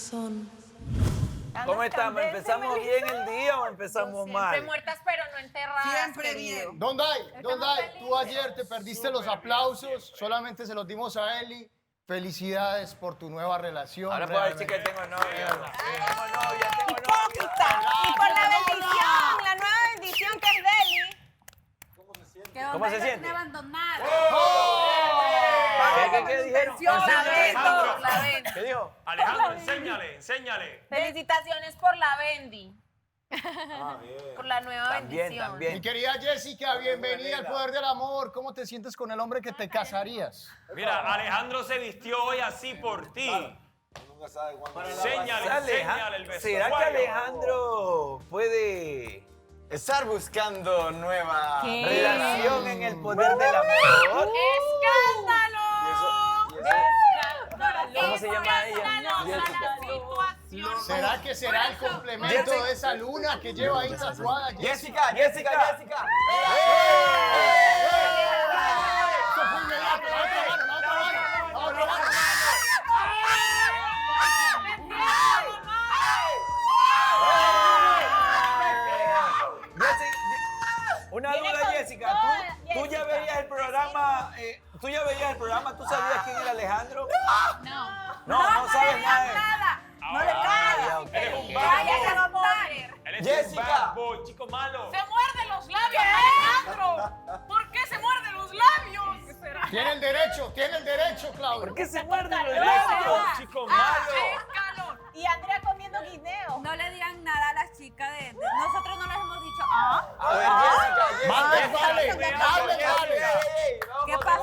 corazón. ¿Cómo estamos? ¿Empezamos bien el día o empezamos mal? Siempre muertas, pero no enterradas. Siempre bien. Dondai, tú ayer te perdiste los aplausos, solamente se los dimos a Eli. Felicidades por tu nueva relación. Ahora puedo decir que tengo novia. Tengo novia. Hipócrita. Y por la bendición, la nueva bendición que es Deli. ¿Cómo se siente? Abandonada. ¿Qué dijeron? La Bendy. ¿Qué dijo? Alejandro, enséñale. Felicitaciones por la Bendy. Por la nueva También, bendición. Mi también. querida Jessica, bienvenida al Poder del Amor. ¿Cómo te sientes con el hombre que te casarías? Mira, Alejandro se vistió hoy así por ti. Séñale el beso. ¿Será que Alejandro puede Estar buscando nueva relación en el poder del amor? ¡Escándalo! ¿Cómo se llama ella? ¿Será que será el complemento de esa luna que lleva ahí tatuada? Jessica. Eso fue inmediato. La otra mano. Una duda, Jessica. ¿Tú ya veías el programa? ¿Tú sabías quién era Alejandro? No sabes nada de él. No le cagas. Eres un Cállate, bad don boy. Tyler. Eres Jessica. un bad boy, chico malo. ¡Se muerde los labios, Alejandro! ¿Por qué se muerde los labios? Tiene el derecho, Claudio. ¿Por qué se muerden los Eres labios? un chico malo. ¡Escalón! Y Andrea comiendo guineo. No le digan nada a las chicas de... Nosotros no les hemos dicho... A ver, Jessica. Hable. ¿Qué pasa?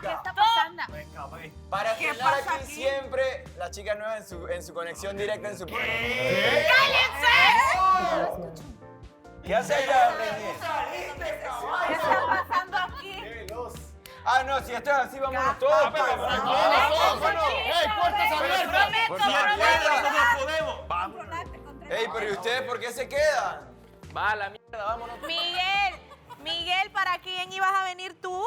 ¿Qué está pasando? Para ¿Qué estar pasa aquí aquí? siempre, la chica nueva en su conexión directa en su programa. ¿Qué hace allá, Renier? ¿Qué está pasando aquí? Ah, no, si esto es así, vámonos todos. ¡Ey, puertas abiertas! Nosotros podemos. Vamos. Ey, pero ¿y ustedes por qué se quedan? Va a la mierda, vámonos. Miguel, ¿para quién ibas a venir tú?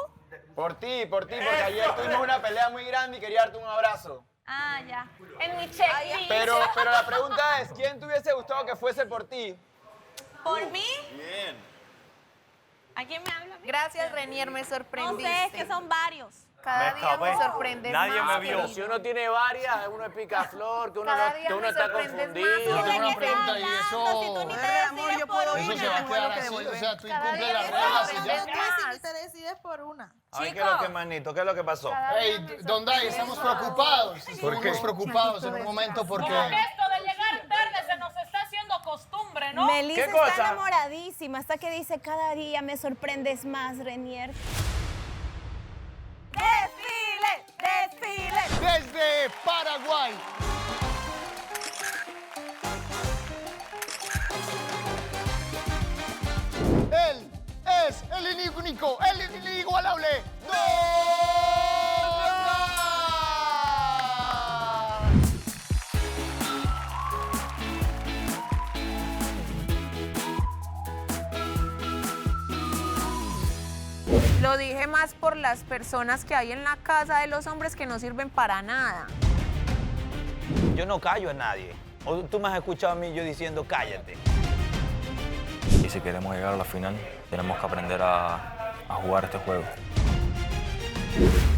Por ti, porque ayer tuvimos una pelea muy grande y quería darte un abrazo. Ah, ya. En mi checklist. Pero la pregunta es, ¿quién te hubiese gustado que fuese por ti? ¿Por mí? Bien. ¿A quién me habla? Gracias, Renier, me No sorprendiste. sé, es que son varios. Cada día me sorprendes Nadie más. me vio. Si uno tiene varias, uno es picaflor, que uno, Cada día me está sorprendes confundido. más. Yo tengo una ¿De qué pregunta y estás eso... hablando? Si tú ni te decides por Eso se va a quedar así, o sea, tú incumples las reglas y ya. te decides por una. A ver, ¿qué es lo que, manito? ¿Qué es lo que pasó? Ey, Dondai, estamos preocupados. Estamos preocupados en un momento porque... Como que esto de llegar tarde se nos está haciendo costumbre, ¿no? Melissa ¿Qué cosa? está enamoradísima, hasta que dice cada día me sorprendes más, Renier. ¡Desfile! Desde Paraguay. Él es el único, el inigualable. Lo dije más por las personas que hay en la casa de los hombres que no sirven para nada. Yo no callo a nadie. O tú me has escuchado a mí yo diciendo cállate. Y si queremos llegar a la final, tenemos que aprender a jugar este juego.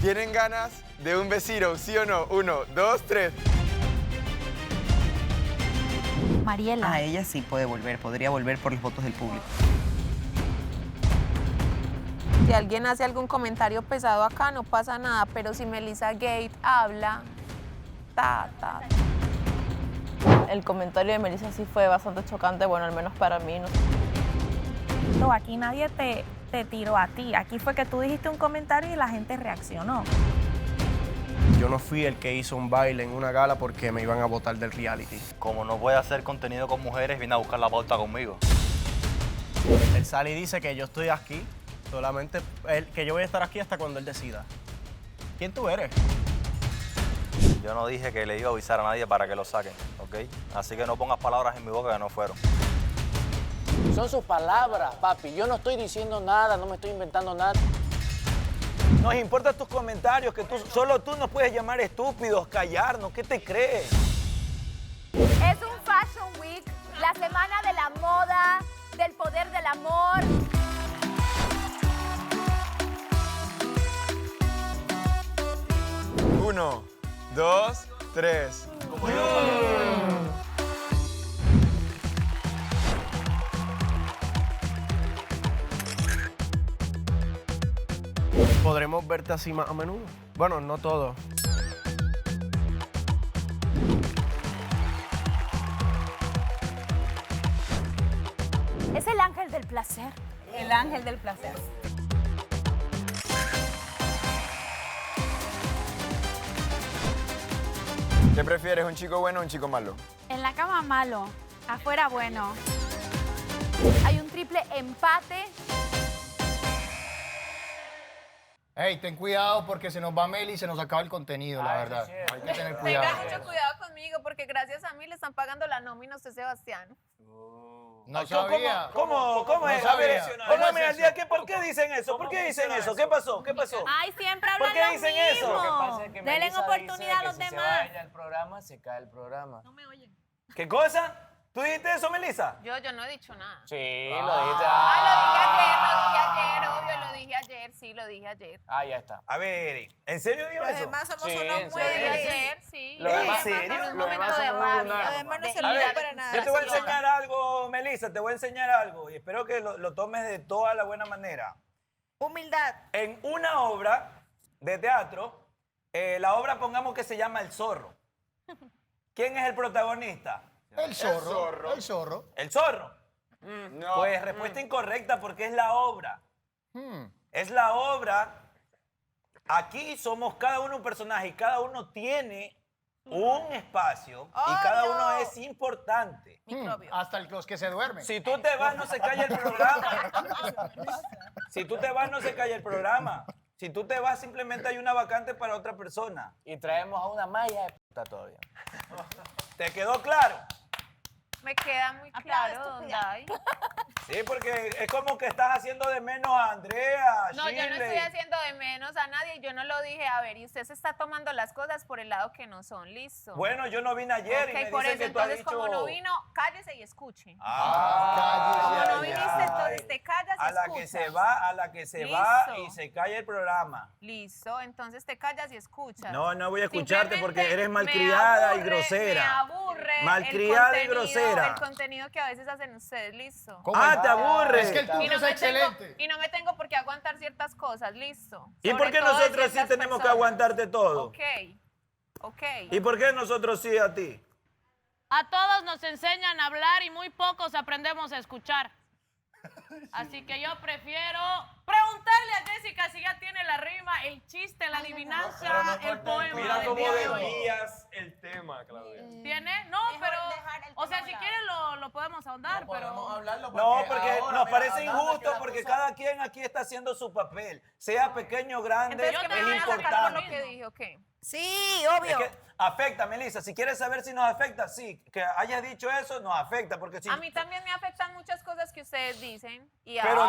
¿Tienen ganas de un besito, sí o no? 1, 2, 3. Mariela. Ella sí puede volver, podría volver por los votos del público. Si alguien hace algún comentario pesado acá, no pasa nada, pero si Melissa Gate habla, El comentario de Melissa sí fue bastante chocante, bueno, al menos para mí. No, aquí nadie te tiró a ti. Aquí fue que tú dijiste un comentario y la gente reaccionó. Yo no fui el que hizo un baile en una gala porque me iban a botar del reality. Como no puede hacer contenido con mujeres, viene a buscar la pauta conmigo. Él sale y dice que yo estoy aquí, solamente que yo voy a estar aquí hasta cuando él decida. ¿Quién tú eres? Yo no dije que le iba a avisar a nadie para que lo saquen, ¿ok? Así que no pongas palabras en mi boca que no fueron. Son sus palabras, papi. Yo no estoy diciendo nada, no me estoy inventando nada. Nos importan tus comentarios, que solo tú nos puedes llamar estúpidos, callarnos. ¿Qué te crees? Es un Fashion Week, la semana de la moda, del poder del amor. Uno, dos, tres. ¿Podremos verte así más a menudo? Bueno, no todo. Es el ángel del placer. El ángel del placer. ¿Qué prefieres, un chico bueno o un chico malo? En la cama malo, afuera bueno. Hay un triple empate. Hey, ten cuidado porque se nos va Meli y se nos acaba el contenido, la verdad. Hay que tener cuidado. Tenga mucho cuidado conmigo porque gracias a mí le están pagando la nómina a usted, Sebastián. No sabía. ¿Cómo No es? sabía. Póngame al día. ¿Por qué dicen eso? ¿Por qué dicen eso? ¿Qué pasó? ¿Qué pasó? Ay, siempre ¿Por hablan qué lo dicen mismo. eso? Lo que pasa es que Denle Melissa oportunidad a los dice que demás. Si se vaya el programa, se cae el programa. ¿Qué cosa? ¿Tú dijiste eso, Melissa? Yo no he dicho nada. Sí, lo dijiste. Obvio, lo dije ayer, sí, lo dije ayer. Ah, ya está. A ver, ¿en serio dijo eso? Además somos Sí, unos en muebles. serio. Ayer, sí. Lo demás- En un ¿En momento de serio? rabia. Además no se A ver, para nada. yo te voy a enseñar algo, Melissa, te voy a enseñar algo y espero que lo tomes de toda la buena manera. Humildad. En una obra de teatro, la obra pongamos que se llama El Zorro. ¿Quién es el protagonista? El zorro. El zorro. ¿El zorro? No. Pues respuesta incorrecta porque es la obra. Es la obra. Aquí somos cada uno un personaje y cada uno tiene un espacio y cada uno es importante. Hasta los que se duermen. Si tú te vas, no se calla el programa. Si tú te vas, no se calla el programa. Si tú te vas, simplemente hay una vacante para otra persona. Y traemos a una malla de puta todavía. ¿Te quedó claro? Me queda muy claro, Donday. Sí, porque es como que estás haciendo de menos a Andrea, a No, yo no Shirley. estoy haciendo de menos a nadie, yo no lo dije. A ver, y usted se está tomando las cosas por el lado que no son, listo. Bueno, yo no vine ayer y Ok, me por dicen eso, que tú has entonces, dicho... como no vino, cállese y escuche. Ah, Como no viniste, entonces te callas y a la escuchas. que se va, a la que se Listo. va y se calla el programa. Listo, entonces te callas y escuchas. No, no voy a escucharte porque Simplemente eres me malcriada y aburre, grosera. Me aburre Malcriada y el contenido- grosera. El contenido que a veces hacen ustedes, listo. Ah, te aburre. Es que el tuyo Y no, es me excelente. tengo, y no me tengo por qué aguantar ciertas cosas, listo. ¿Y Sobre por qué todo de nosotros sí ciertas tenemos que personas. aguantarte todo? Ok. ¿Y por qué nosotros sí a ti? A todos nos enseñan a hablar y muy pocos aprendemos a escuchar. Así que yo prefiero preguntarle a Jessica si ya tiene la rima, el chiste, la adivinanza, el poema. Mira del cómo día de hoy. desvías el tema, Claudia. ¿Tiene? No, pero, o sea, si quieren lo podemos ahondar, pero... No, porque nos parece injusto porque cada quien aquí está haciendo su papel. Sea pequeño o grande, Entonces, ¿qué me es van a sacar por lo importante. que dije o qué? Sí, obvio. Es que afecta, Melissa. Si quieres saber si nos afecta, sí. Que hayas dicho eso nos afecta. Porque si... A mí también me afectan muchas cosas que ustedes dicen. Y Pero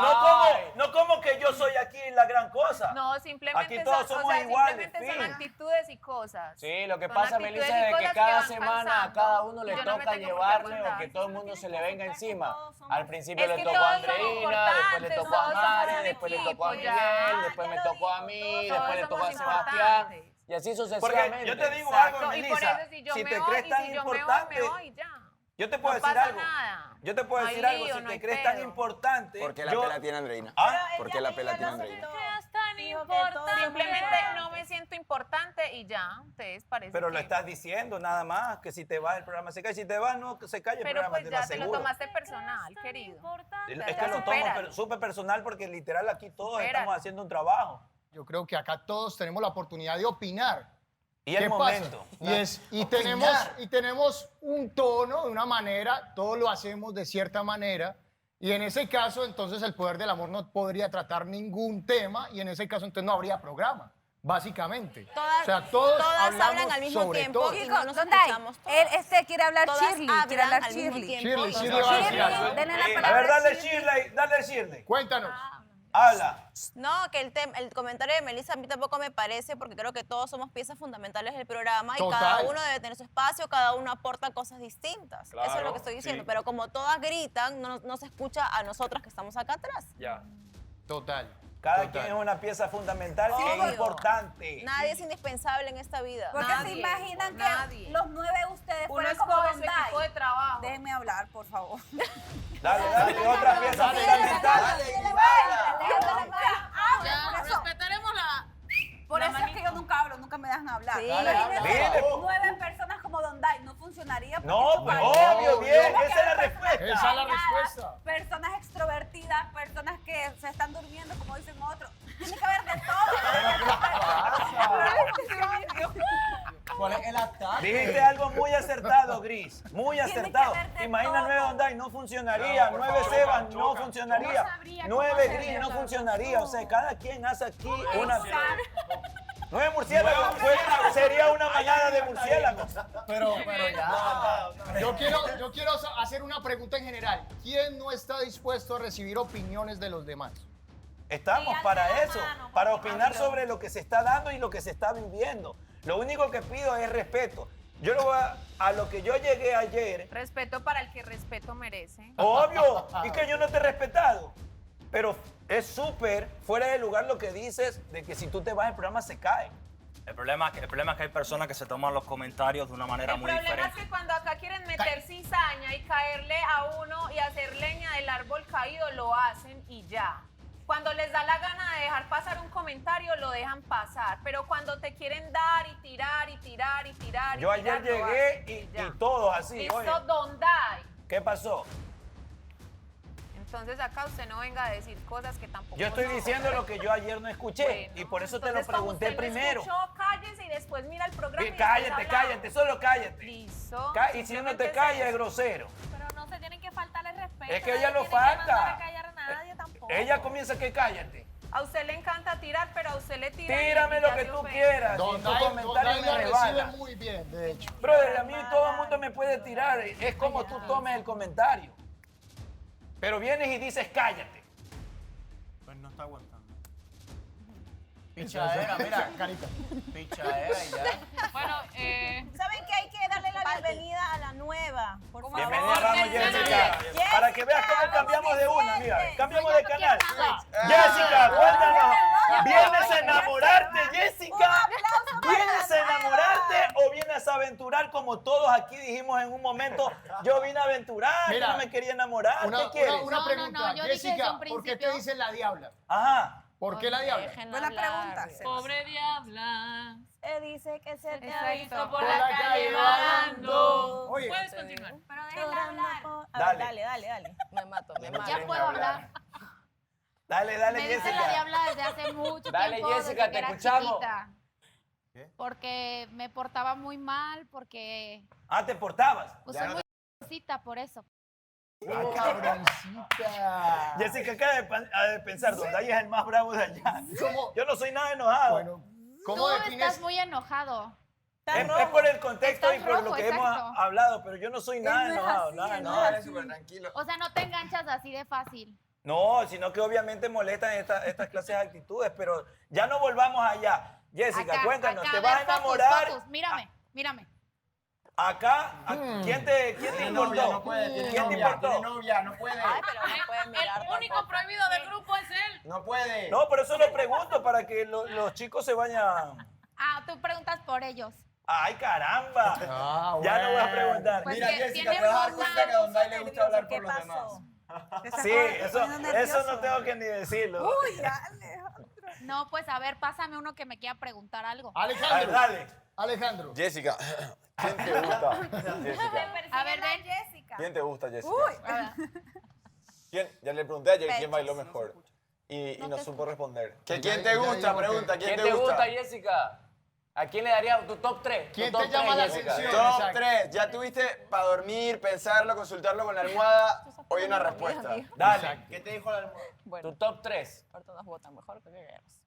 no como que yo soy aquí la gran cosa. No, simplemente Aquí todos son, somos iguales, simplemente son fin. actitudes y cosas. Sí, lo que Son pasa, actitudes Melissa, y es que cosas cada van semana a cansando. cada uno le Yo no me toca tengo por qué llevarle o aguantar. que todo el mundo se le venga encima. Al principio Es le que tocó a todos son Andreina, después le importantes, tocó a todos somos Mari, un después le tocó a equipo, Miguel, ya. después me tocó a mí, Todos después le tocó a somos Sebastián. importantes. Y así Porque sucesivamente. yo te digo Exacto, algo, y por Melissa. eso si yo Si me te voy, crees y tan si yo me importante, voy y ya. yo te puedo No decir pasa algo. nada. Yo te puedo No hay decir algo. lío, Si no te hay crees tan pedo. importante. ¿Por qué la yo- pela tiene Andreina? ¿Ah? ¿Por qué la pela tiene Andreina? Es tan importante. Simplemente no me siento importante y ya. Ustedes parece Pero lo que... estás diciendo nada más, que si te vas el programa se cae. Si te vas, no se cae el Pero programa, pues te lo ya te lo aseguro. tomaste personal, querido. Es Ya que lo tomo supéralo. súper personal porque literal aquí todos Supéralo. estamos haciendo un trabajo. Yo creo que acá todos tenemos la oportunidad de opinar. Y el ¿Qué momento. pasa? Y tenemos un tono, una manera, todos lo hacemos de cierta manera. Y en ese caso, entonces, el poder del amor no podría tratar ningún tema y en ese caso, entonces, no habría programa, básicamente. o sea, todos hablamos hablan al mismo sobre tiempo todo. y no nos ¿Dónde hay? escuchamos Él quiere hablar Todas Shirley, quiere hablan hablar al mismo Shirley. tiempo. Shirley va a decir algo. Denle la A palabra ver, dale Shirley. Shirley, dale Shirley. Cuéntanos. Habla. No, que el comentario de Melissa a mí tampoco me parece, porque creo que todos somos piezas fundamentales del programa y Total. cada uno debe tener su espacio, cada uno aporta cosas distintas. Eso es lo Claro, que estoy diciendo. sí. Pero como todas gritan, no se escucha a nosotras que estamos acá atrás. Ya. Total. Cada Total. quien es una pieza fundamental e Obvio. importante. Nadie es indispensable en esta vida. Porque se Nadie, imaginan que nadie. los 9 de ustedes Uno fueran es como como su Bandai. equipo de trabajo. Déjenme hablar, por favor. Dale, otra pieza fundamental. Ya, respetaremos la... Por La eso es que yo nunca hablo, nunca me dejan hablar. Sí. Imagínense, Dile. 9 personas como Dondai, no funcionaría. porque No, esto pues varía. obvio, bien, Tiene que esa es la haber respuesta. personas Esa es la calladas, respuesta. Personas extrovertidas, personas que se están durmiendo, como dicen otros. Tiene que haber de todo. ¿Cuál es el ataque? Dijiste algo muy acertado, Gris. Muy Tiene que acertado. haber de Imagina todo. 9 Ondai, no funcionaría. No, por 9 favor, Sebas, choca, no choca. funcionaría. No sabría 9 cómo Gris, hacerlo. no funcionaría. O sea, cada quien hace aquí una... Exacto. 9 murciélagos, sería una manada de murciélagos. Pero ya. Yo quiero hacer una pregunta en general. ¿Quién no está dispuesto a recibir opiniones de los demás? Estamos para eso, para opinar sobre lo que se está dando y lo que se está viviendo. Lo único que pido es respeto. Yo lo voy a lo que yo llegué ayer, Respeto para el que respeto merece. obvio, y que yo no te he respetado. Pero es súper fuera de lugar lo que dices de que si tú te vas el programa se cae. El problema es que hay personas que se toman los comentarios de una manera El muy problema diferente. es que cuando acá quieren meter cizaña y caerle a uno y hacer leña del árbol caído, lo hacen y ya. Cuando les da la gana de dejar pasar un comentario, lo dejan pasar. Pero cuando te quieren dar y tirar y tirar y tirar Yo y tirar, ayer lo llegué hacen y ya. todos así. Listo, Oye, Dondai. ¿qué pasó? Entonces acá usted no venga a decir cosas que tampoco Yo estoy son. diciendo lo que yo ayer no escuché Bueno, y por eso te lo entonces, como pregunté usted no primero. escuchó, cállese y después mira el programa. y Cállate, después cállate, solo cállate. Listo. Y si uno te calla es grosero. Pero no se tienen que faltarle respeto. Es que ella lo Nadie tiene que falta. mandar a callar a nadie tampoco. Ella comienza que cállate. A usted le encanta tirar, pero a usted le tiran. Tírame y lo ya que se tú ofende. quieras. Y tu Dondai comentario me la recibe rebala. muy bien, de hecho. Brother, a mí todo el mundo me puede tirar. Es como tú tomes el comentario. Pero vienes y dices cállate. Pues no está aguantando. Pichadera, mira, carita. Pichadera y ya. Bueno, ¿Saben que hay que darle la bienvenida a la nueva? Por favor. Bienvenida, vamos, Jessica. Jessica, Para que veas cómo vamos, cambiamos de una, mira. Vicente. Cambiamos de canal. nada. Jessica, cuéntanos. ¿Vienes a enamorarte, Jessica? ¿Vienes a enamorarte o vienes a aventurar como todos aquí dijimos en un momento? Yo vine a aventurar, yo Mira, no me quería enamorar. Una ¿Qué quieres? una pregunta. yo dije desde Jessica, un ¿por qué te principio- dicen la diabla? Ajá. ¿Por qué la diabla? Buena pregunta. pobre diabla. Se dice que se te Exacto. ha visto Por Por la la calle calle vagando. Oye. Puedes continuar. Pero déjenla hablar. A ver, Dale. dale. Me mato, me No mato. quieren puedo hablar. hablar. Dale, dale, Me dicen la Jessica. diabla desde hace mucho Dale, tiempo. Jessica, desde que te era escuchamos. chiquita. Porque me portaba muy mal, porque Ah, ¿te portabas? pues soy muy cita por eso. ¡Ah, cabroncita! Jessica acaba de pensar, Dondai es el más bravo de allá. ¿Cómo? Yo no soy nada enojado. Bueno, ¿cómo Tú defines? estás muy enojado. Es por el contexto Estás y por lo rojo, que hemos exacto. hablado, pero yo no soy nada Él no es enojado, así, nada él no enojado. es así. Súper tranquilo. O sea, no te enganchas así de fácil. No, sino que obviamente molestan estas clases de actitudes, pero ya no volvamos allá. Jessica, Acá, cuéntanos, acá, ¿te a vas a ver, focus, enamorar? focus. Mírame, mírame. Acá, ¿quién te importó? No puede, tiene ¿Quién te novia, importó? tiene novia, no puede. Ay, pero no pueden mirar. El único prohibido del grupo es él. No puede. No, por eso lo pregunto, para que los chicos se vayan. Ah, tú preguntas por ellos. ¡Ay, caramba! Ah, Ya no voy a bueno. preguntar. Pues Mira, que Jessica, tiene te vas a dar un cuenta que a Dondai le gusta hablar ¿Qué por los pasó? demás. Sí, eso no tengo que ni decirlo. No, pues a ver, pásame uno que me quiera preguntar algo. A ver, Alejandro. dale. Alejandro. Jessica, ¿quién te gusta? Jessica. A ver, ven. Jessica. ¿Quién te gusta, Jessica? A ver. ¿Quién? Ya le pregunté ayer quién Pechos. bailó mejor. Y no te supo responder. Ya- ¿Quién ya te gusta? digo que- Pregunta, ¿Quién te gusta, Jessica? ¿A quién le darías tu top 3? ¿Quién tu top te llama la Jessica? atención? Top Exacto. 3. Ya tuviste para dormir, pensarlo, consultarlo con la almohada. Hoy una respuesta. Dale. ¿Qué te dijo la almohada? Bueno, Tu top 3. ahorita nos votan mejor que queremos.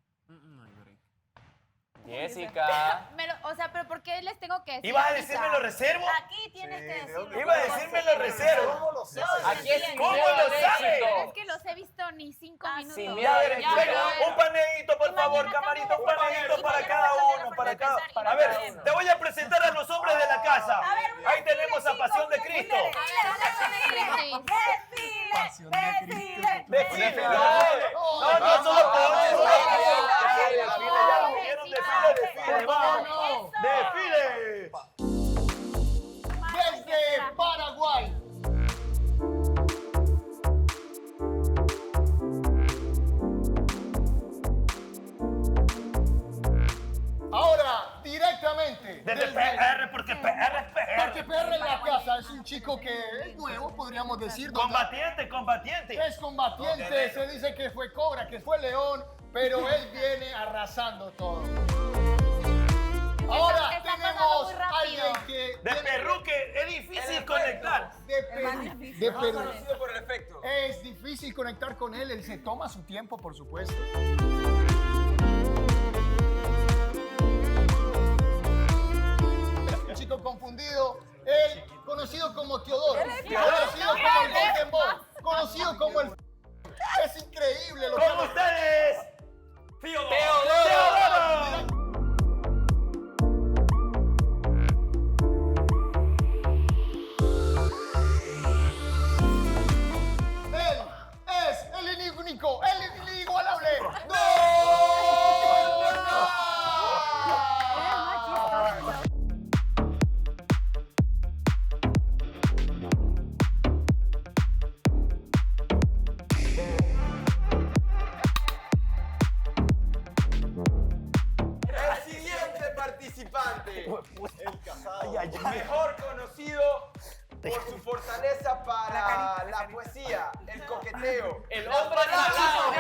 Jessica. O sea, pero ¿por qué les tengo que decir? ¿Ibas a decirme lo reservo? Aquí tienes que decirlo. Iba a decirme lo reservo. Aquí es ¿Cómo lo sabes? Pero es que los he visto ni 5 minutos. sin Ya, miedo a venga, un panelito, por favor, camarito, un panelito para cada uno, para cada. A ver, te voy a presentar a los hombres de la casa. Ahí tenemos a Pasión de Cristo. Desfile. No, solo desfile, vamos. Desfile. Desde Paraguay. Ahora, directamente. Desde PR, porque PR es PR. Porque PR en la casa es un chico que es nuevo, podríamos decir. Combatiente. Es combatiente, se dice que fue Cobra, que fue León, pero él viene arrasando todo. Ahora está pasando tenemos muy rápido. alguien que... De Perú, que es difícil conectar. De Perú. Conocido por el efecto. Es difícil conectar con él se toma su tiempo, por supuesto. Un chico confundido, él conocido como Teodoro, conocido como el Golden Boy, conocido como el... Es increíble lo que... ¡Con ustedes! Teodoro. Él es el único, el inigualable. ¡No! El siguiente participante, mejor conocido por su fortaleza para la poesía, el coqueteo, El hombre salado.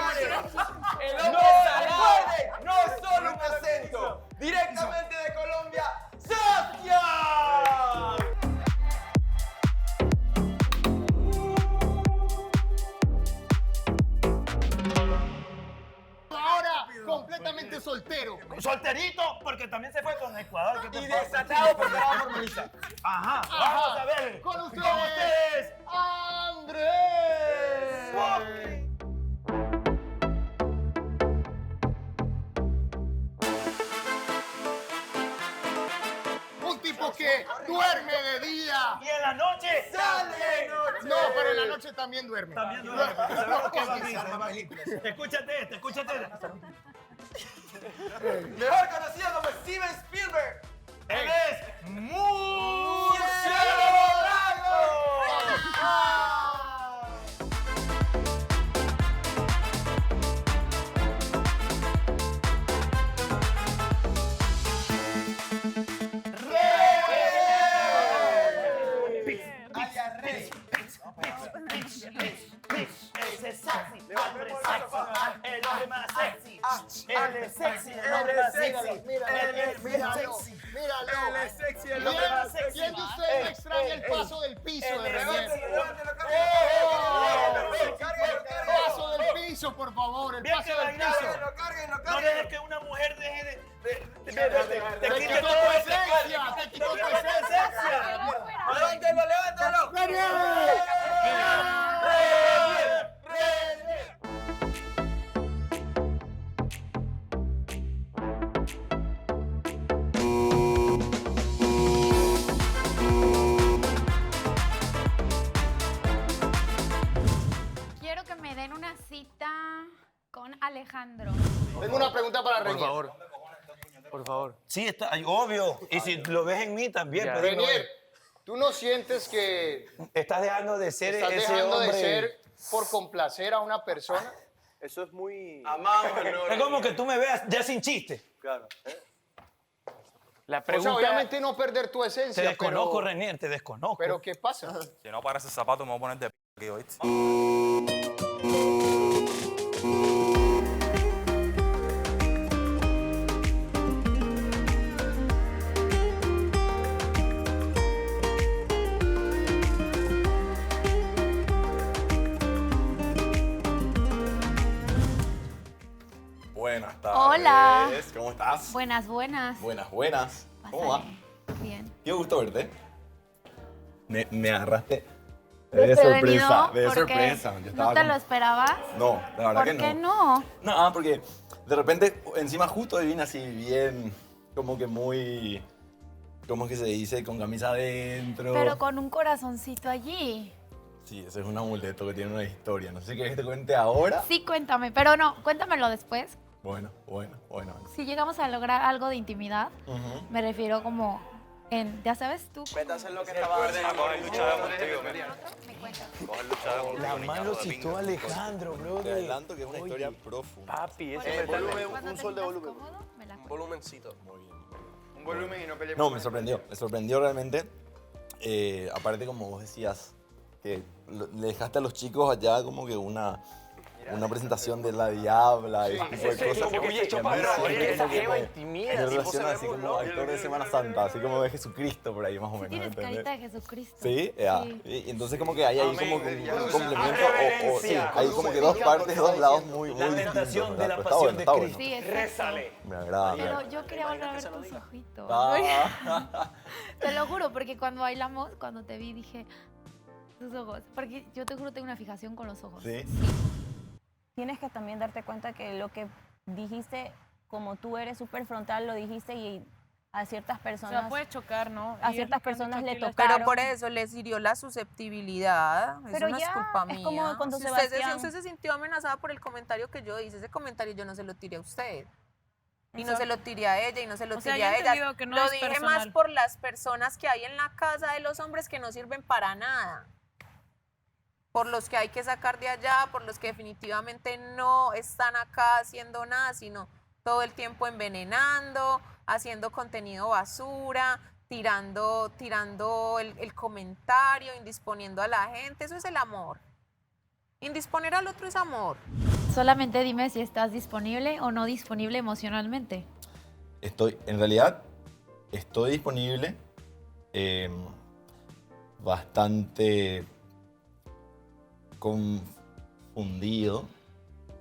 el hombre salado, no es solo un acento, directamente de Colombia, ¡Saskia! Ahora completamente soltero. Solterito, porque también se fue con Ecuador. ¿Qué te Y pasa? desatado porque era por Melissa. Ajá, vamos a ver. Con ustedes, Andrés. Un tipo que duerme de día. Y en la noche ¡Sale! No, pero en la noche también duerme. también duerme. porque sabemos lo que va a decir. Escúchate este. Mejor conocido como Steven Spielberg. Él es muy Ese es sexy, hombre sexy, el hombre más sexy. Él es sexy, el hombre más sexy. Él es sexy. Míralo. Él es sexy, el hombre más sexy. ¿Quién de ustedes extraña el paso del piso de repente? El paso del piso, por favor, el Bien paso que del bailaron. piso. No dejes que una mujer deje Te te quite quitó todo tu ese esencia, te quitó tu esencia. ¡Levántalo! Quiero que me den una cita con Alejandro. Tengo una pregunta para Renier. Por favor. Sí, está obvio. Y si lo ves en mí también. Ya. pero no Renier, es. ¿tú no sientes que Estás dejando de ser estás ese dejando hombre. de ser por complacer a una persona? Eso es muy... Amamos, Es como que tú me veas ya sin chiste. Claro. La O sea, pregunta... obviamente no perder tu esencia, Te desconozco, pero, Renier, te desconozco. pero ¿qué pasa? Si no parece zapato, me voy a poner de p aquí, ¿oíste? Buenas tardes. Hola. ¿Cómo estás? buenas. Buenas, buenas. Buenas, buenas. ¿Cómo va? Bien. Qué gusto verte. Me agarraste De sorpresa. De ¿por qué? sorpresa. Yo estaba ¿No te como- lo esperabas? No, la verdad que ¿Por no. qué no? No, porque de repente, encima justo vine así bien, como que muy, ¿cómo es que se dice? Con camisa adentro. Pero con un corazoncito allí. Sí, ese es un amuleto que tiene una historia. No sé si querés que te cuente ahora. Sí, cuéntame, pero no, cuéntamelo después. Bueno. Si llegamos a lograr algo de intimidad, Ujú. me refiero como en, ya sabes tú. Vete a hacer lo que estaba haciendo. La mano citó a Alejandro, bro. Te adelanto que es una historia profunda. Papi, eso Un sol de volumen. Un volumencito. Muy bien. Un volumen y no peleemos. No, me sorprendió realmente. Aparte, como vos decías, que le dejaste a los chicos allá como que una presentación de la Diabla y ese tipo de cosas. Oye, que a mí siempre esa como que jeva me intimida. relaciona así como actor de Semana Santa, así como de Jesucristo por ahí más o menos. Tienes ¿entendés? carita de Jesucristo. Sí, ya. Sí. Y entonces como que hay ahí como que ya un lo complemento sabes. o sí, hay como que dos partes, dos lados muy La distintos. tentación de ¿verdad? la Pero pasión de está Cristo. Sí, exacto. Résale. Me agrada. me Pero agrada. yo quería volver a ver tus ojitos. Ah. Te lo juro, porque cuando bailamos, cuando te vi, dije, tus ojos. Porque yo te juro, tengo una fijación con los ojos. Sí. Tienes que también darte cuenta que lo que dijiste, como tú eres súper frontal, lo dijiste y a ciertas O personas... sea, puede chocar, ¿no? A Y es ciertas lo que han personas dicho le aquí las- tocaron. Pero por eso les hirió la susceptibilidad. Pero Eso no ya, es culpa es mía. como cuando si Sebastián- usted se sintió amenazada por el comentario que yo hice, ese comentario yo no se lo tiré a usted. Y no Eso- se lo tiré a ella y no se lo O sea, tiré yo he a ella. entendido que no lo es dije personal. más por las personas que hay en la casa de los hombres que no sirven para nada. Por los que hay que sacar de allá, por los que definitivamente no están acá haciendo nada, sino todo el tiempo envenenando, haciendo contenido basura, tirando el comentario, indisponiendo a la gente. Eso es el amor. Indisponer al otro es amor. Solamente dime si estás disponible o no disponible emocionalmente. En realidad, estoy disponible, bastante confundido,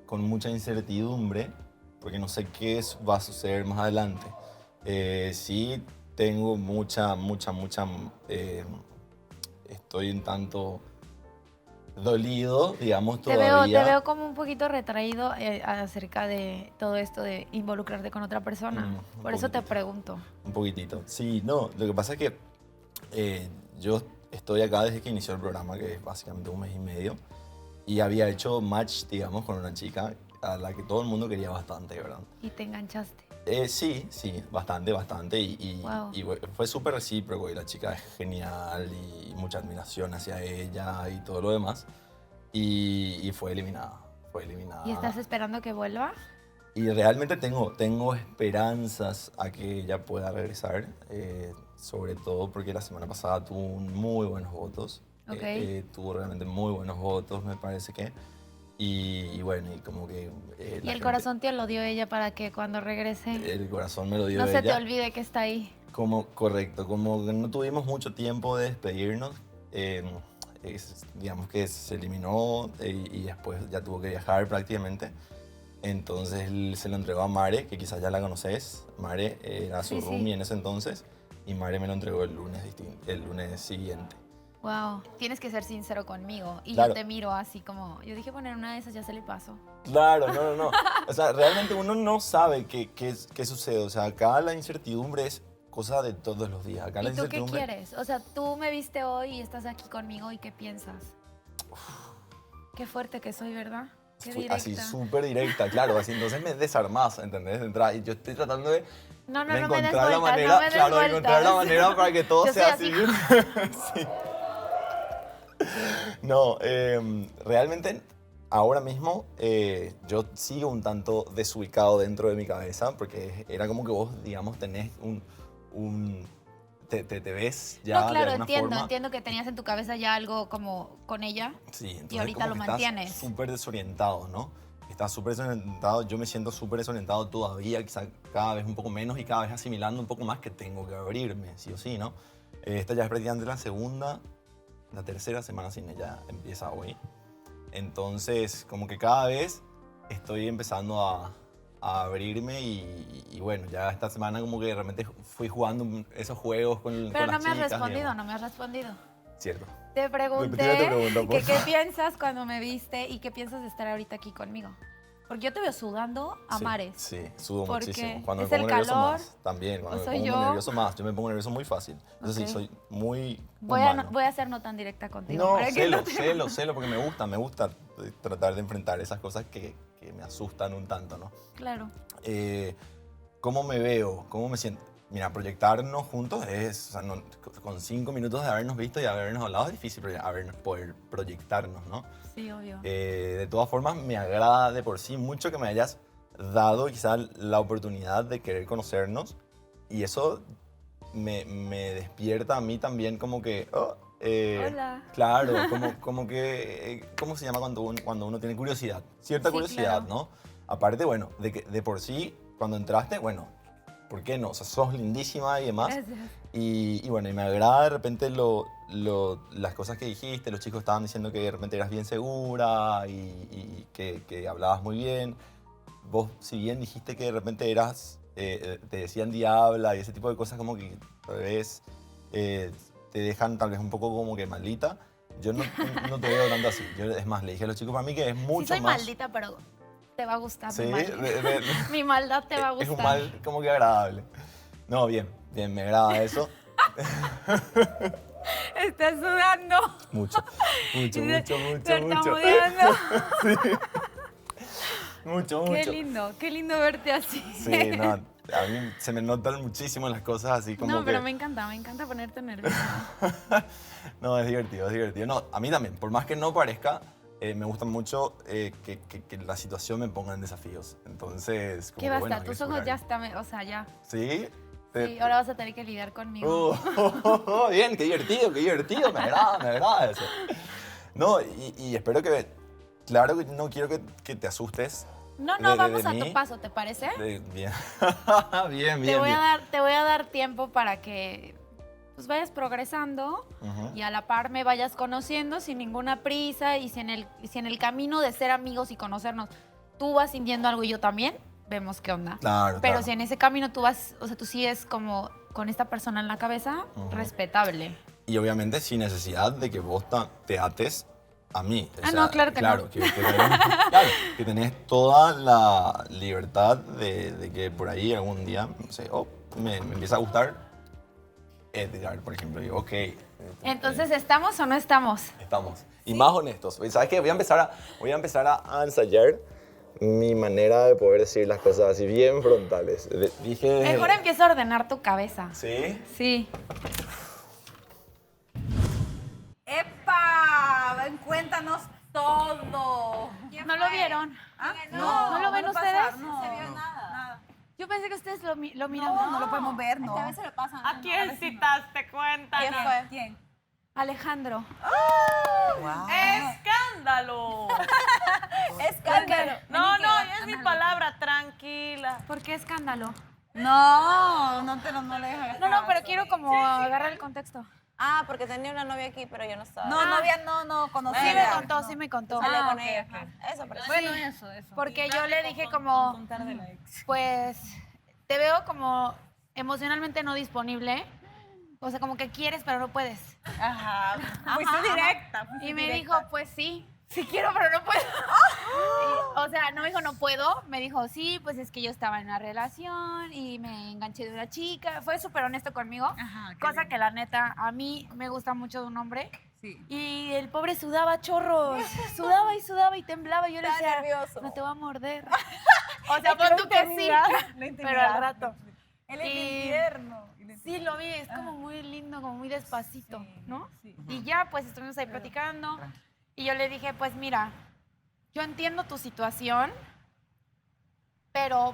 con mucha incertidumbre, porque no sé qué va a suceder más adelante. Sí tengo estoy un tanto dolido, digamos, Te todavía. veo como un poquito retraído acerca de todo esto de involucrarte con otra persona. Un Por eso te poquitito. pregunto. Un poquitito. Sí, no, lo que pasa es que yo estoy acá desde que inició el programa, que es básicamente un mes y medio, y había hecho match, digamos, con una chica a la que todo el mundo quería bastante, ¿verdad? Y te enganchaste. Sí, bastante, Wow. y fue súper recíproco, y la chica es genial, y mucha admiración hacia ella, y todo lo demás, y fue eliminada. ¿Y estás esperando que vuelva? Y realmente tengo esperanzas a que ella pueda regresar, sobre todo porque la semana pasada tuvo muy buenos votos. Ok. Tuvo realmente muy buenos votos, me parece que. Y bueno, y como que... Y el corazón te lo dio ella para que cuando regrese El corazón me lo dio no se te ella. olvide que está ahí. Correcto, como que no tuvimos mucho tiempo de despedirnos, digamos que se eliminó y después ya tuvo que viajar prácticamente. Entonces él se lo entregó a Mare, que quizás ya la conoces. Mare era su Sí, sí. roomie en ese entonces, y Mare me lo entregó el lunes siguiente. Wow, tienes que ser sincero conmigo. Y Claro. yo te miro así como, yo dije, bueno, en una de esas ya se le pasó. Claro, no. O sea, realmente uno no sabe qué sucede. O sea, acá la incertidumbre es cosa de todos los días. Acá la ¿Y tú qué incertidumbre... quieres? O sea, tú me viste hoy y estás aquí conmigo y ¿qué piensas? Qué fuerte que soy, ¿verdad? Qué Fui directa. así súper directa, claro. Así, entonces me desarmás, ¿entendés? De entrada. Y yo estoy tratando de No de me des encontrar vueltas, la manera, no me des claro, de encontrar la vueltas. manera para que todo Yo sea soy así. Sí. No, realmente ahora mismo yo sigo un tanto desubicado dentro de mi cabeza porque era como que vos, digamos, tenés te ves ya No, de claro, alguna forma. entiendo que tenías en tu cabeza ya algo como con ella. Sí, entonces y ahorita como lo que mantienes. Estás súper desorientado, ¿no? Estás súper desorientado, yo me siento súper desorientado todavía, quizá cada vez un poco menos y cada vez asimilando un poco más que tengo que abrirme, sí o sí, ¿no? Esta ya es prácticamente la tercera semana sin ella empieza hoy. Entonces, como que cada vez estoy empezando a abrirme y bueno, ya esta semana como que realmente fui jugando esos juegos con Pero las no me has chicas, respondido, digamos. no me has respondido. Cierto. Te pregunté Repetime tu pregunta, por que qué favor. piensas cuando me viste y qué piensas de estar ahorita aquí conmigo. Porque yo te veo sudando a mares. Sí, sudo ¿Por muchísimo. qué? Cuando ¿Es me pongo el nervioso calor? más, también. Cuando ¿O me soy pongo yo? nervioso más, yo me pongo nervioso muy fácil. Entonces Ok. sí, soy muy Voy humano. a ser no tan directa contigo. No, para que no celo, te- celo, porque me gusta tratar de enfrentar esas cosas que me asustan un tanto, ¿no? Claro. ¿Cómo me veo? ¿Cómo me siento? Mira, proyectarnos juntos es, o sea, con 5 minutos de habernos visto y habernos hablado es difícil poder proyectarnos, ¿no? Sí, obvio. De todas formas, me agrada de por sí mucho que me hayas dado quizá la oportunidad de querer conocernos y eso me despierta a mí también como que... Hola. Claro, como que... ¿Cómo se llama cuando uno tiene curiosidad? Cierta Sí, curiosidad, claro. ¿no? Aparte, bueno, de que de por sí, cuando entraste, bueno, ¿por qué no? O sea, sos lindísima y demás. Gracias. Y bueno, y me agrada de repente las cosas que dijiste. Los chicos estaban diciendo que de repente eras bien segura y que hablabas muy bien. Vos, si bien dijiste que de repente eras, te decían diabla y ese tipo de cosas como que tal vez te dejan tal vez un poco como que maldita, yo no te veo tanto así. Yo, es más, le dije a los chicos para mí que es mucho Sí soy más... maldita, pero te va a gustar Sí, mi maldad. Mi maldad te va a gustar. es un mal como que agradable. No, bien, me agrada eso. Estás sudando. Mucho. Tartamudeando. Sí. Mucho. Qué lindo verte así. Sí, no, a mí se me notan muchísimo las cosas así como No, que... pero me encanta ponerte nerviosa. No, es divertido. No, a mí también, por más que no parezca, me gusta mucho que la situación me ponga en desafíos. Entonces, como ¿Qué que, basta? bueno, hay que Tus ojos explorar. ya están, o sea, ya. ¿Sí? Sí, ahora vas a tener que lidiar conmigo. Bien, qué divertido, me agrada eso. No, y espero que, claro que no quiero que te asustes. No, de vamos a mí. tu paso, ¿te parece? Bien. bien. Te voy a dar tiempo para que pues vayas progresando Ujú. y a la par me vayas conociendo sin ninguna prisa y si en el camino de ser amigos y conocernos tú vas sintiendo algo y yo también, vemos qué onda. Claro, Pero claro. si en ese camino tú vas, o sea, tú sigues como con esta persona en la cabeza, Ujú. respetable. Y obviamente sin necesidad de que vos te ates a mí. O Ah, sea, no, claro que no. Claro, que tenés toda la libertad de que por ahí algún día, no sé, me empieza a gustar Edgar, por ejemplo. Y ok, Entonces, ¿estamos o no estamos? estamos. Y más honestos. ¿Sabes qué? Voy a empezar a ensayar mi manera de poder decir las cosas así bien frontales. Dije... Mejor empieza a ordenar tu cabeza. ¿Sí? Sí. ¡Epa! Ven, cuéntanos todo. ¿No lo vieron? ¿No lo ven ustedes? No se vio nada. Yo pensé que ustedes lo miraban. No lo podemos ver, no. a veces lo pasan. ¿A quién citaste? Cuéntanos. ¿Quién fue? ¿Quién? Alejandro. ¡Escándalo! Escándalo. No, es mi palabra, tranquila. ¿Por qué escándalo? No le dejas. No, pero quiero como agarrar el contexto. Ah, porque tenía una novia aquí, pero yo no estaba. No, novia, no, conocida. Sí me contó. Salí con ok, ella. ok. Eso, pero Bueno, sí. eso. Porque yo le dije como, pues, te veo como emocionalmente no disponible. O sea, como que quieres, pero no puedes. Ajá. Fuiste directa. Y me dijo, pues sí quiero, pero no puedo. O sea, no me dijo no puedo, me dijo sí, pues es que yo estaba en una relación y me enganché de una chica. Fue súper honesto conmigo, cosa que la neta a mí me gusta mucho de un hombre. Sí. Y el pobre sudaba chorros, sudaba y temblaba. Y yo le Estaba decía, nervioso. no te voy a morder. O sea, pon tú que sí, pero al rato. Él es Y- bien tierno. Sí, lo vi, es como muy lindo, como muy despacito, ¿no? Y ya, pues estuvimos ahí platicando. Y yo le dije, pues mira, yo entiendo tu situación, pero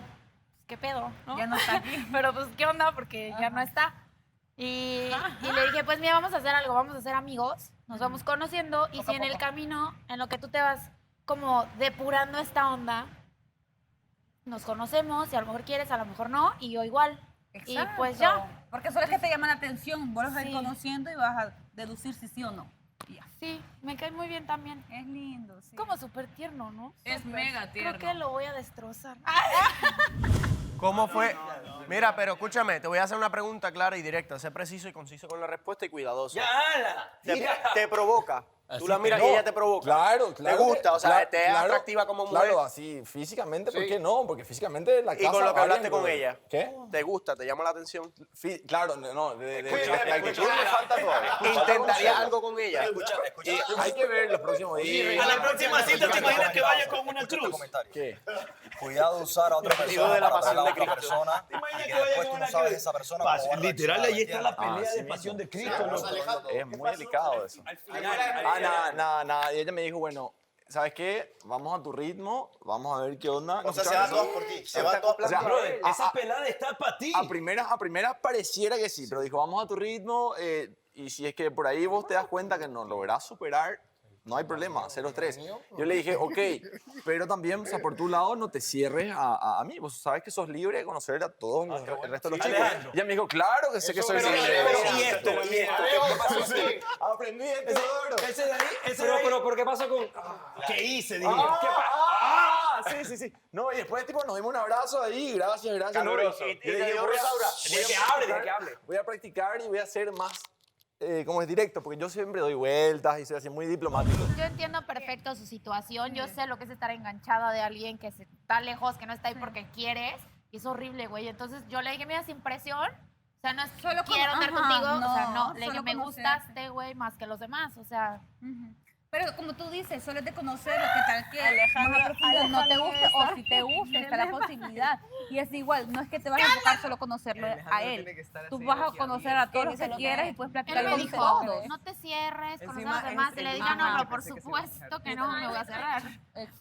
¿qué pedo? ¿no? Ya no está aquí. Pero pues, ¿qué onda? Porque ya no está. Y le dije, pues mira, vamos a hacer algo, vamos a ser amigos, nos vamos conociendo y si en el camino, en lo que tú te vas como depurando esta onda, nos conocemos y a lo mejor quieres, a lo mejor no, y yo igual. Y pues ya. Porque eso es que te llama la atención. Vos los vas a ir Sí. conociendo y vas a deducir si sí o no. Sofía. Sí, me cae muy bien también. Es lindo, sí. Como súper tierno, ¿no? Es mega tierno. Creo que lo voy a destrozar. ¿Cómo fue? Mira, pero escúchame, te voy a hacer una pregunta clara y directa. Sé preciso y conciso con la respuesta y cuidadoso. Te provoca. Tú la miras y ella te provoca. Claro, ¿Te gusta? O sea, te es atractiva como mujer. Claro, así, físicamente, ¿por qué no? Porque físicamente la casa... Y con lo que hablaste vale, con pero- ella. ¿Qué? ¿Te gusta? ¿Te llama la atención? Claro, no, Escúchame, la actitud me falta todavía. ¿Intentarías algo con ella? Y hay que ver los próximos días. A la próxima cita, ¿te imaginas que vaya con una cruz? ¿Qué? Cuidado de usar a otra persona de la para pasión atraer a de otra Cristo. persona y que después tú no sabes esa persona cómo va a Literal, reaccionar, ahí está la ¿entiendes? pelea de sí pasión mismo. de Cristo. loco. Es muy delicado eso. Nada. Y ella me dijo, bueno, ¿sabes qué? Vamos a tu ritmo, vamos a ver qué onda. O sea, se va todo por ti, se va todo O sea, Brother, esa pelada está para ti. A primera pareciera que sí, pero dijo, vamos a tu ritmo y si es que por ahí vos te das cuenta que no lográs superar, no hay problema, 0-3. Yo le dije, ok, pero también, o sea, por tu lado, no te cierres a mí. Vos sabes que sos libre de conocer a todos el resto de los chicos. Y ella me dijo, claro que sé que soy libre. Y esto, ¿qué pasó? Aprendí esto, Ese de ahí, Pero ¿qué pasó con...? ¿qué hice? Dije. Sí. No, y después, tipo, nos dimos un abrazo ahí, gracias. Caluroso. No, y yo le dije, voy a hable. practicar y voy a ser más, como es directo, porque yo siempre doy vueltas y soy así muy diplomático. Yo entiendo perfecto su situación. Yo sé lo que es estar enganchada de alguien que está lejos, que no está ahí porque quieres. Y es horrible, güey. Entonces yo le dije, mira, sin presión. O sea, no es Solo quiero con- estar ajá, contigo. O sea, no, no. Le dije, solo me conocerte. gustaste, güey, más que los demás. O sea, Pero como tú dices, solo es de conocerlo, que tal que Alejandro- más a profundo no te guste Alejandro o si te gusta, está la posibilidad. Y es igual, no es que te vas a enfocar solo a conocerlo a él. Tú vas a conocer a todos los que quieras y puedes platicar él me con dijo, todos. no te cierres, conocer a Encima los demás. es Y le el dije, no, ajá. no, por supuesto que no me voy a cerrar.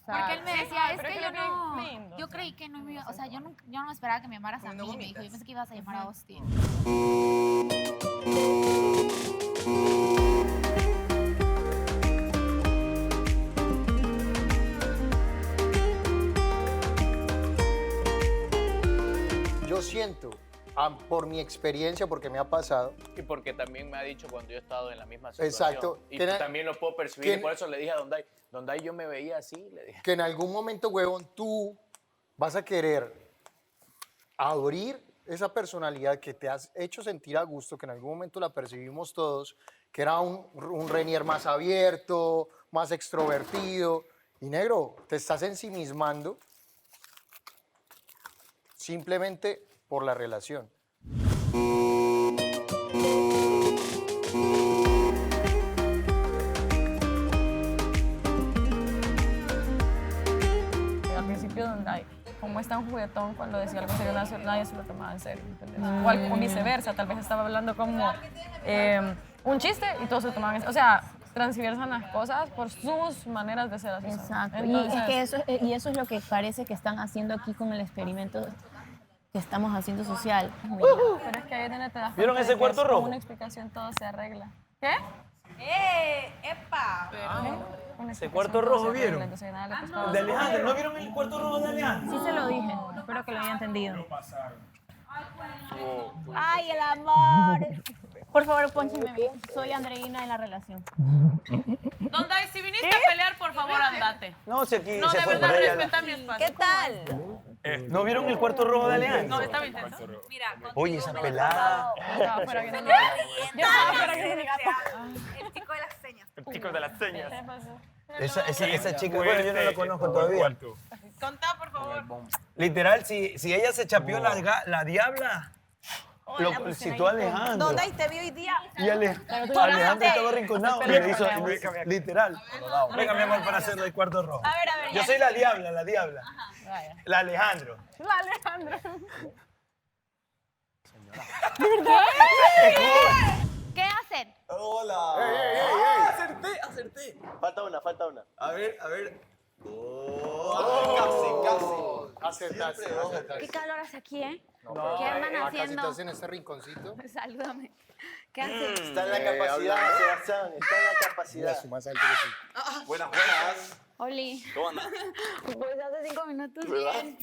Porque él me decía, es que yo no, yo creí que no me iba, o sea, yo no esperaba que me llamaras a mí. Me dijo, yo pensé que ibas a llamar a Austin. Yo siento, por mi experiencia, porque me ha pasado, Y porque también me ha dicho cuando yo he estado en la misma situación. Exacto. Y Que también lo puedo percibir. que- Y por eso le dije a Donday yo me veía así, le dije. que en algún momento, huevón, tú vas a querer abrir esa personalidad que te has hecho sentir a gusto, que en algún momento la percibimos todos, que era un Renier más abierto, más extrovertido. Y negro, te estás ensimismando simplemente por la relación. Al principio, como es tan juguetón, cuando decía algo serio, nadie se lo tomaba en serio, ¿entendés? Igual, o viceversa, tal vez estaba hablando como un chiste y todos se tomaban, o sea, transversan las cosas por sus maneras de ser así. Exacto. Entonces, y es que eso es lo que parece que están haciendo aquí con el experimento que estamos haciendo social. pero es que ahí es donde te das ¿Vieron cuenta ese de que cuarto con rojo? una explicación todo se arregla. ¿Qué? ¡Epa! Ese cuarto rojo, ¿vieron? ¿vieron? De Alejandro, ¿no vieron el cuarto rojo de Alejandro? Sí se lo dije, espero que lo haya entendido. ¡Ay, el amor! Por favor, pónchenme bien. Soy Andreina en la relación. Donday, si viniste a pelear, por favor, andate. No, si aquí No, se de fue verdad, por ella. respeta mi espacio. ¿Qué tal? ¿No vieron el cuarto rojo de Alejandro? No, está intenso. Mira, Oye, esa pelada. Estaba fuera viendo mi gato. Yo estaba fuera viendo mi gato. el chico de las señas. El chico de las señas. Esa chica, bueno, yo no la conozco todavía. Contá, por favor. Literal, si ella se chapeó la diabla, si tú Alejandro. ¿Dónde te vi hoy día? Y Alejandro estaba arrinconado. Le hizo, literal. Venga, mi amor, para hacerlo el cuarto rojo. A ver. Yo soy la diabla. La Alejandro. La Alejandra. ¿Qué hacen? Hola. Acerté. Falta una. A ver. Casi. Qué calor hace aquí, ¿eh? No, ¿Qué andan acá si haciendo? estás en este rinconcito. Salúdame. ¿Qué hacen? Está en la capacidad, Sebastián. Está en la capacidad. Es más alto que tú. Buenas. Oli. ¿Cómo andas? Pues hace 5 minutos, ¿Verdad? bien.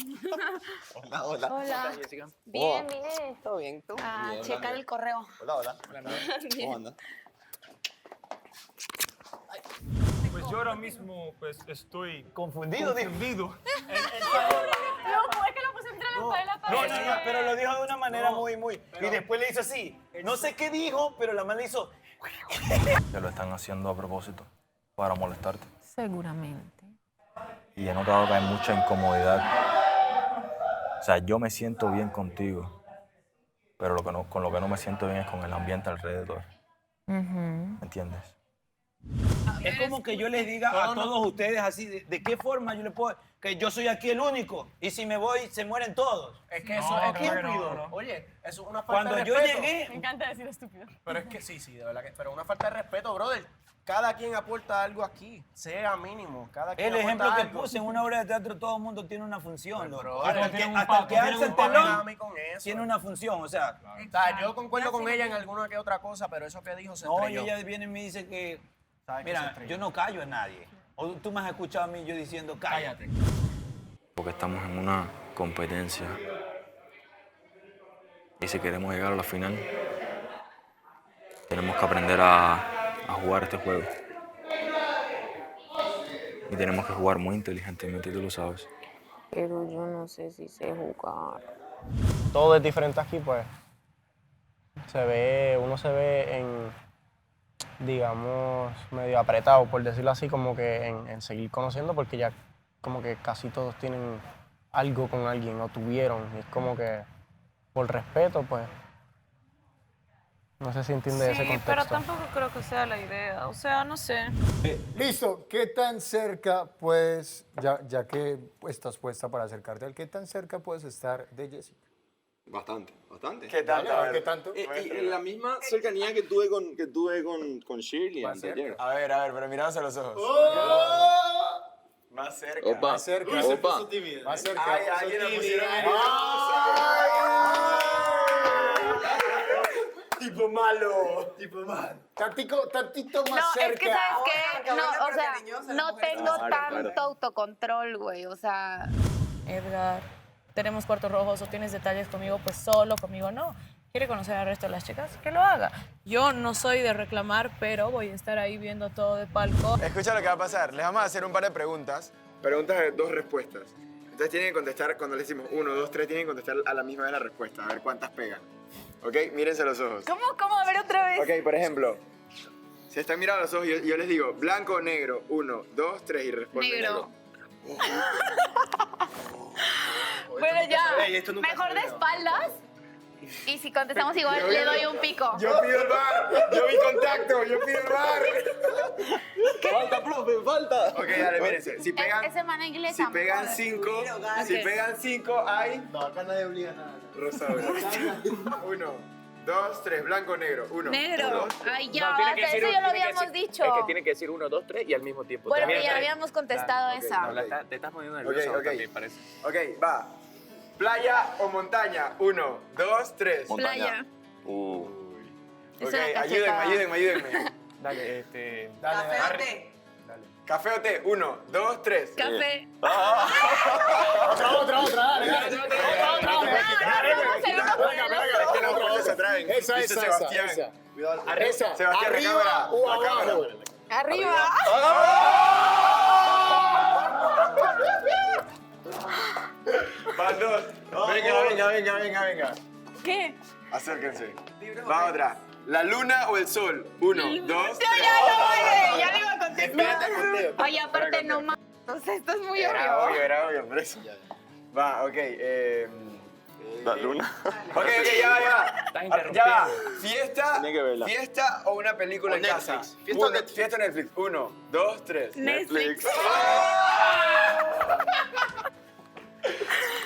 Hola. Hola. Jessica? Bien, bien. ¿Todo bien, tú? A Bien, checar hola. el correo. Hola. ¿Cómo andas? Yo ahora mismo pues estoy confundido. Es que lo puse entre la espalda y la pared. No, pero lo dijo de una manera muy. Y después le hizo así. No sé qué dijo, pero la mano le hizo. Que lo están haciendo a propósito, para molestarte. Seguramente. Y he notado que hay mucha incomodidad. O sea, yo me siento bien contigo, pero con lo que no me siento bien es con el ambiente alrededor. ¿Me entiendes? Es como que yo les diga a todos ustedes así, ¿de qué forma yo les puedo...? Que yo soy aquí el único, y si me voy, se mueren todos. Es que eso es estúpido. Oye, eso es una falta Cuando de yo respeto. llegué... Me encanta decir estúpido. Pero es que sí, de verdad que... Pero una falta de respeto, brother. Cada quien aporta algo aquí, sea mínimo. Cada quien El aporta ejemplo que algo. puse, en una obra de teatro todo el mundo tiene una función. loco. Hasta Hasta el que alza el telón tiene una función, o sea... O sea, yo concuerdo con ella en alguna que otra cosa, pero eso que dijo se No, y estrelló. ella viene y me dice que... ¿Sabe que se Mira, estrelló? yo no callo a nadie. O tú me has escuchado a mí yo diciendo, cállate. Porque estamos en una competencia. Y si queremos llegar a la final, tenemos que aprender a jugar este juego. Y tenemos que jugar muy inteligentemente, tú lo sabes. Pero yo no sé si sé jugar. Todo es diferente aquí, pues. Uno se ve en, digamos, medio apretado, por decirlo así, como que en seguir conociendo, porque ya como que casi todos tienen algo con alguien o tuvieron. Y es como que, por respeto, pues, no sé si entiende ese contexto. Pero tampoco creo que sea la idea. O sea, no sé. Listo, ¿qué tan cerca puedes, ya que estás puesta para acercarte al qué tan cerca puedes estar de Jessica? Bastante. ¿Qué tanto? A ver. ¿Qué tanto? Y la misma cercanía que tuve con Shirley anteayer. A ver, pero mirándose a los ojos. Más cerca. Opa. Más cerca. Uy, se puso Más cerca. Ay, alguien la pusieron Tipo malo. Tantito más No, cerca. es que ¿sabes qué? No, o sea, cariñosa, no tengo Claro, tanto claro. autocontrol, güey. O sea, Edgar, tenemos cuartos rojos o tienes detalles conmigo, pues solo conmigo no. ¿Quiere conocer al resto de las chicas? Que lo haga. Yo no soy de reclamar, pero voy a estar ahí viendo todo de palco. Escucha lo que va a pasar. Les vamos a hacer un par de preguntas. Preguntas de 2 respuestas. Entonces tienen que contestar, cuando les decimos 1, 2, 3, tienen que contestar a la misma vez la respuesta. A ver cuántas pegan. ¿Ok? Mírense a los ojos. ¿Cómo? A ver otra vez. Ok, por ejemplo, si están mirando a los ojos, yo les digo blanco o negro. 1, 2, 3 y responden Negro. negro. Bueno, ya. Ey, esto nunca Mejor se de ve. espaldas. Y si contestamos igual, le doy un pico. Yo pido el bar. Yo vi contacto. Yo pido el bar. Falta, profe, falta. Ok, dale, mírense. Si pegan, Es semana inglesa. si pegan amor. 5, si pegan 5 hay... No, acá nadie obliga nada. Rosado. 1, 2, 3, blanco o negro. 1, Negro. 2, Ay, ya, basta, eso ya lo habíamos dicho. Es que tiene que decir 1, 2, 3 y al mismo tiempo. Bueno, También pero ya tres. habíamos contestado esa. No, te estás poniendo Ok, nervioso ok. también, parece. Ok, va. ¿Playa o montaña? 1, 2, 3. Playa. Ok, Es una ayúdenme. Dale, Dale, dale. Café o té. 1, 2, 3. Café. Otra. Dale. Es que no todos se traen. Esa. Dice Sebastián. Esa. Sebastián, Arriba recámara. o La cámara. abajo. Arriba. Van 2. Venga. ¿Qué? Acérquense. Va otra. ¿La luna o el sol? 1, 2, 3. Ya le iba a contestar. Oye, aparte no más. Entonces, esto es muy obvio. Era obvio, por eso. Va, ok. La luna. Ok, ya va. Estás Ya va. interrumpiendo. ¿Fiesta? Tiene que verla. ¿Fiesta o una película O en Netflix. casa? Fiesta o Netflix. 1, 2, 3. Netflix.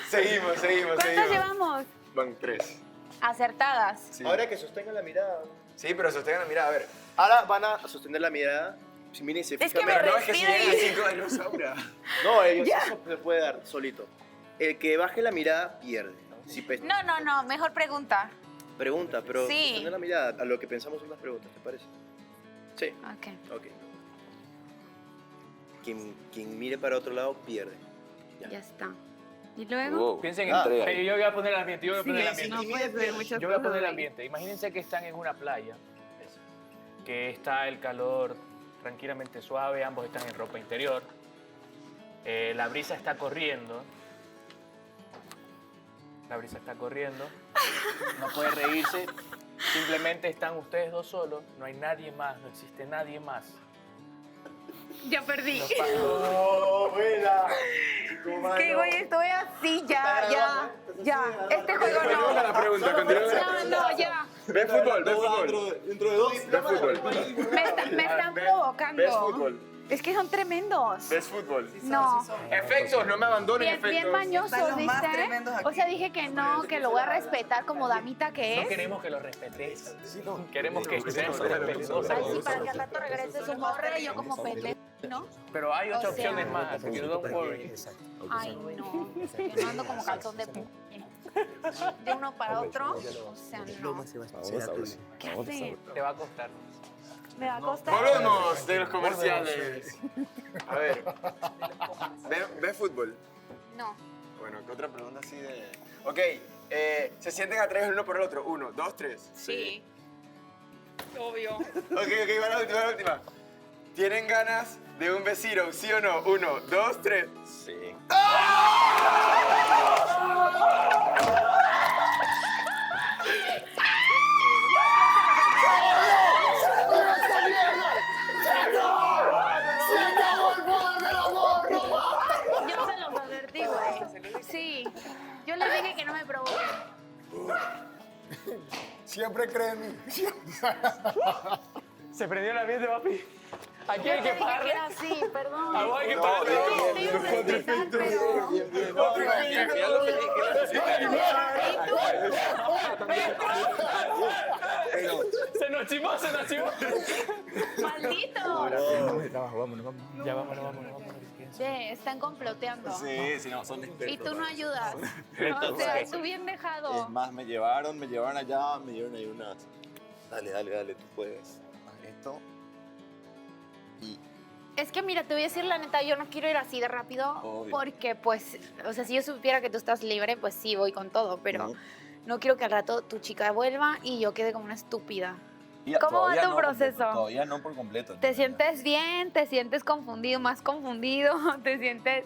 Seguimos. ¿Cuántas llevamos? Van 3. Acertadas. Ahora que sostengan la mirada. Sí, pero sostengan la mirada, a ver. Ahora van a sostener la mirada. Si miren, se Es fijan. que me Pero no, es que si respira llegan y- 5 dinosaurios. No, ellos eso se puede dar solito. El que baje la mirada pierde. Si No. Mejor pregunta. pregunta, pero Sí. sostener la mirada a lo que pensamos son las preguntas, ¿te parece? Sí. Ok. Quien mire para otro lado pierde. Ya está. ¿Y luego? Piensen Ah, en. pero Yo voy a poner el ambiente. No puede ser muchas Yo voy a cosas poner el ahí. ambiente. Imagínense que están en una playa, que está el calor tranquilamente suave, ambos están en ropa interior. La brisa está corriendo. La brisa está corriendo. No puede reírse. Simplemente están ustedes dos solos. No hay nadie más, no existe nadie más. Ya perdí. ¡Oh, buena! Que güey, estoy así, ya. Este juego no. Continúa la pregunta, continúa. No, ya. Ve fútbol, ve fútbol. Dentro de dos. Ve fútbol. Me están provocando. Ves fútbol. Es que son tremendos. Ves fútbol. No. Efectos, no me abandonen Bien, efectos. bien mañosos, ¿viste? O sea, dije que no, que lo voy a respetar como damita que No es. queremos que lo respetes. Queremos que seas respetuosa. Ay, sí, para que al rato regrese su morre y yo como pendejo, ¿no? Pero hay 8 O sea, opciones más, así que don't worry. Ay, no. Yo no ando como calzón de de uno para otro. O sea, no. ¿Qué hace? Te va a costar. Me va a costar. Volvemos de los comerciales. A ver. ¿Ve fútbol? No. Bueno, ¿qué otra pregunta así de...? Ok, ¿se sienten atraídos el uno por el otro? 1, 2, 3. Sí. Obvio. Ok, va la última, va la última. ¿Tienen ganas de un vecino, sí o no? 1, 2, 3. Sí. Yo se los advertí, güey. Sí. Yo les dije que no me provoquen. Siempre creen en mí. Se prendió el ambiente, papi. Aquí Yo hay te que dije que pagarle. era así, perdón. A vos hay que pagarle. Te iba a respetar, Se nos chimó, se nos chimó. ¡Maldito! Vámonos. Ya, vámonos. Están comploteando. Sí, no, son expertos. Y tú no ayudas. Expertos. O sea, tú bien dejado. Es más, me llevaron allá, me dieron ahí unas... Dale, tú puedes. Haz esto. Y... Es que mira, te voy a decir la neta, yo no quiero ir así de rápido. Obvio. Porque pues, o sea, si yo supiera que tú estás libre, pues sí, voy con todo. Pero no quiero que al rato tu chica vuelva y yo quede como una estúpida. ¿Cómo va tu proceso? Todavía no por completo. ¿Te sientes bien? ¿Te sientes confundido? ¿Más confundido? ¿Te sientes...?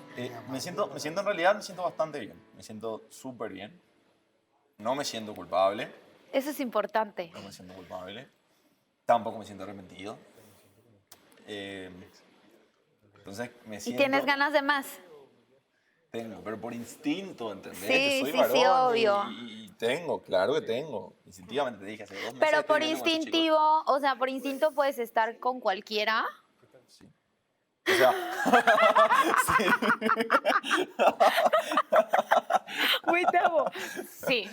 Me siento en realidad, me siento bastante bien. Me siento súper bien. No me siento culpable. Eso es importante. No me siento culpable. Tampoco me siento arrepentido. Entonces me ¿Y siento... tienes ganas de más? Tengo, pero por instinto, ¿entendés? Sí, Que soy sí, varón sí, obvio. Y tengo, claro que tengo. Instintivamente te dije hace 2 meses. Pero estoy por viviendo con este chico. instintivo, o sea, por instinto puedes estar con cualquiera. O sea, Muy te amo. Sí.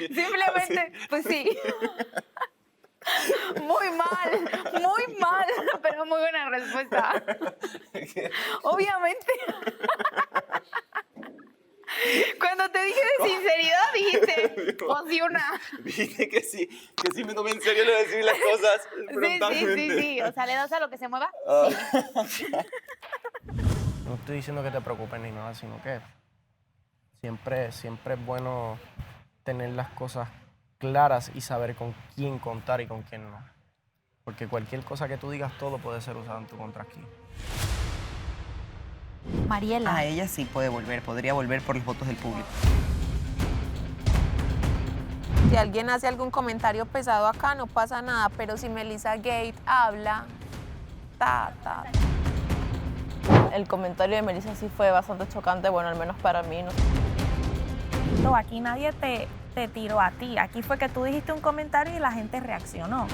Simplemente, pues sí. Muy mal, pero muy buena respuesta. Obviamente. Cuando te dije de sinceridad, dijiste, pues sí, una. Dije que sí me tomé en serio lo de decir las cosas frontalmente. Sí. O sea, le das a lo que se mueva. No estoy diciendo que te preocupes ni nada, sino que siempre es bueno tener las cosas claras y saber con quién contar y con quién no. Porque cualquier cosa que tú digas, todo puede ser usado en tu contra aquí. Mariela. Ah, ella sí puede volver, podría volver por los votos del público. Si alguien hace algún comentario pesado acá, no pasa nada, pero si Melissa Gate habla, El comentario de Melissa sí fue bastante chocante, bueno, al menos para mí. No, aquí nadie te tiró a ti. Aquí fue que tú dijiste un comentario y la gente reaccionó.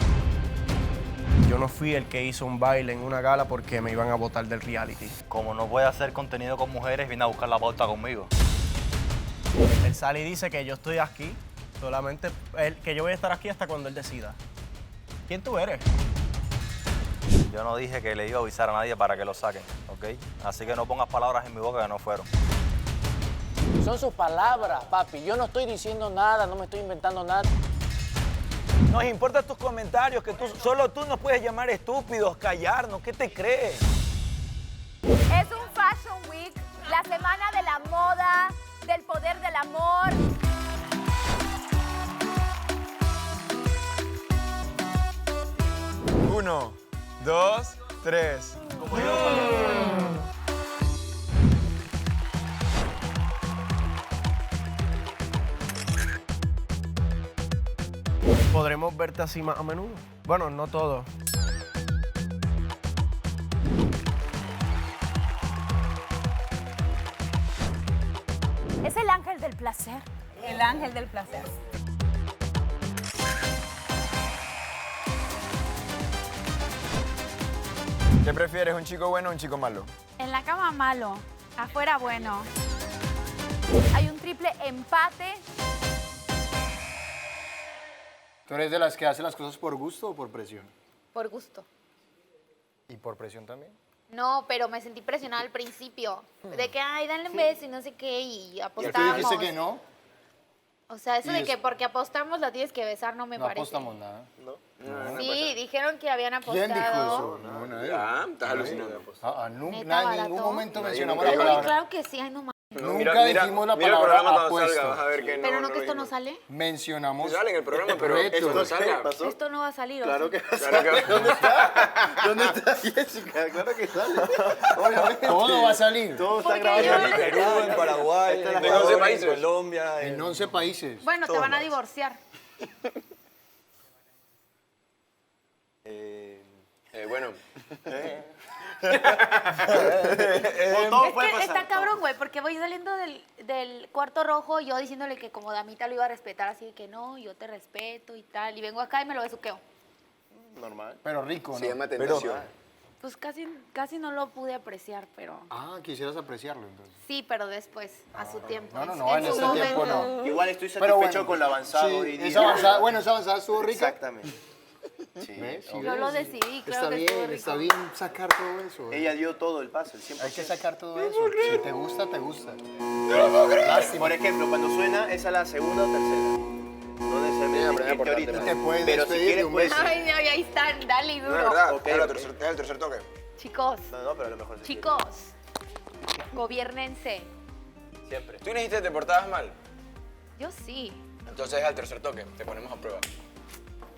Yo no fui el que hizo un baile en una gala porque me iban a votar del reality. Como no puede hacer contenido con mujeres, viene a buscar la pauta conmigo. Él sale y dice que yo estoy aquí, solamente que yo voy a estar aquí hasta cuando él decida. ¿Quién tú eres? Yo no dije que le iba a avisar a nadie para que lo saquen, ¿ok? Así que no pongas palabras en mi boca que no fueron. Son sus palabras, papi. Yo no estoy diciendo nada, no me estoy inventando nada. Nos importan tus comentarios, que solo tú nos puedes llamar estúpidos, callarnos. ¿Qué te crees? Es un Fashion Week, la semana de la moda, del poder del amor. 2, 3. ¿Podremos verte así más a menudo? Bueno, no todo. Es el ángel del placer. El ángel del placer. ¿Qué prefieres, un chico bueno o un chico malo? En la cama malo, afuera bueno. Hay un triple empate. ¿Tú eres de las que hacen las cosas por gusto o por presión? Por gusto. ¿Y por presión también? No, pero me sentí presionada al principio. De que, ay, dale un beso y no sé qué, y ¿Y tú apostamos. dijiste que no? O sea, eso Y de es- que porque apostamos la tienes que besar no me No parece. apostamos nada. Sí, dijeron que habían apostado. ¿Quién dijo eso? No, nadie. Estás alucinando. Neta, En ningún barato. momento Nadie mencionamos nunca la dijo palabra. Claro que sí, ay, no mames. Nunca dijimos la mira el palabra programa cuando apuesto. salga, vas a ver que no. Pero no que esto dijimos. no sale. Mencionamos. Sí sale en el programa, pero retos. esto no salga. Esto no va a salir. ¿o Claro sí? que sale. ¿Dónde está? ¿Dónde está Jessica? Claro que sale. Obviamente. Todo va a salir. Todo está Porque grabado. yo- En Perú, en Paraguay, en En Ecuador, 11 en países. Colombia. En 11 países. Bueno, te van a divorciar. Bueno. Es que está cabrón, güey, porque voy saliendo del cuarto rojo, yo diciéndole que como damita lo iba a respetar, así de que no, yo te respeto y tal. Y vengo acá y me lo besuqueo. Normal. Pero rico, ¿no? Se llama tentación. Pues casi no lo pude apreciar, pero... Ah, quisieras apreciarlo entonces. Sí, pero después, a su tiempo. No, en su ese tiempo momento. no. Igual estoy Pero satisfecho bueno, con lo avanzado sí, hoy día. esa avanzada estuvo rica. Exactamente. Sí. ¿Ves? Sí, Yo lo ves. decidí, claro Está que estuvo bien, rico. está bien sacar todo eso. Ella dio todo el paso, el 100%. Hay que sacar todo eso. Si te gusta, te gusta. Por ejemplo, cuando suena, esa es la segunda o tercera. No necesariamente irte ahorita. Y te puedes Pero si despedir de quieres, un pues... beso. Ay, no, y ahí están, dale y No, duro. es verdad. Ok, es el tercer toque. Chicos, No, pero a lo mejor... chicos, gobiernense. Siempre. Tú dijiste que te portabas mal. Yo sí. Entonces al tercer toque, te ponemos a prueba.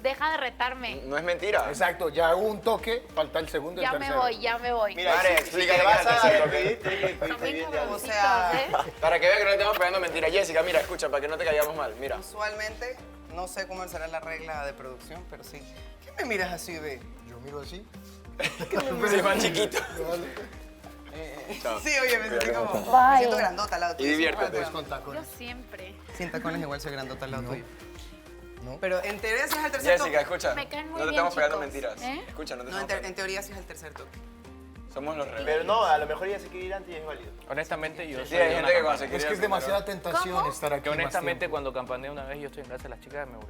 Deja de retarme. No es mentira. Exacto, ya hubo un toque, falta el segundo y el Ya me tercero. voy, ya me voy. Mira, Mare, si explícale te qué es vas el a tercer toque. despedirte, Son bien ya. cabroncitos, ¿eh? Para que vean que no le estamos pegando mentira. Jessica, mira, escucha, para que no te caigamos mal. Mira. Usualmente, no sé cómo será la regla de producción, pero sí. ¿Qué me miras así, ve? Yo miro así. Sí, más chiquito. Sí, oye, me siento como... Bye. Me siento grandota al lado tuyo. Y diviértete. Siempre Con Yo tacones. siempre. sin tacones igual soy grandota al lado tuyo. Pero en teoría sí es el tercer Jessica, toque. escucha. Me caen muy No te bien, estamos pegando chicos. mentiras. ¿Eh? Escucha, no te No, estamos en pegando. teoría sí es el tercer toque. Somos los rebeldes. Pero no, a lo mejor ella se quiere ir antes y es válido. Honestamente, yo Sí, soy hay de gente una que cuando se campaña. Es quiere... que es demasiada tentación estar aquí Que honestamente, más tiempo. cuando campaneé una vez, yo estoy en casa de las chicas, me voy.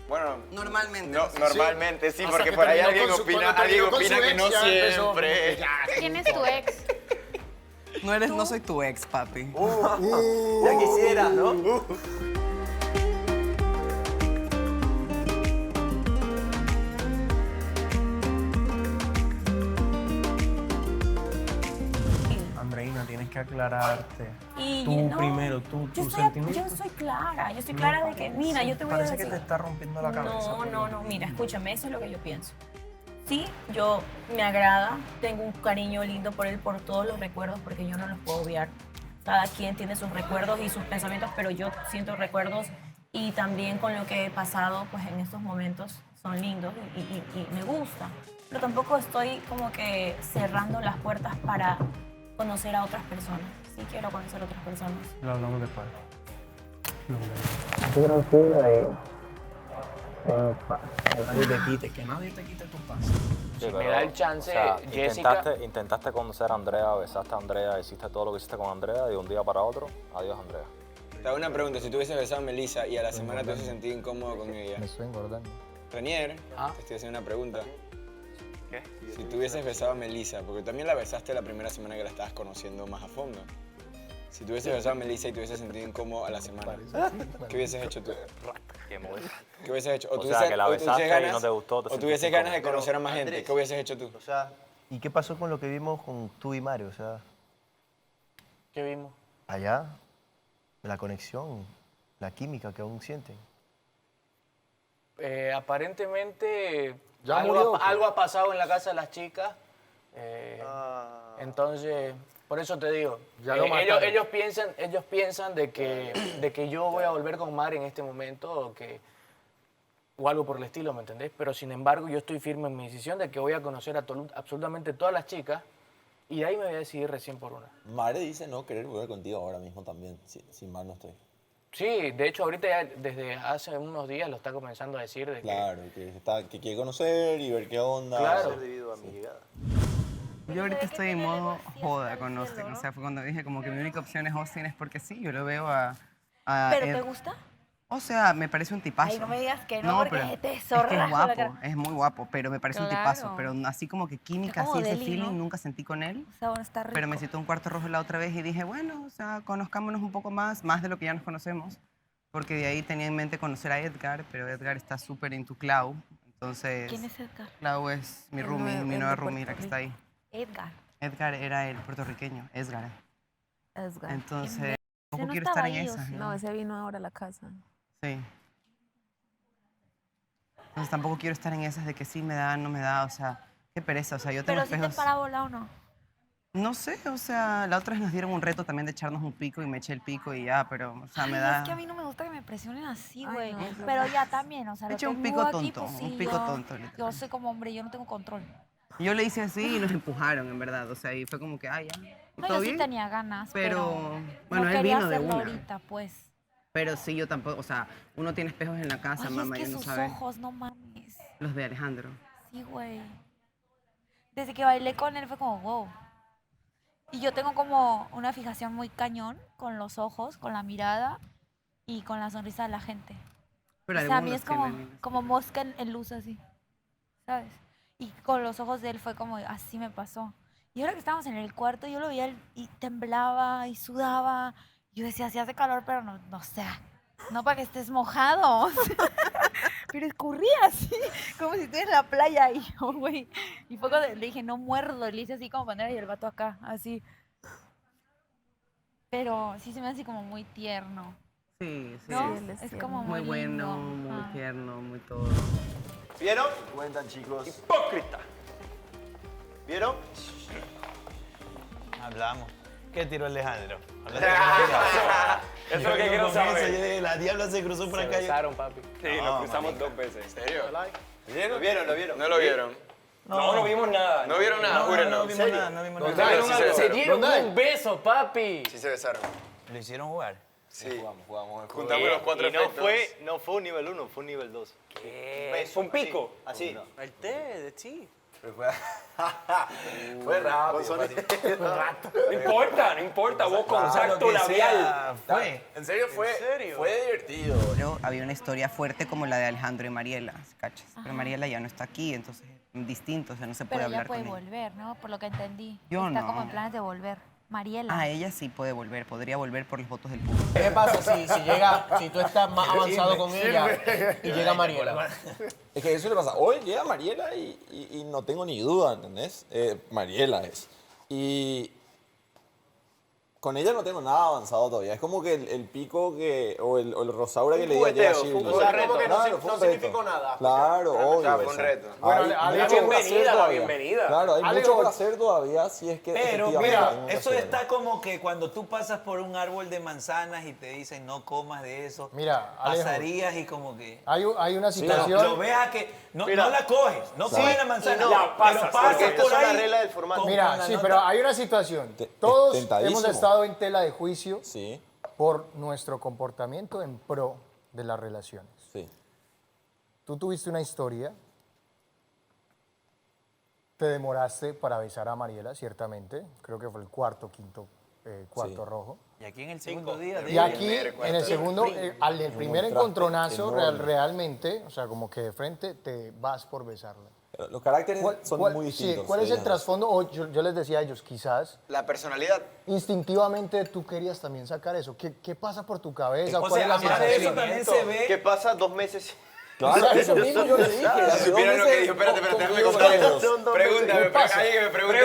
Bueno, Normalmente. no, sí. normalmente sí, Hasta porque que por ahí terminó alguien con su- opina, cuando alguien terminó con opina su que ex, no ya empezó como siempre. que ya, ¿Quién es tu ex? No soy tu ex, papi. Ya quisieras, ¿no? Andreina, tienes que aclararte. Y Tú no, primero, tus sentimientos. Yo soy clara de que, mira, yo te voy a Parece decir. que te está rompiendo la cabeza. No, mira, escúchame, eso es lo que yo pienso. Sí, yo me agrada, tengo un cariño lindo por él, por todos los recuerdos, porque yo no los puedo obviar. Cada quien tiene sus recuerdos y sus pensamientos, pero yo siento recuerdos y también con lo que he pasado, pues en estos momentos son lindos y me gusta. Pero tampoco estoy como que cerrando las puertas para conocer a otras personas. Sí quiero conocer a otras personas. Lo hablamos después. Tranquila que nadie te quite tu paz. Sí, me da el chance, Jessica. Intentaste conocer a Andrea, besaste a Andrea, hiciste todo lo que hiciste con Andrea y de un día para otro, adiós Andrea. Te hago una pregunta, si tú hubieses besado a Melissa y a la semana te hubieses sentido incómodo con ella. Me estoy engordando. Renier, te estoy haciendo una pregunta. ¿Qué? Si tú hubieses besado a Melissa, porque también la besaste la primera semana que la estabas conociendo más a fondo. Si tú hubieses besado a Melissa y te hubieses sentido incómodo a la semana, ¿qué hubieses hecho tú? ¿Qué hubieses hecho? O sea, que la besaste y no te gustó, o tuvieses ganas de conocer a más gente, Andrés, ¿qué hubieses hecho tú? O sea, ¿y qué pasó con lo que vimos con tú y Mario? O sea, ¿Qué vimos? allá, la conexión, la química que aún sienten. Aparentemente Ya murió, ¿o qué? algo ha pasado en la casa de las chicas. Entonces, por eso te digo, Ya lo mataron. ellos piensan de que yo voy a volver con Mari en este momento o algo por el estilo, ¿me entendés? Pero sin embargo, yo estoy firme en mi decisión de que voy a conocer a absolutamente todas las chicas y de ahí me voy a decidir recién por una. Mare dice no querer volver contigo ahora mismo también, si mal no estoy. Sí, de hecho ahorita ya desde hace unos días lo está comenzando a decir de Claro, que quiere conocer y ver qué onda. Claro. Debido a mi llegada. Yo ahorita estoy en modo joda con Austin. O sea, fue cuando dije como que mi única opción es Austin es porque sí, yo lo veo a ¿Pero Ed. te gusta? O sea, me parece un tipazo. Ay, no me digas que no, porque pero te es que zorrajo es la guapo, cara. es muy guapo, pero me parece un tipazo. Claro. Pero así como que química, Es como así ese Deli, feeling, ¿no? nunca sentí con él. O sea, bueno, está rico. Pero me citó un cuarto rojo la otra vez y dije, bueno, o sea, conozcámonos un poco más de lo que ya nos conocemos. Porque de ahí tenía en mente conocer a Edgar, pero Edgar está súper into Clau. Entonces, ¿Quién es Edgar? Clau es mi El roomie, nuevo- mi el nueva de roomie, la Puerto que está ahí. Edgar. Edgar era el puertorriqueño, Edgar. Edgar. Entonces, tampoco no quiero estaba estar en ahí, ¿o esas, sí? ¿no? No, ese vino ahora a la casa. Sí. Entonces tampoco quiero estar en esas de que sí me da, no me da, o sea, qué pereza, o sea, yo tengo Pero si te espejos. parábola o no. No sé, o sea, la otra vez nos dieron un reto también de echarnos un pico y me eché el pico y ya, pero, o sea, me Ay, da... Es que a mí no me gusta que me presionen así, Ay, güey. no, es Pero loco. ya también, o sea, Me lo eché un tengo pico aquí, tonto, pues, un sí, pico yo- tonto, Yo literal. soy como hombre, yo no tengo control. Yo le hice así y nos empujaron, en verdad, o sea, y fue como que, ay, ya, No, todo yo sí bien. tenía ganas, Pero, bueno, no él quería vino de hacerlo una. ahorita, pues. Pero sí, yo tampoco, o sea, uno tiene espejos en la casa, Ay, mamá, es que ya no sus sabe. ojos, no mames. Los de Alejandro. Sí, güey. Desde que bailé con él fue como, wow. Y yo tengo como una fijación muy cañón con los ojos, con la mirada y con la sonrisa de la gente. Pero o sea, a mí algunos es como, tienen- como mosca en luz así, ¿sabes? Y con los ojos de él fue como, así me pasó. Y ahora que estábamos en el cuarto, yo lo veía él y temblaba y sudaba. Yo decía, sí hace calor, pero no, o sea, no para que estés mojado. o sea, pero escurría así, como si estuvieras en la playa. Y yo, güey, y fue cuando le dije, no muerdo. Y le hice así como poner y el vato acá, así. Pero sí se me hace así como muy tierno. Sí, sí. ¿No? Sí, él es Es tierno. como Muy muy bueno, lindo. muy Ah. tierno, muy todo. ¿Vieron? Cuentan, chicos. Hipócrita. ¿Vieron? Hablamos. ¿Qué tiró Alejandro? Eso es lo que quiero saber. La diabla se cruzó por Se acá. besaron, papi. Sí, nos cruzamos 2 veces. ¿En serio? ¿Lo vieron? ¿Lo vieron? ¿No lo vieron? No vimos nada. No vieron nada, júrenlo. No vimos nada, no vimos nada. ¿Dónde? Sí se Se besaron. dieron ¿Dónde? un beso, papi. Sí se besaron. ¿Lo hicieron jugar? Sí. Jugamos. Juntamos los 4 Y no efectos. no fue un nivel 1, fue un nivel 2. Beso, Fue un pico. Así. El té de ti. Fue rápido. Con sonido. No importa, vos contacto labial. Fue. En serio, fue divertido. Pero había una historia fuerte como la de Alejandro y Mariela, ¿cachas? Pero Mariela ya no está aquí, entonces es distinto, o sea, no se puede Pero ella hablar puede con ella. volver, ¿no? Por lo que entendí. Yo Está no. como en planes de volver. Mariela. Ah, ella sí puede volver, podría volver por los votos del público. ¿Qué pasa si tú estás más avanzado con ella y llega Mariela? Es que eso le pasa. Hoy llega Mariela y no tengo ni duda, ¿entendés? Mariela es. Y con ella no tengo nada avanzado todavía. Es como que el pico que, o el Rosaura que le di ayer a jugueteo, Shirley. fue un reto. Como que no, Claro, fue no un reto. significó nada. Claro, obvio. Claro, fue un eso. reto. Bueno, Hay Ale, mucho por hacer la todavía. bienvenida. Claro, hay Ale, mucho por vos- hacer todavía si es que Pero efectivamente mira, tengo que eso hacerlo. está como que cuando tú pasas por un árbol de manzanas y te dicen no comas de eso, Mira, Alejo. pasarías y como que Hay una lo situación. ves a que no, Mira. no la coges, no Sí. coges la manzana, Y no, pero pasas, pasas porque estas por son las ahí. reglas del formato. con Mira, la sí, nota. pero hay una situación. Te- Todos tentadísimo. hemos estado en tela de juicio Sí, por nuestro comportamiento en pro de las relaciones. sí. Tú tuviste una historia, te demoraste para besar a Mariela, ciertamente, creo que fue el cuarto Sí. rojo. Y aquí en el segundo día Y aquí, en el segundo, al el primer contraste encontronazo, enorme. realmente, o sea, como que de frente, te vas por besarla. Los caracteres son muy distintos. Sí, ¿cuál es el ellos. trasfondo? O yo les decía a ellos, quizás, La personalidad. instintivamente tú querías también sacar eso. ¿Qué pasa por tu cabeza? O ¿Cuál sea, es la además de eso sensación? también se ve. ¿Qué pasa 2 meses? Claro, eso mismo yo le dije. hace ¿Supieron 2 lo que meses dijo? Espérate, déjame conmigo contar. con Pregúntame, ¿Qué pasa? alguien que me pregunte.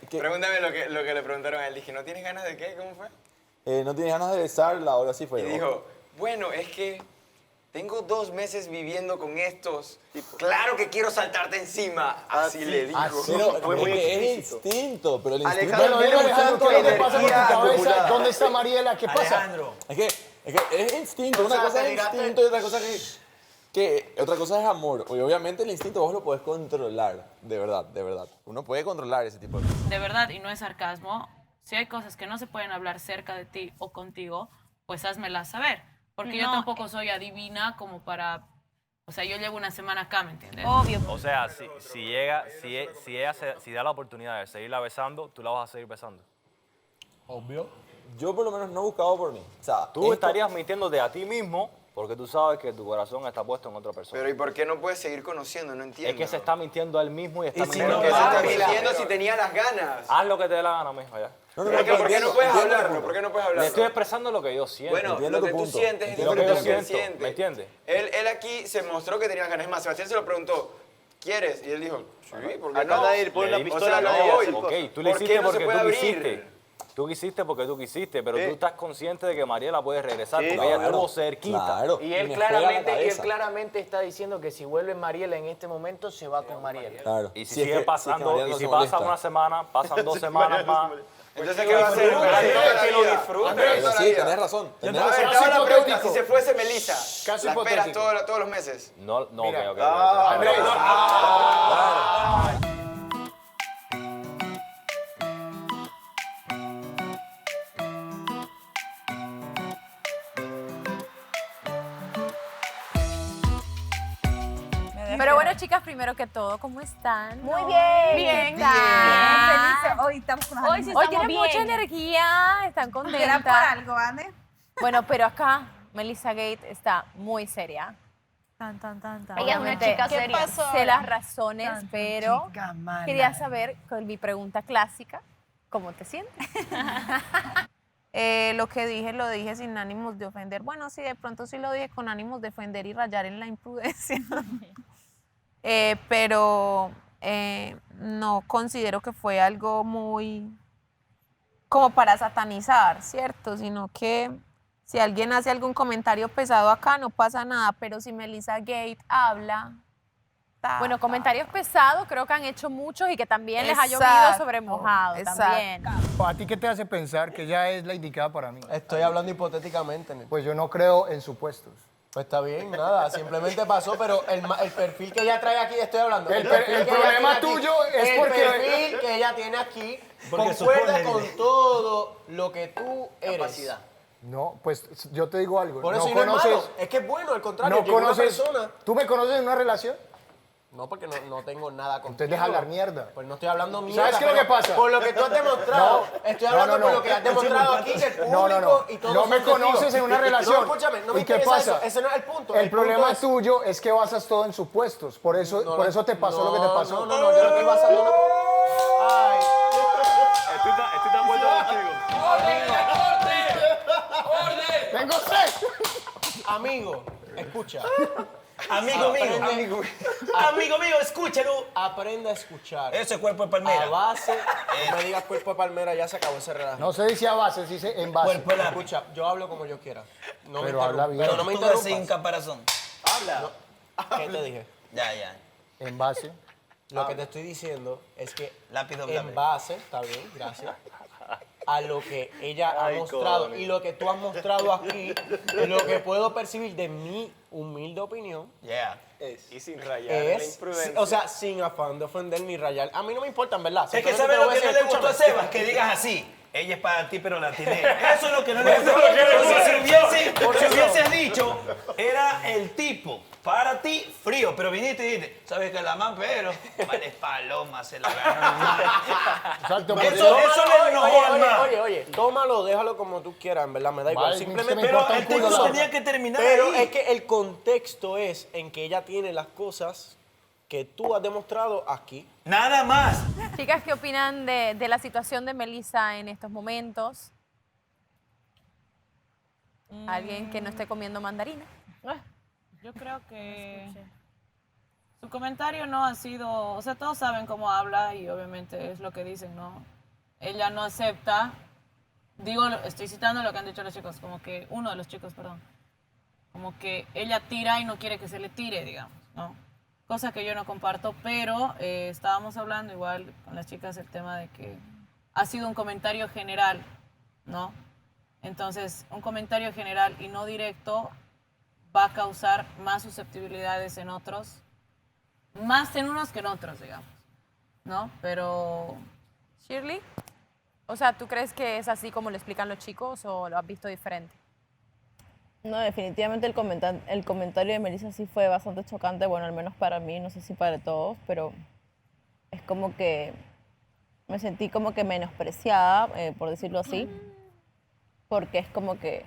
¿Qué? Pregúntame lo que le preguntaron a él. Dije, ¿no tienes ganas de qué? ¿Cómo fue? No tienes ganas de besarla o algo así fue. Y dijo, bueno, es que tengo 2 meses viviendo con estos. Claro que quiero saltarte encima. Así le dijo. Pero Fue muy es explícito. instinto, pero el instinto... Bueno, dime, Alejandro, ¿qué es lo que pasa por tu energía cabeza? acumulada. ¿Dónde está Mariela? ¿Qué pasa? Alejandro. Es que es instinto, O una sea, cosa te es tiraste- instinto y otra cosa que otra cosa es amor. Y obviamente el instinto vos lo podés controlar, de verdad, de verdad. Uno puede controlar ese tipo de cosas. De verdad, y no es sarcasmo, si hay cosas que no se pueden hablar cerca de ti o contigo, pues házmelas saber. Porque yo No, tampoco soy adivina como para... O sea, yo llevo una semana acá, ¿me entiendes? Obvio. O sea, si ella da la oportunidad de seguirla besando, tú la vas a seguir besando. Obvio. Yo por lo menos no he buscado por mí. O sea, Tú estarías mintiéndote a ti mismo porque tú sabes que tu corazón está puesto en otra persona. Pero ¿y por qué no puedes seguir conociendo? No entiendo. Es que se está mintiendo a él mismo y está ¿Y si mintiendo no, a que se está ti. mintiendo si tenía las ganas? Haz lo que te dé la gana, mijo, ya. ¿Por qué no puedes hablarlo? ¿Por qué no puedes Le hablarlo? estoy expresando lo que yo siento. Bueno, lo que tú sientes es lo que yo diferente a lo que él siento, siente. ¿me entiendes? Él aquí se mostró que tenía ganas. Es más, Sebastián se lo preguntó, ¿quieres? Y él dijo, sí, ¿por qué Acá no? nadie le pone una O pistola sea, a no nadie. voy. Ok, tú le ¿Por qué hiciste no se porque puede tú abrir? quisiste. Tú quisiste porque tú quisiste, pero tú estás consciente de que Mariela puede regresar Sí, porque ella claro, estuvo cerquita. claro. Y él me juega la cabeza. claramente está diciendo que si vuelve Mariela en este momento, se va con Mariela. Claro. Y si Si es sigue que- pasando, Mariela y no si se pasa molesta. una semana, pasan 2 semanas más. Entonces, ¿qué va a hacer? Que lo disfrute. Pero sí, tenés razón. Tenés A ver, razón. te hago la pregunta. hipotético. Si se fuese Melissa, Caso ¿la esperas hipotético. todos los meses? No, no, Mira. ok, ok. Andrés. Pero bueno, chicas, primero que todo, ¿cómo están? Muy bien. Bien. Bien. Felices. Hoy estamos con Hoy sí estamos tienen bien. mucha energía, están ¿Será contentas. por algo, Anne? Bueno, pero acá Melissa Gate está muy seria. Tan. Ella es una Obviamente, chica ¿qué seria. pasó Sé ahora? las razones, Tan pero chica mala. quería saber, con mi pregunta clásica, ¿cómo te sientes? Lo que dije, lo dije sin ánimos de ofender. Bueno, sí, de pronto sí lo dije con ánimos de ofender y rayar en la imprudencia. Pero no considero que fue algo muy como para satanizar, ¿cierto? Sino que si alguien hace algún comentario pesado acá, no pasa nada. Pero si Melissa Gate habla... Bueno, comentarios pesados creo que han hecho muchos y que también les ha llovido Exacto, sobre mojado exacto. también. ¿A ti qué te hace pensar que ella es la indicada para mí? Estoy hablando hipotéticamente. Nel. Pues yo no creo en supuestos. Pues está bien, nada, simplemente pasó, pero el perfil que ella trae aquí, estoy hablando. El perfil el que ella problema tiene aquí, tuyo es el porque... perfil que ella tiene aquí Porque concuerda supone, con dile. todo lo que tú eres. Capacidad. No, pues yo te digo algo. Por eso no y no es conoces... malo, es que es bueno, al contrario, No que una conoces... persona... ¿Tú me conoces en una relación? No, porque no tengo nada contigo. Entonces deja hablar mierda. Pues no estoy hablando mierda. ¿Sabes qué es lo que pero pasa? Por lo que tú has demostrado. No. Estoy hablando por lo que has demostrado aquí del público y todo. No me conoces en una relación. No, escúchame, no me ¿Y qué interesa pasa? eso. Ese no es el punto. El punto problema es- tuyo es que basas todo en supuestos. Por eso te pasó lo que te pasó. No, yo no estoy basando nada. Ay. Estoy de acuerdo contigo. ¡Tengo sed! Amigo, escucha. Amigo mío, Aprende- amigo mío, escúchalo. Aprenda a escuchar. Ese cuerpo de palmera. A base, no me digas cuerpo de palmera, ya se acabó ese relajo. No se dice a base, se dice en base. Cuerpo de lápiz. Escucha, yo hablo como yo quiera. No Pero me habla interrumpas. bien. Pero no me Tú así interrumpas. en caparazón. Habla. ¿Qué te dije? Ya. En base. Lo que te estoy diciendo es que Lápiz doblable. en base, está bien, gracias, a lo que ella ha mostrado y lo que tú has mostrado aquí, lo que puedo percibir de mi humilde opinión Yeah. Y sin rayar en la es, imprudencia. o sea, sin afán de ofender ni rayar. A mí no me importa, en verdad. Es que Simplemente ¿sabes te lo voy a que no decir, le gustó a escúchame. Sebas? Que digas así. Ella es para ti, pero la tiene. Eso es lo que no le gustó. Si hubieses dicho, era el tipo para ti frío, pero viniste y dijiste, ¿sabes que la man, pero vale paloma, se la ganó. Exacto. Eso le enojó al man. Oye, tómalo, déjalo como tú quieras, en verdad, me da igual. Vale, Simplemente, me Pero importa un el culo, texto no. tenía que terminar pero ahí. es que el contexto es en que ella tiene las cosas que tú has demostrado aquí. Nada más. Chicas, ¿qué opinan de la situación de Melissa en estos momentos? ¿Alguien que no esté comiendo mandarina? Yo creo que su comentario no ha sido, o sea, todos saben cómo habla y obviamente es lo que dicen, ¿no? Ella no acepta, estoy citando lo que han dicho los chicos, como que uno de los chicos, perdón, como que ella tira y no quiere que se le tire, digamos, ¿no? Cosa que yo no comparto, pero estábamos hablando igual con las chicas el tema de que ha sido un comentario general, ¿no? Entonces, un comentario general y no directo va a causar más susceptibilidades en otros, más en unos que en otros, digamos, ¿no? Pero... Shirley, o sea, ¿tú crees que es así como lo explican los chicos o lo has visto diferente? No, definitivamente el comentario de Melissa sí fue bastante chocante, bueno, al menos para mí, no sé si para todos, pero es como que me sentí como que menospreciada, por decirlo así, porque es como que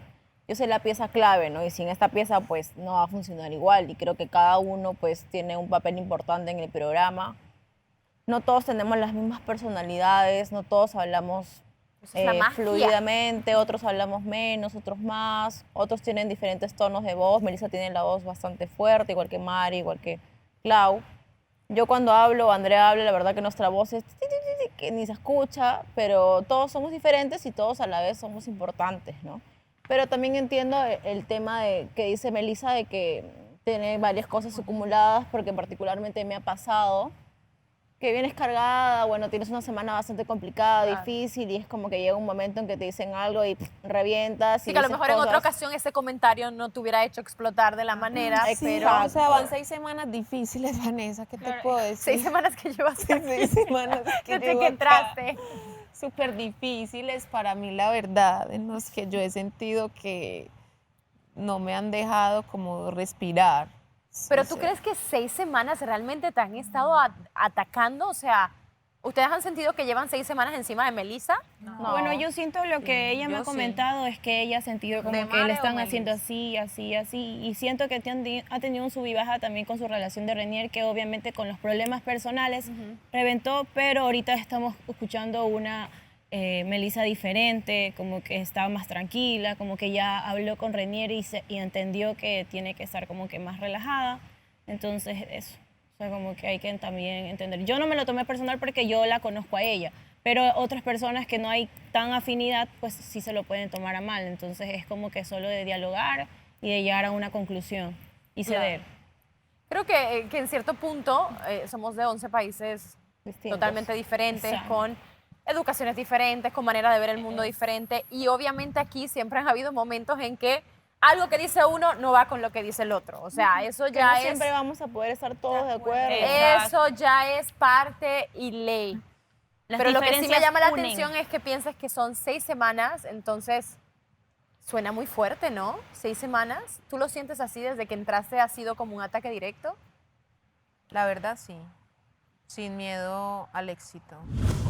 yo soy la pieza clave, ¿no? Y sin esta pieza, pues, no va a funcionar igual. Y creo que cada uno, pues, tiene un papel importante en el programa. No todos tenemos las mismas personalidades, no todos hablamos Esa es la magia. fluidamente, otros hablamos menos, otros más, otros tienen diferentes tonos de voz. Melissa tiene la voz bastante fuerte, igual que Mari, igual que Clau. Yo cuando hablo, Andrea habla, la verdad que nuestra voz es que ni se escucha, pero todos somos diferentes y todos a la vez somos importantes, ¿no? Pero también entiendo el tema que dice Melissa de que tiene varias cosas acumuladas, porque particularmente me ha pasado que vienes cargada, bueno, tienes una semana bastante complicada, difícil, y es como que llega un momento en que te dicen algo y revientas. Sí, y que a lo dices mejor en otra cosas. ocasión ese comentario no te hubiera hecho explotar de la manera, pero... O sea, van 6 semanas difíciles, Vanessa, ¿qué te puedo decir? 6 semanas que llevas aquí. 6 semanas que Desde llevo que acá. entraste. Súper difíciles para mí, la verdad, en los que yo he sentido que no me han dejado como respirar. Pero ¿tú crees que 6 semanas realmente te han estado atacando? O sea, ¿ustedes han sentido que llevan 6 semanas encima de Melissa? No. Bueno, yo siento lo que ella me ha yo sí. comentado es que ella ha sentido como ¿De que le Mare o están Melissa? haciendo así, así, así. Y siento que ha tenido un sub y baja también con su relación de Renier, que obviamente con los problemas personales reventó, pero ahorita estamos escuchando una Melissa diferente, como que está más tranquila, como que ya habló con Renier y entendió que tiene que estar como que más relajada. Entonces, eso. O sea, como que hay que también entender. Yo no me lo tomé personal porque yo la conozco a ella, pero otras personas que no hay tan afinidad, pues sí se lo pueden tomar a mal. Entonces, es como que solo de dialogar y de llegar a una conclusión y ceder. Creo que en cierto punto somos de 11 países totalmente diferentes, Exacto. con educaciones diferentes, con manera de ver el mundo diferente. Y obviamente aquí siempre han habido momentos en que algo que dice uno no va con lo que dice el otro. O sea, eso Que ya no es... siempre vamos a poder estar todos de acuerdo. Eso ya es parte y ley. Las Pero lo que sí me diferencias llama la unen. atención es que pienses que son 6 semanas, entonces suena muy fuerte, ¿no? 6 semanas. ¿Tú lo sientes así desde que entraste? ¿Ha sido como un ataque directo? La verdad, sí. Sin miedo al éxito.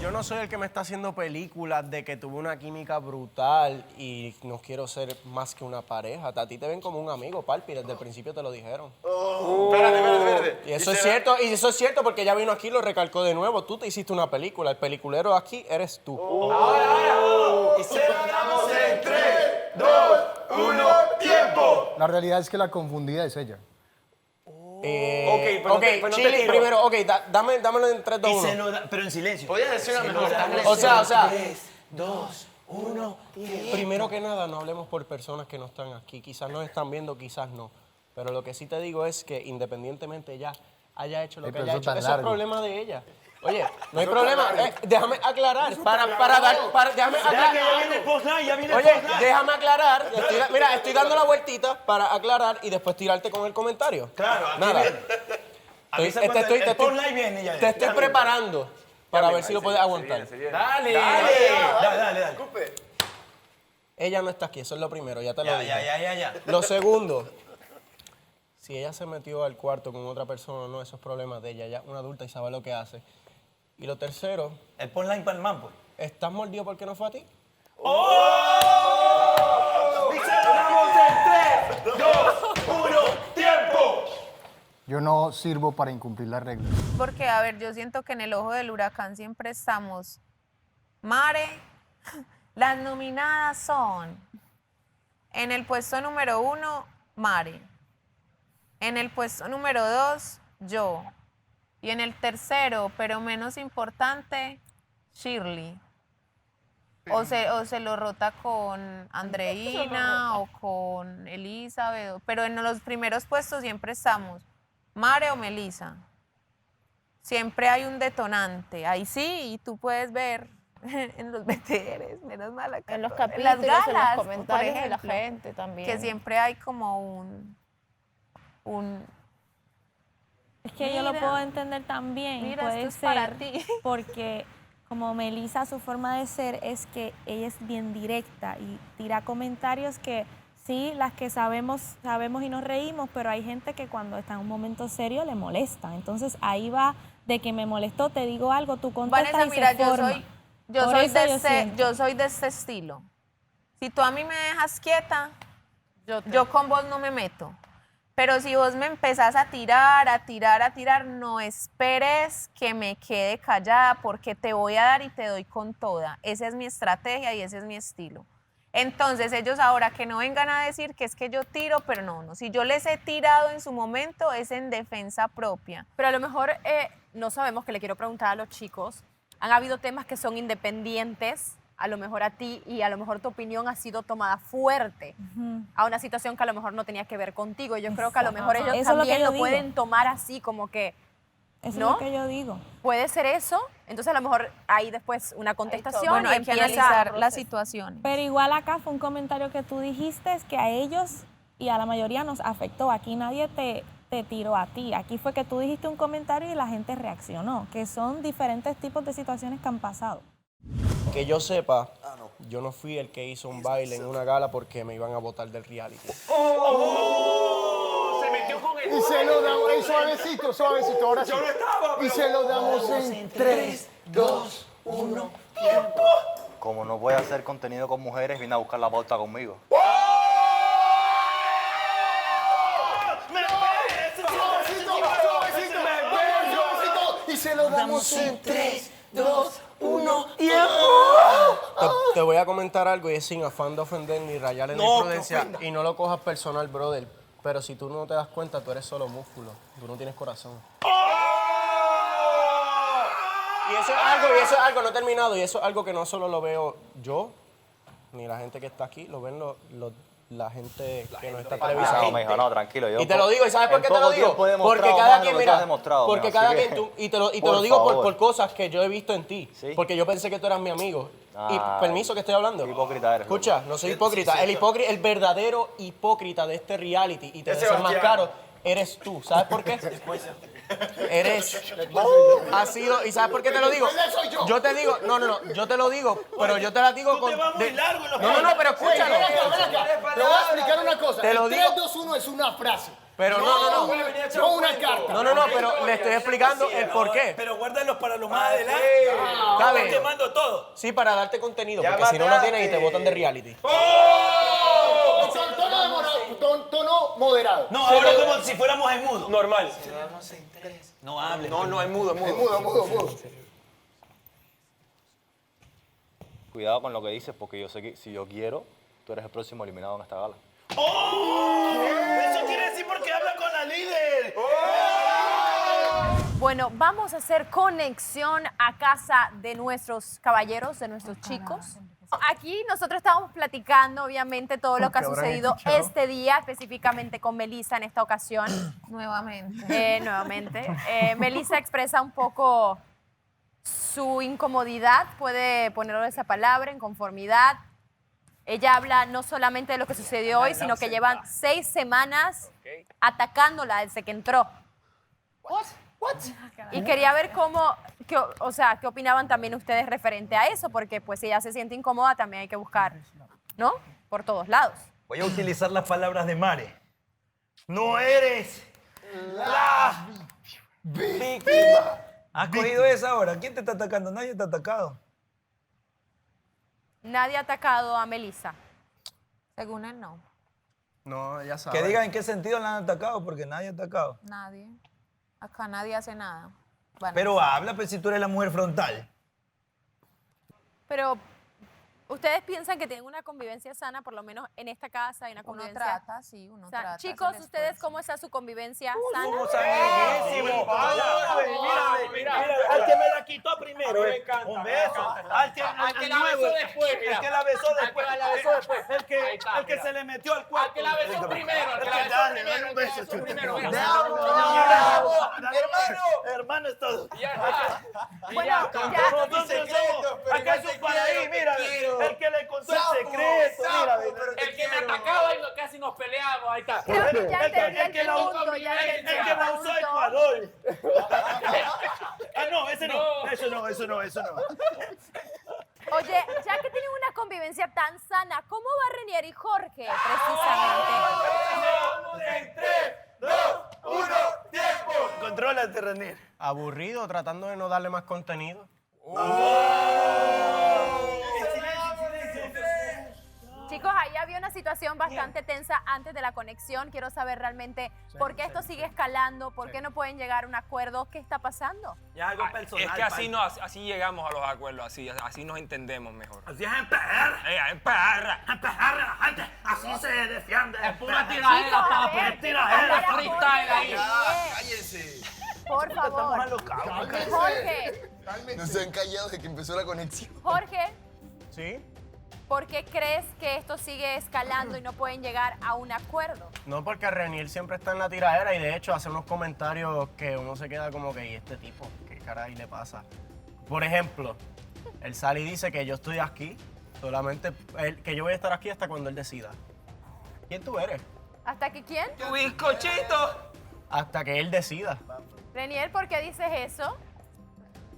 Yo no soy el que me está haciendo películas de que tuve una química brutal y no quiero ser más que una pareja. A ti te ven como un amigo, Palpi, desde el principio te lo dijeron. Espérate. Y eso es cierto porque ya vino aquí y lo recalcó de nuevo. Tú te hiciste una película, el peliculero aquí eres tú. Y celebramos en 3, 2, 1, tiempo. La realidad es que la confundida es ella. pero no te Chili, tiro. primero, dámelo en 3, 2, 1. Pero en silencio. Podías decir una mejor. O sea, 3, 2, 1, tiempo. primero que nada, no hablemos por personas que no están aquí. Quizás nos están viendo, quizás no. Pero lo que sí te digo es que independientemente ella haya hecho lo que pero haya eso hecho, tan eso es largo. problema de ella. Oye, no hay problema. Déjame aclarar. Déjame Ya viene el postline, ya viene el Oye, postline. déjame aclarar. Mira, estoy dando la vueltita para aclarar y después tirarte con el comentario. Claro, aquí Nada. viene. Avisa cuando el postline viene ya. Te estoy preparando para ver si lo puedes aguantar. Dale. Ella no está aquí, eso es lo primero, ya te lo dije. Ya. Lo segundo, si ella se metió al cuarto con otra persona o no, esos problemas de ella. Ella es una adulta y sabe lo que hace. Y lo tercero... El punchline para el man, pues. ¿Estás mordido porque no fue a ti? Y celebramos en 3, 2, 1, tiempo. Yo no sirvo para incumplir las reglas. Porque, a ver, yo siento que en el ojo del huracán siempre estamos. Mare, las nominadas son, en el puesto número 1, Mare. En el puesto número 2, yo. Y en el tercero, pero menos importante, Shirley. o se lo rota con Andreina o con Elizabeth, pero en los primeros puestos siempre estamos Mare o Melissa. Siempre hay un detonante, ahí sí, y tú puedes ver en los BTRs, menos mal acá. En los en capítulos, las galas, en los por comentarios de la ejemplo, gente también. que siempre hay como un Es que yo lo Mira, puedo entender también, mira, puede esto es para ser, ti. porque como Melissa, su forma de ser es que ella es bien directa y tira comentarios que sí, las que sabemos y nos reímos, pero hay gente que cuando está en un momento serio le molesta. Entonces ahí va de que me molestó, te digo algo, tú contestas Vanessa, y mira, se forma. Por eso yo soy de este estilo. Si tú a mí me dejas quieta, yo con vos no me meto. Pero si vos me empezás a tirar, no esperes que me quede callada porque te voy a dar y te doy con toda. Esa es mi estrategia y ese es mi estilo. Entonces ellos ahora que no vengan a decir que es que yo tiro, pero no. Si yo les he tirado en su momento es en defensa propia. Pero a lo mejor no sabemos, que le quiero preguntar a los chicos, han habido temas que son independientes, a lo mejor a ti, y a lo mejor tu opinión ha sido tomada fuerte a una situación que a lo mejor no tenía que ver contigo. Yo creo que a lo mejor ellos Eso es lo que también yo lo digo. pueden tomar así, como que, Eso ¿no? es lo que yo digo. Puede ser eso, entonces a lo mejor hay después una contestación. Bueno, y hay que empieza- analizar la situación. Pero igual acá fue un comentario que tú dijiste es que a ellos y a la mayoría nos afectó. Aquí nadie te tiró a ti. Aquí fue que tú dijiste un comentario y la gente reaccionó, que son diferentes tipos de situaciones que han pasado. Que yo sepa, yo no fui el que hizo un baile en una gala porque me iban a botar del reality. Se metió con el... Y se lo damos, suavecito, suavecito, ahora sí. Yo no estaba, Y pero- se lo damos en 3, 2, 1, tiempo. Como no voy a hacer contenido con mujeres, vine a buscar la pauta conmigo. Suavecito, suavecito, suavecito. Y se lo damos en 3, 2, 1, tiempo. Te voy a comentar algo y es sin afán de ofender ni rayar en No, imprudencia. que ofenda. Y no lo cojas personal, brother. Pero si tú no te das cuenta, tú eres solo músculo. Tú no tienes corazón. Y eso es algo, no he terminado, y eso es algo que no solo lo veo yo, ni la gente que está aquí, lo ven la gente que no está televisada. No, me dijo, no, tranquilo. Yo Y te lo digo, ¿y sabes por qué te lo digo? Porque cada quien, mira, porque cada quien tú, y te lo digo por cosas que yo he visto en ti, porque yo pensé que tú eras mi amigo. Y permiso que estoy hablando. Hipócrita eres. Escucha, no soy hipócrita. El verdadero hipócrita de este reality y te Es deseo más Sebastián. caro eres tú. ¿Sabes por qué? Eres. Ha sido. ¿Y sabes por qué te lo digo? Yo te digo, no, yo te lo digo, pero yo te la digo con. No, pero escúchalo. Te voy a explicar una cosa. Te lo El digo. 3, 2, 1 es una frase. Pero no. No una carta. No, pero le estoy explicando el por qué. Pero guárdalos para lo más adelante. Está Están bien. quemando todo. Sí, para darte contenido, porque si no lo tienes y te botan de reality. Tono moderado. No, ahora como si fuéramos en mudo. Normal. No hables. No, es mudo, es mudo. Cuidado con lo que dices, porque yo sé que si yo quiero, tú eres el próximo eliminado en esta gala. Eso quiere decir porque habla con la líder. Bueno, vamos a hacer conexión a casa de nuestros caballeros, de nuestros chicos. Aquí nosotros estamos platicando, obviamente, todo lo que ha Porque habrán sucedido escuchado. este día, específicamente con Melissa en esta ocasión. Nuevamente. Melissa expresa un poco su incomodidad, puede ponerlo esa palabra, inconformidad. Ella habla no solamente de lo que sucedió hoy, sino que llevan 6 semanas atacándola desde que entró. Y quería ver qué opinaban también ustedes referente a eso, porque pues si ella se siente incómoda también hay que buscar, ¿no? Por todos lados. Voy a utilizar las palabras de Mare. No eres la víctima. ¿Has cogido esa ahora? ¿Quién te está atacando? Nadie te ha atacado. Nadie ha atacado a Melissa. Según él, no. No, ya sabes. Que digan en qué sentido la han atacado, porque nadie ha atacado. Nadie. Acá nadie hace nada. Bueno, Pero habla, pues si tú eres la mujer frontal. Pero, ¿Ustedes piensan que tienen una convivencia sana, por lo menos en esta casa hay una Uno convivencia? trata, sí, uno trata. Chicos, hacer el ¿ustedes esfuerzo. cómo está su convivencia sana? Somos amiguísimos. Mira, al que me la quitó primero. Un beso. Al que la besó después. El que la besó después. El que se le metió al cuerpo. Al que la besó primero. Hermano es todo. Bueno, Acá es un paraíso, mira. El que le contó el secreto. Mira, El que me atacaba y casi nos peleamos. Ahí está. El que la usó Ecuador. Ah, no, ese no. Eso no. Oye, ya que tienen una convivencia tan sana, ¿cómo va Renier y Jorge, precisamente? En 3, 2, 1, tiempo. Contrólate, Renier. Aburrido, tratando de no darle más contenido. Chicos, ahí había una situación bastante tensa antes de la conexión. Quiero saber realmente por qué esto sigue escalando, por qué no pueden llegar a un acuerdo, qué está pasando. Ya algo personal. Es que así llegamos a los acuerdos, así nos entendemos mejor. Así es en PR. En PR. la gente así se defiende. Es pura tiradera, papi. Es tiradera. Freestyle ahí. ¡Cállense! Por favor. Jorge, No se han callado desde que empezó la conexión. Jorge, ¿Sí? ¿por qué crees que esto sigue escalando y no pueden llegar a un acuerdo? No, porque Renier siempre está en la tiradera y de hecho hace unos comentarios que uno se queda como que, ¿y este tipo? ¿Qué caray le pasa? Por ejemplo, él sale y dice que yo estoy aquí, solamente, que yo voy a estar aquí hasta cuando él decida. ¿Quién tú eres? ¿Hasta que quién? ¡Tu bizcochito! Hasta que él decida. Renier, ¿por qué dices eso?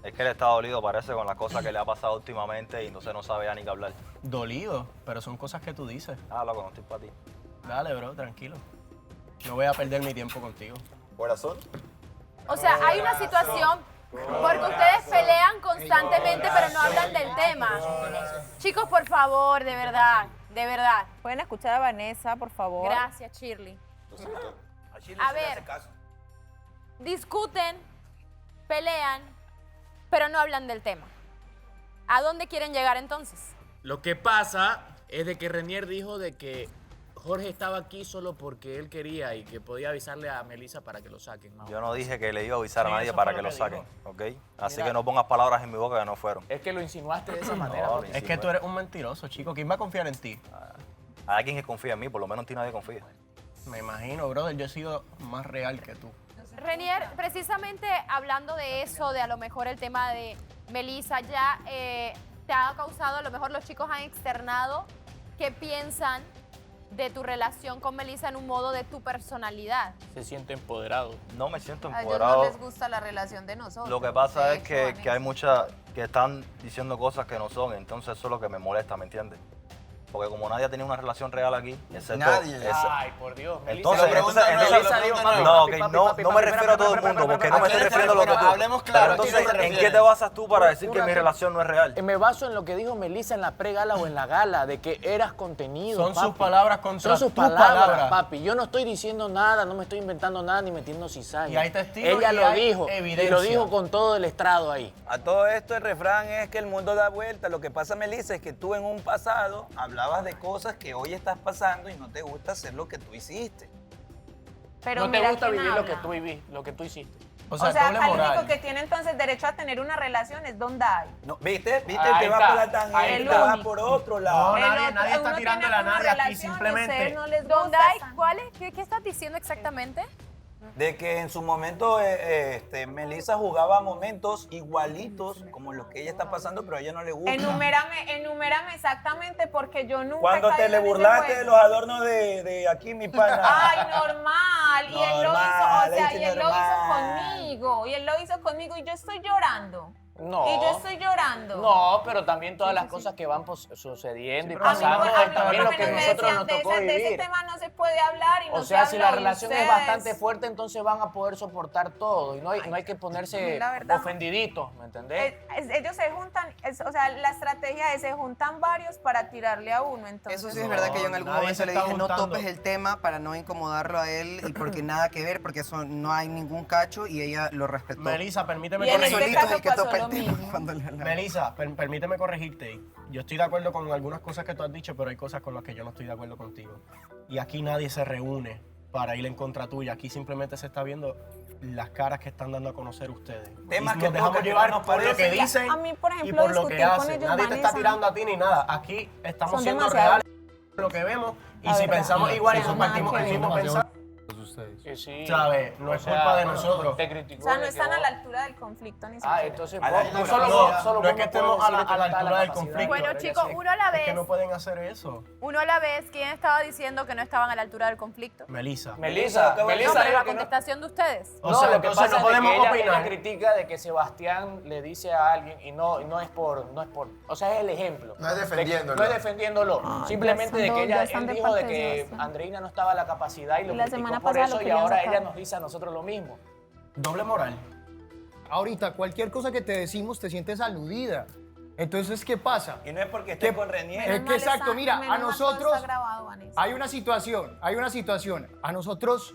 Es que él está dolido, parece, con las cosas que le ha pasado últimamente y entonces no sabe ya ni qué hablar. Dolido, pero son cosas que tú dices. Ah, loco, no estoy para ti. Dale, bro, tranquilo. No voy a perder mi tiempo contigo. ¿Corazón? O sea, hay una situación porque ustedes pelean constantemente pero no hablan del tema. Chicos, por favor, de verdad, de verdad. Pueden escuchar a Vanessa, por favor. Gracias, Shirley. A ver, discuten, pelean, pero no hablan del tema. ¿A dónde quieren llegar entonces? Lo que pasa es de que Renier dijo de que Jorge estaba aquí solo porque él quería y que podía avisarle a Melissa para que lo saquen. Yo no dije que le iba a avisar Sí, a nadie eso para fue que lo lo que saquen, dijo. ¿ok? Así Mira. que no pongas palabras en mi boca que no fueron. Es que lo insinuaste de esa manera. No, Jorge. Es que tú eres un mentiroso, chico. ¿Quién va a confiar en ti? Hay alguien que confía en mí, por lo menos en ti nadie confía. Me imagino, brother. Yo he sido más real que tú. Renier, precisamente hablando de eso, de a lo mejor el tema de Melissa, ya te ha causado, a lo mejor los chicos han externado qué piensan de tu relación con Melissa en un modo de tu personalidad. Se siente empoderado. No me siento A ellos empoderado. no les gusta la relación de nosotros. Lo que pasa De es hecho, que hay muchas que están diciendo cosas que no son, entonces eso es lo que me molesta, ¿me entiendes? Porque como nadie ha tenido una relación real aquí, excepto... Nadie. Ay, por Dios. Entonces, Melissa dijo, papi, no, papi, ok, papi, no, papi, no me papi, refiero a todo el mundo, porque no me estoy refiriendo a lo que tú... Hablemos claro, Pero ¿a quién te entonces, ¿en refieres? qué te basas tú para decir que mi relación no es real? Me baso en lo que dijo Melissa en la pre-gala o en la gala, de que eras contenido, Son papi. sus palabras contra Son sus tu palabras, palabra. papi. Yo no estoy diciendo nada, no me estoy inventando nada ni metiendo cizaña. Y hay testigos Ella y lo hay dijo, y evidencia. lo dijo con todo el estrado ahí. A todo esto el refrán es que el mundo da vuelta. Lo que pasa, Melissa, es que tú en un pasado hablabas de cosas que hoy estás pasando y no te gusta hacer lo que tú hiciste. Pero no te mira gusta quién vivir lo habla. que tú viviste, lo que tú hiciste. O sea, al doble moral. único que tiene entonces derecho a tener una relación es Don Dai. No, ¿viste? Ahí Te vas está. por la tangente, Ahí te vas está. por otro lado. No, nadie Uno está tirándole a tiene una nadie aquí, relación y simplemente... ustedes no les Don gusta Dai, esa- ¿cuál es? ¿Qué estás diciendo exactamente? De que en su momento Melissa jugaba momentos igualitos como los que ella está pasando, pero a ella no le gusta. Enumérame exactamente porque yo nunca Cuando he te caído le en ese burlaste de juego. los adornos de aquí, mi pana. Ay, normal. Y él lo hizo, Normal, o sea, dice y él lo hizo normal. conmigo. Y él lo hizo conmigo y yo estoy llorando. No. Y yo estoy llorando. No, pero también todas las cosas que van sucediendo y pero a mí pasando, no- es también lo que me nosotros decían, nos de tocó ese vivir. tema no se puede hablar y no O se sea, si la habló, y relación es ustedes- bastante fuerte, entonces van a poder soportar todo y no hay que ponerse la verdad. ofendiditos, ¿me entendés? Ellos se juntan, o sea, la estrategia es se juntan varios para tirarle a uno, entonces. Eso sí es verdad que yo en algún nadie momento se le está dije, no juntando. topes el tema para no incomodarlo a él y porque nada que ver, porque eso no hay ningún cacho y ella lo respetó. Melissa, permíteme Y en Él este solito corregirte. es el que caso topa el lo mismo. Melissa, permíteme corregirte. Yo estoy de acuerdo con algunas cosas que tú has dicho, pero hay cosas con las que yo no estoy de acuerdo contigo. Y aquí nadie se reúne para ir en contra tuya. Aquí simplemente se está viendo las caras que están dando a conocer ustedes. Temas Y que nos dejamos tocan que llevar no nos por lo que parecen. dicen A mí, por y ejemplo, por lo que discutir con hacen. ellos, Nadie te está Vanessa, tirando a ti ni nada. Aquí estamos Son siendo demasiado- reales con lo que vemos y si pensamos igual y compartimos el mismo pensamiento, Sí. ¿sabes? No O es sea, culpa de bueno, nosotros. Te criticó O sea, no de que están a vos- la altura del conflicto ni Ah, siquiera. entonces A la vos- altura, solo no, vos- solo no es vos que no estemos puedes a la decir que no está altura del capacidad. conflicto. Bueno, chicos, uno a la Es que vez. no pueden hacer eso. Uno a la vez, ¿quién estaba diciendo que no estaban a la altura del conflicto? Melissa. Melissa, No, Melissa pero dijo la que no- contestación de ustedes. O No, sea, lo que entonces pasa no es de que podemos ella opinar. critica de que Sebastián le dice a alguien y no es por, o sea, es el ejemplo. No es defendiéndolo. No es defendiéndolo. Ay, Simplemente ya de son que dos, ya ella, están él de dijo de parte de que Sebastián. Andreina no estaba a la capacidad y lo Y la criticó semana por pasada eso lo y querían ahora sacar. ella nos dice a nosotros lo mismo. Doble moral. Ahorita, cualquier cosa que te decimos te sientes aludida. Entonces, ¿qué pasa? Y no es porque esté ¿Qué- con Renier. Es que exacto, mira, a nosotros hay hay una situación. A nosotros,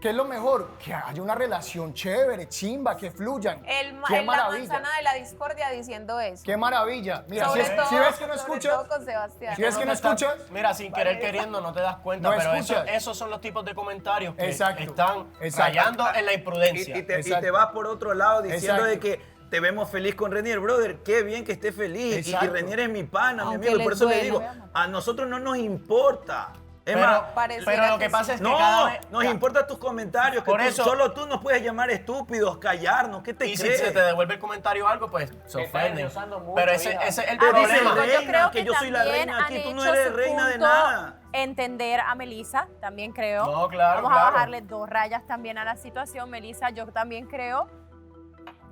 ¿qué es lo mejor? Que haya una relación chévere, chimba, que fluyan. Qué la maravilla. manzana de la discordia diciendo eso. Qué maravilla. Mira, Sobre si, todo- si ves que no sobre escuchas, todo con Sebastián. si ves que no escuchas, Mira, sin querer queriendo no te das cuenta, No pero escuchas. esos son los tipos de comentarios que Exacto. están Exacto. rayando en la imprudencia. Y te Exacto. vas por otro lado diciendo Exacto. de que te vemos feliz con Renier. Brother, qué bien que esté feliz. Y Exacto. Renier es mi pana, mi Aunque amigo. Y por les eso le duela. digo, a nosotros no nos importa. Es Pero- más, pero lo que pasa es que no, cada vez... nos importan tus comentarios. Que Por tú- eso- solo tú nos puedes llamar estúpidos, callarnos. ¿Qué te Y si crees? se te devuelve el comentario o algo, pues se Te estás ofenden. endiosando mucho, Pero ese hija. es el Pero problema. dice Yo reina, creo que yo soy la también reina aquí, han tú no hecho eres su reina de punto nada. Entender a Melissa, también creo. No, claro, Vamos a claro. bajarle 2 rayas también a la situación. Melissa, yo también creo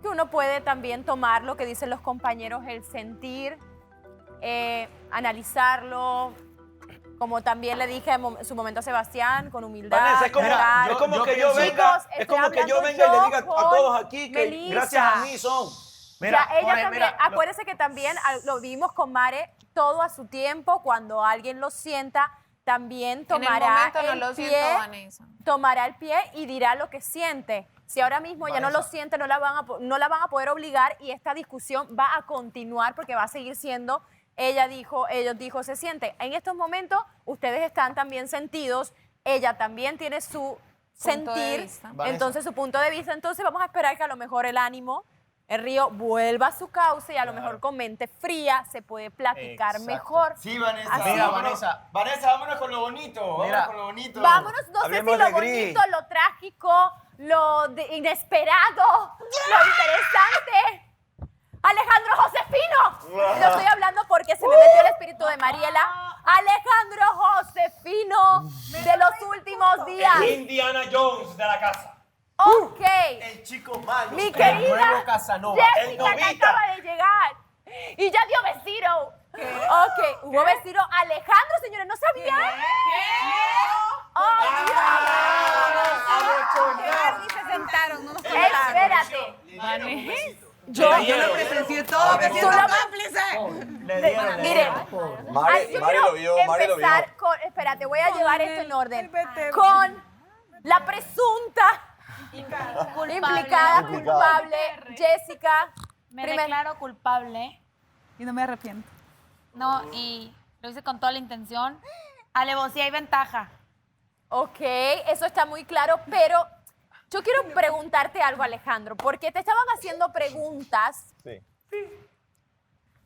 que uno puede también tomar lo que dicen los compañeros, el sentir, analizarlo, como también le dije en su momento a Sebastián, con humildad. Vanessa, es como, llegar. es como yo que yo pienso- venga, Chicos, es como que yo estoy venga y le diga hablando a yo todos con aquí que Melissa. gracias a mí son. Mira, Ya, ella Jorge, también, mira, acuérdese que también lo vimos con Mare, todo a su tiempo, cuando alguien lo sienta, también tomará momento no el lo pie, siento, Vanessa. tomará el pie y dirá lo que siente. Si ahora mismo ya no lo siente, no la van a poder obligar y esta discusión va a continuar porque va a seguir siendo, ellos dijo, se siente. En estos momentos ustedes están también sentidos, ella también tiene su Punto de sentir, vista. entonces su punto de vista, entonces vamos a esperar que a lo mejor el ánimo, el río vuelva a su cauce y a lo mejor con mente fría se puede platicar Exacto. mejor. Sí, Vanessa. Así. Mira, Vanessa. Vanessa, vámonos con lo bonito. Mira. Vámonos con lo bonito. Vámonos, no Hablemos sé si de lo gris. bonito, lo trágico, lo inesperado, lo interesante. Alejandro Josefino. No estoy hablando porque se me metió el espíritu de Mariela. Alejandro Josefino de los últimos días. Indiana Jones de la casa. Ok. El chico malo. Mi El querida nuevo Casanova. el Jessica que novita. acaba de llegar. Y ya dio vestido. Ok, hubo vestido. Alejandro, señores, ¿no sabían? Oh, Llegaron y se sentaron, no nos Dios. contaron. Espérate. Yo lo presencié todo, me siento cómplice. Le dieron, Miren, Mare, yo Mare quiero lo vio, Mare lo vio. empezar con, espérate, voy a llevar esto en orden, con la presunta implicada, culpable, Jessica. Me Primer- declaro culpable. Y no me arrepiento. No, y lo hice con toda la intención. Alevosía y ventaja. Ok, eso está muy claro, pero yo quiero preguntarte algo, Alejandro, porque te estaban haciendo preguntas Sí.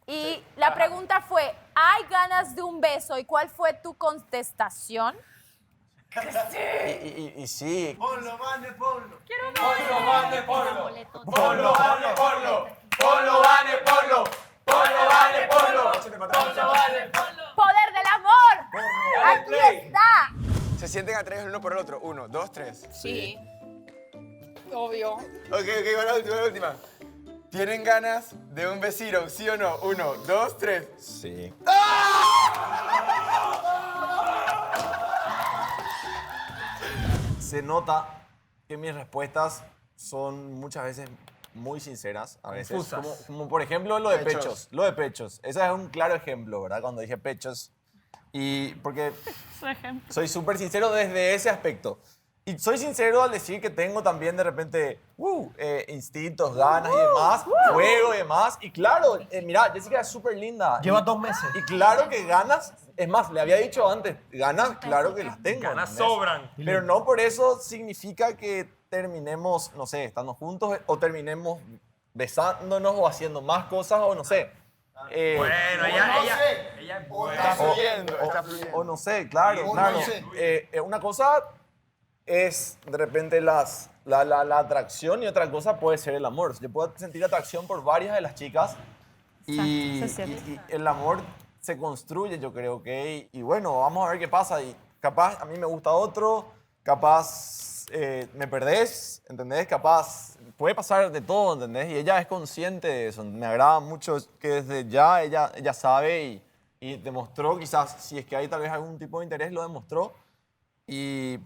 y la pregunta fue, ¿hay ganas de un beso? ¿Y cuál fue tu contestación? Y sí. Ponlo, mande, ponlo. Ponlo, vale, ponlo. Ponlo, vale, ponlo. Ponlo, vale, ponlo. Ponlo, vale, ponlo. Ponlo, vale, ponlo. ¡Poder del amor! ¡Aquí está! Se sienten atraídos el uno por el otro. 1, 2, 3. Sí. Obvio. Ok, va la última. ¿Tienen ganas de un besito, sí o no? 1, 2, 3. Sí. Se nota que mis respuestas son muchas veces muy sinceras, a veces. Confusas. Como por ejemplo lo de Pechos. pechos. Lo de pechos. Ese es un claro ejemplo, ¿verdad? Cuando dije pechos. Y porque soy súper sincero desde ese aspecto. Y soy sincero al decir que tengo también de repente instintos, ganas y demás, fuego y demás. Y claro, mira, Jessica es súper linda. Lleva 2 meses. Y claro que ganas, es más, le había dicho antes, ganas, claro que las tengo. Ganas ¿entendés? sobran. Pero no por eso significa que terminemos, no sé, estando juntos o terminemos besándonos o haciendo más cosas o no sé. Bueno, ella es buena. O no sé, claro, claro. Una cosa es de repente la atracción y otra cosa puede ser el amor. Yo puedo sentir atracción por varias de las chicas y el amor se construye, yo creo que. Y bueno, vamos a ver qué pasa. Y capaz a mí me gusta otro, capaz me perdés, ¿entendés? Capaz puede pasar de todo, ¿entendés? Y ella es consciente de eso. Me agrada mucho que desde ya ella sabe y demostró, quizás si es que hay tal vez algún tipo de interés, lo demostró.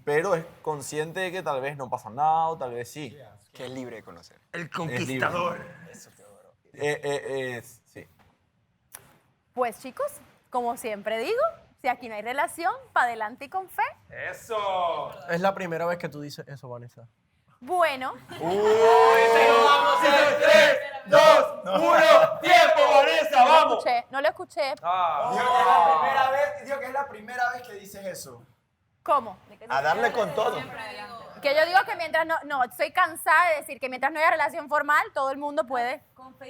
Pero es consciente de que tal vez no pasa nada o tal vez sí. Que es libre de conocer. El conquistador. Eso te adoro. Sí. Pues chicos, como siempre digo, si aquí no hay relación, para adelante y con fe. ¡Eso! Es la primera vez que tú dices eso, Vanessa. Bueno. ¡Vamos en 3, 2, 1! ¡Tiempo, Vanessa! ¡Vamos! No lo escuché. Digo que es la primera vez que dices eso. ¿Cómo? A darle con todo. Que yo digo que mientras no, estoy cansada de decir que mientras no haya relación formal, todo el mundo puede.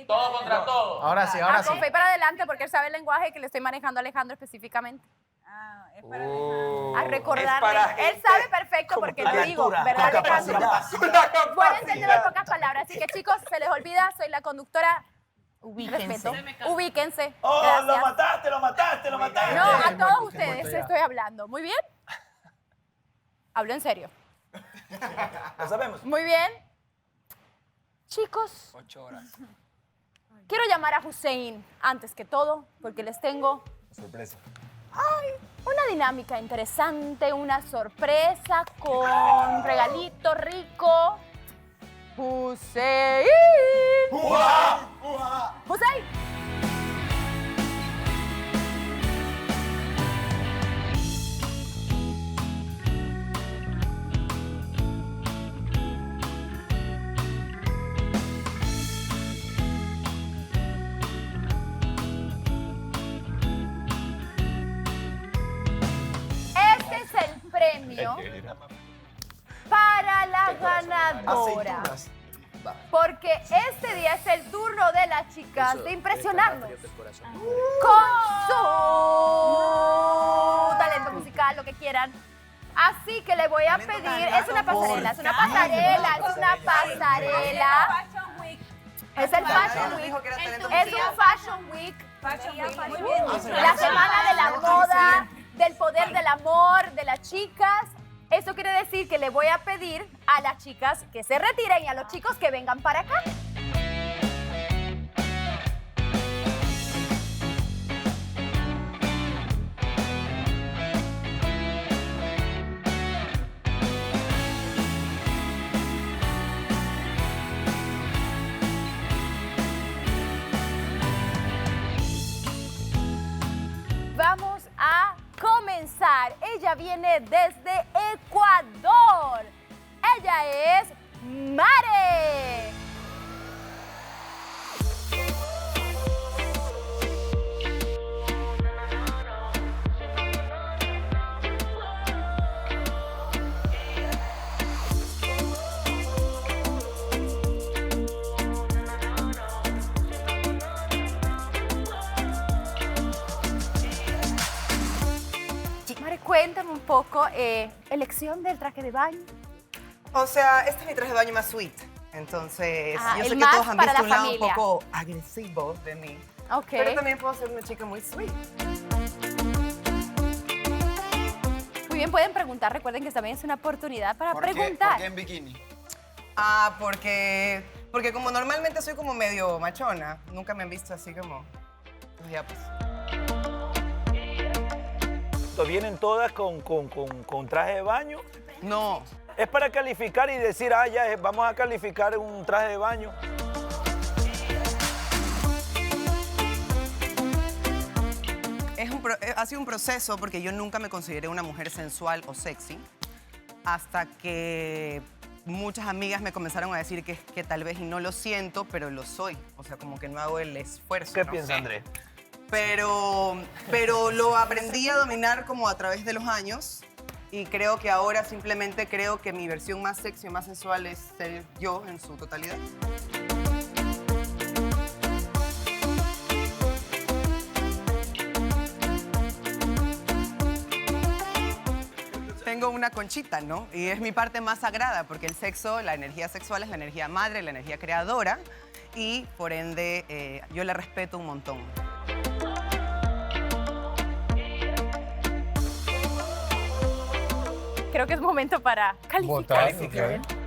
Todo contra todo. Ahora sí, ahora sí. Con fe para adelante, porque él sabe el lenguaje que le estoy manejando a Alejandro específicamente. A recordarle. Él sabe perfecto porque le digo, ¿verdad, Alejandro? Pueden entenderlo en pocas palabras. Así que chicos, se les olvida, soy la conductora. Respeto. Ubíquense. ¡Oh, Gracias. lo mataste! No, a todos ustedes estoy hablando. ¿Muy bien? Hablo en serio. Lo sabemos. Muy bien. Chicos, 8 horas. quiero llamar a Hussein antes que todo, porque les tengo Sorpresa. una dinámica interesante, una sorpresa con regalito rico. Hussein. Hussein. Este es el premio para la ganadora. Porque este día es el turno de las chicas de impresionarnos con su talento musical, lo que quieran. Así que le voy a pedir, es una pasarela. Es el Fashion Week. Es un Fashion Week. La semana de la moda, del poder del amor, de las chicas. Eso quiere decir que le voy a pedir a las chicas que se retiren y a los chicos que vengan para acá. Vamos a comenzar. Ella viene desde Ecuador. Ella es Mare. Mare, cuéntame un poco, elección del traje de baño. O sea, este es mi traje de baño más sweet. Entonces, yo sé el que más todos han para visto un la lado un familia. poco agresivo de mí. Ok. Pero también puedo ser una chica muy sweet. Muy bien, pueden preguntar. Recuerden que también es una oportunidad para preguntar. ¿Por qué en bikini? Porque como normalmente soy como medio machona, nunca me han visto así como... Pues ya, pues. ¿Vienen todas con traje de baño? No. Es para calificar y decir, ya vamos a calificar un traje de baño. Ha sido un proceso porque yo nunca me consideré una mujer sensual o sexy. hasta que muchas amigas me comenzaron a decir que tal vez y no lo siento, pero lo soy. O sea, como que no hago el esfuerzo. ¿Qué ¿no? piensa Andrés? Pero lo aprendí a dominar como a través de los años y creo que ahora simplemente creo que mi versión más sexy, más sensual es ser yo en su totalidad. Tengo una conchita, ¿no? Y es mi parte más sagrada porque el sexo, la energía sexual es la energía madre, la energía creadora y por ende yo la respeto un montón. Creo que es momento para calificar. Votar, ok.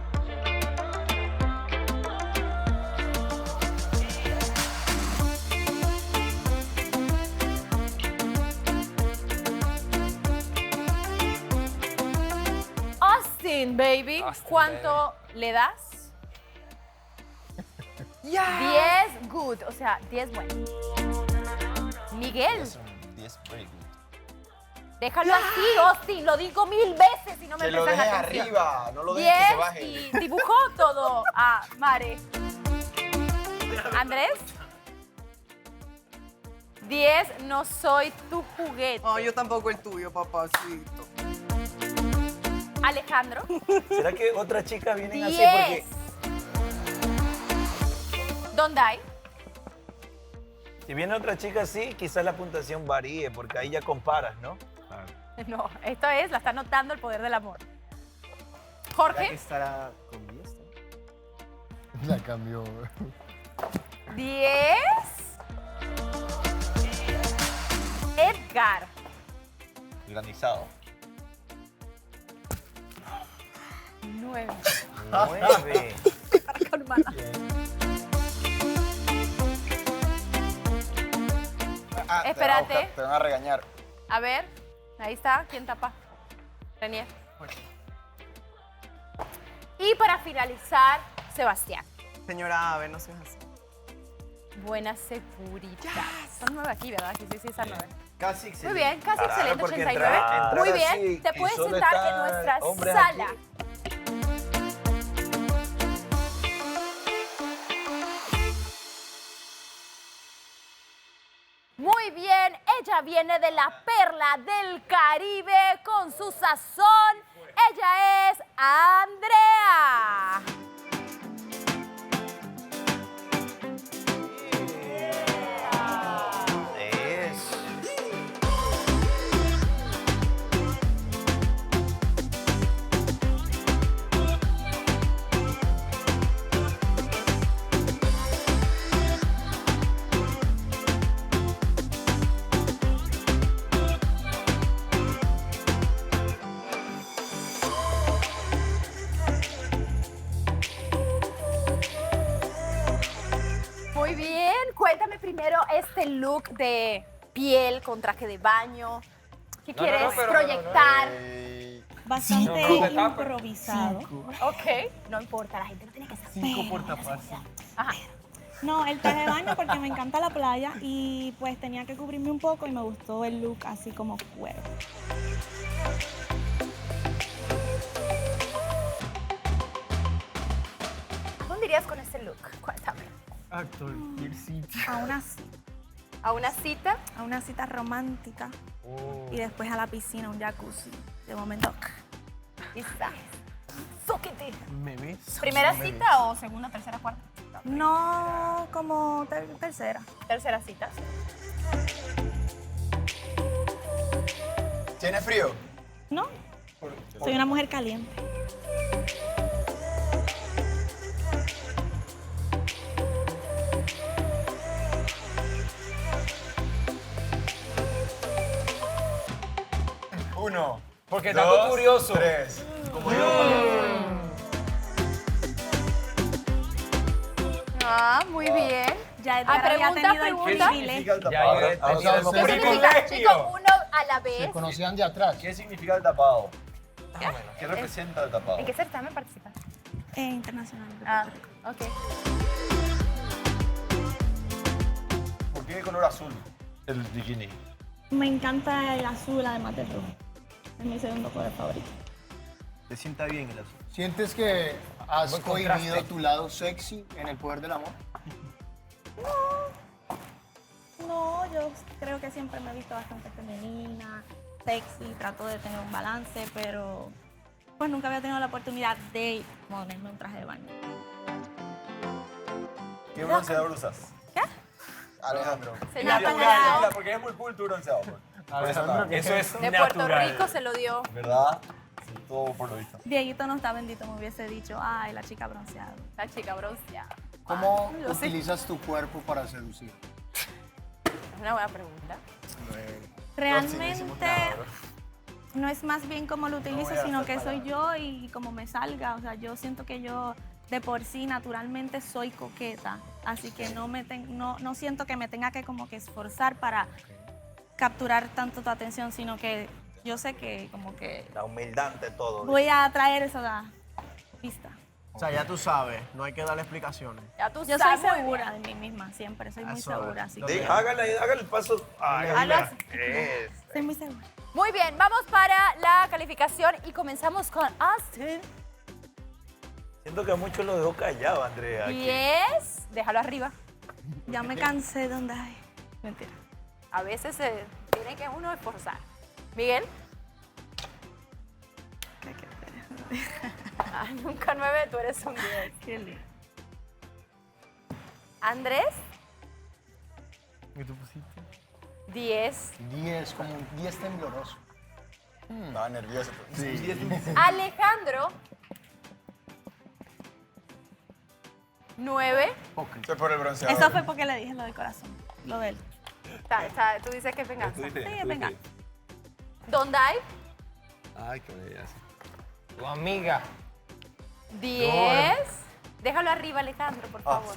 Austin, baby. ¿Cuánto le das? 10 good, o sea, 10 bueno. Miguel, 10 very good. déjalo así, Austin. Lo digo 1000 veces y no me Que lo prestan dejes atención. arriba, no lo dejes que se 10 baje. y dibujó todo a Mare. Andrés. 10, no soy tu juguete. Oh, yo tampoco el tuyo, papacito. Alejandro. ¿Será que otras chicas vienen así? 10. Porque ¿Dónde hay? si viene otra chica así, quizás la puntuación varíe, porque ahí ya comparas, ¿no? No, esto es, la está notando el poder del amor. Jorge. Estará con 10. La cambió. 10. Edgar. Granizado. 9. 9. Espérate. Te van a regañar. A ver, ahí está. ¿Quién tapa? Renier. Y para finalizar, Sebastián. Señora Ave, no seas así. Buena segurita. Son 9 aquí, ¿verdad? Sí, esa 9. Casi Muy excelente. bien, casi Claro, excelente, porque 89. entrar Muy así bien, te y puedes solo sentar en están nuestra hombres sala. aquí. Muy bien, ella viene de la perla del Caribe con su sazón. Ella es Andrea. Muy bien, cuéntame primero este look de piel con traje de baño. ¿Qué quieres proyectar? Bastante improvisado. Ok, no importa, la gente no tiene que saber. 5 por taparse. Ajá. No, el traje de baño porque me encanta la playa y pues tenía que cubrirme un poco y me gustó el look así como cuero. ¿Dónde irías con este look? Cuéntame. A cualquier sitio. A una cita. ¿A una cita? A una cita romántica. Y después a la piscina, un jacuzzi. De momento. Quizás. Zúquete. ¿Me ves? ¿Primera No me cita o segunda, tercera, cuarta? No, como tercera. Tercera cita. ¿Tienes frío? No, soy una mujer caliente. Uno. Porque tanto curioso. 3. Como Ah, muy bien. Ya Ah, pregunta. ¿Qué significa el tapado? ¿Qué significa? Chicos, uno a la vez. Se conocían de atrás. ¿Qué significa el tapado? ¿Qué representa el tapado? ¿En qué certamen participas? Internacional. Ah, ok. ¿Por qué de color azul el bikini? Me encanta el azul además del rojo. Es mi segundo color favorito. te sienta bien el azul. ¿Sientes que has Buen cohibido contraste. tu lado sexy en el poder del amor? No, yo creo que siempre me he visto bastante femenina, sexy, trato de tener un balance, pero pues nunca había tenido la oportunidad de ponerme un traje de baño. ¿Qué bronceador usas? ¿Qué? Alejandro. Se Mira, llama mira, la- mira, porque es muy cool tu bronceador. Alejandro, Eso es De Puerto Rico se lo dio. ¿Verdad? Sí, todo por lo visto. Dieguito no está bendito, me hubiese dicho, ay, la chica bronceada. La chica bronceada. ¿Cómo yo sí. utilizas tu cuerpo para seducir? Es una buena pregunta. Realmente no es más bien cómo lo utilizo, voy a sino hacer que soy yo y como me salga. O sea, yo siento que yo de por sí naturalmente soy coqueta, así que no siento que me tenga que como que esforzar para capturar tanto tu atención, sino que yo sé que como que La humildad ante todo. voy a atraer esa vista. O sea, ya tú sabes, no hay que darle explicaciones. Ya tú Yo soy sabes. segura de mí misma, siempre soy muy Eso, segura, así Sí, que hágale el paso. Ay, Hazlo mira. así. soy muy segura. Muy bien, vamos para la calificación y comenzamos con Austin. Siento que a muchos lo dejó callado, Andrea. aquí. 10. Déjalo arriba. Ya me cansé de donde hay. Mentira. A veces se tiene que uno esforzar. Miguel. Ay, nunca 9, tú eres un 10. Qué lindo. Andrés, ¿Qué tú pusiste? 10. 10, como un 10 tembloroso. Estaba nervioso. Sí. Alejandro, 9. Eso es por el bronceador. Eso fue porque le dije lo del corazón, lo de él. Tú dices que es venganza. Sí, es venganza. Dondai, Ay, qué belleza. Tu amiga. 10. Déjalo arriba, Alejandro, por favor.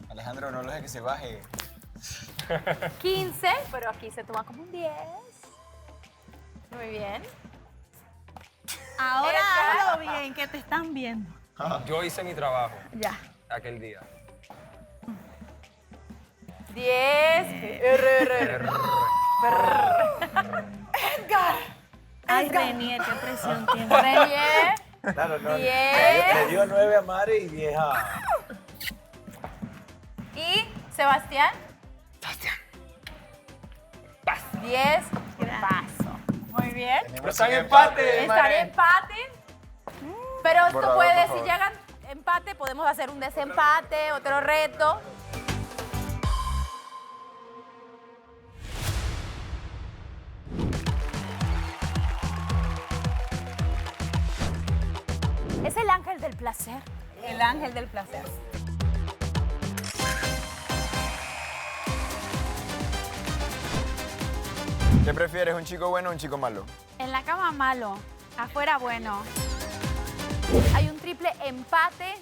Alejandro, no lo dejes que se baje. 15, pero aquí se toma como un 10. Muy bien. Ahora Edgar. hazlo bien, que te están viendo. Yo hice mi trabajo Ya. aquel día. 10. Edgar. Ay, Renier, qué presión tiene. Renier. Claro, no. 10. Le dio 9 a Mare y 10 a. Y Sebastián. 10. Paso. Muy bien. Pero están en empate. Están en empate. Pero esto Borrador, puede, por si favor. llegan empate, podemos hacer un desempate, otro reto. Es el ángel del placer. El ángel del placer. ¿Qué prefieres, un chico bueno o un chico malo? En la cama malo, afuera bueno. Hay un triple empate.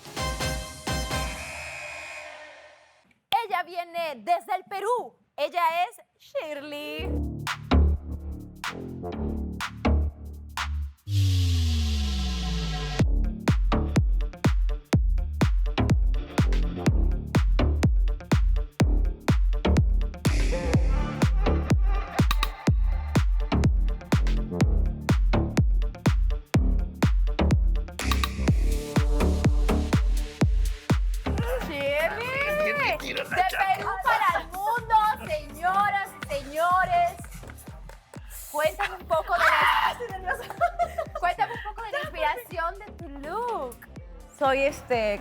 Ella viene desde el Perú. Ella es Shirley. Shirley. De Perú para el mundo, señoras y señores. Cuéntame un poco de Cuéntame un poco de la inspiración de tu look. Soy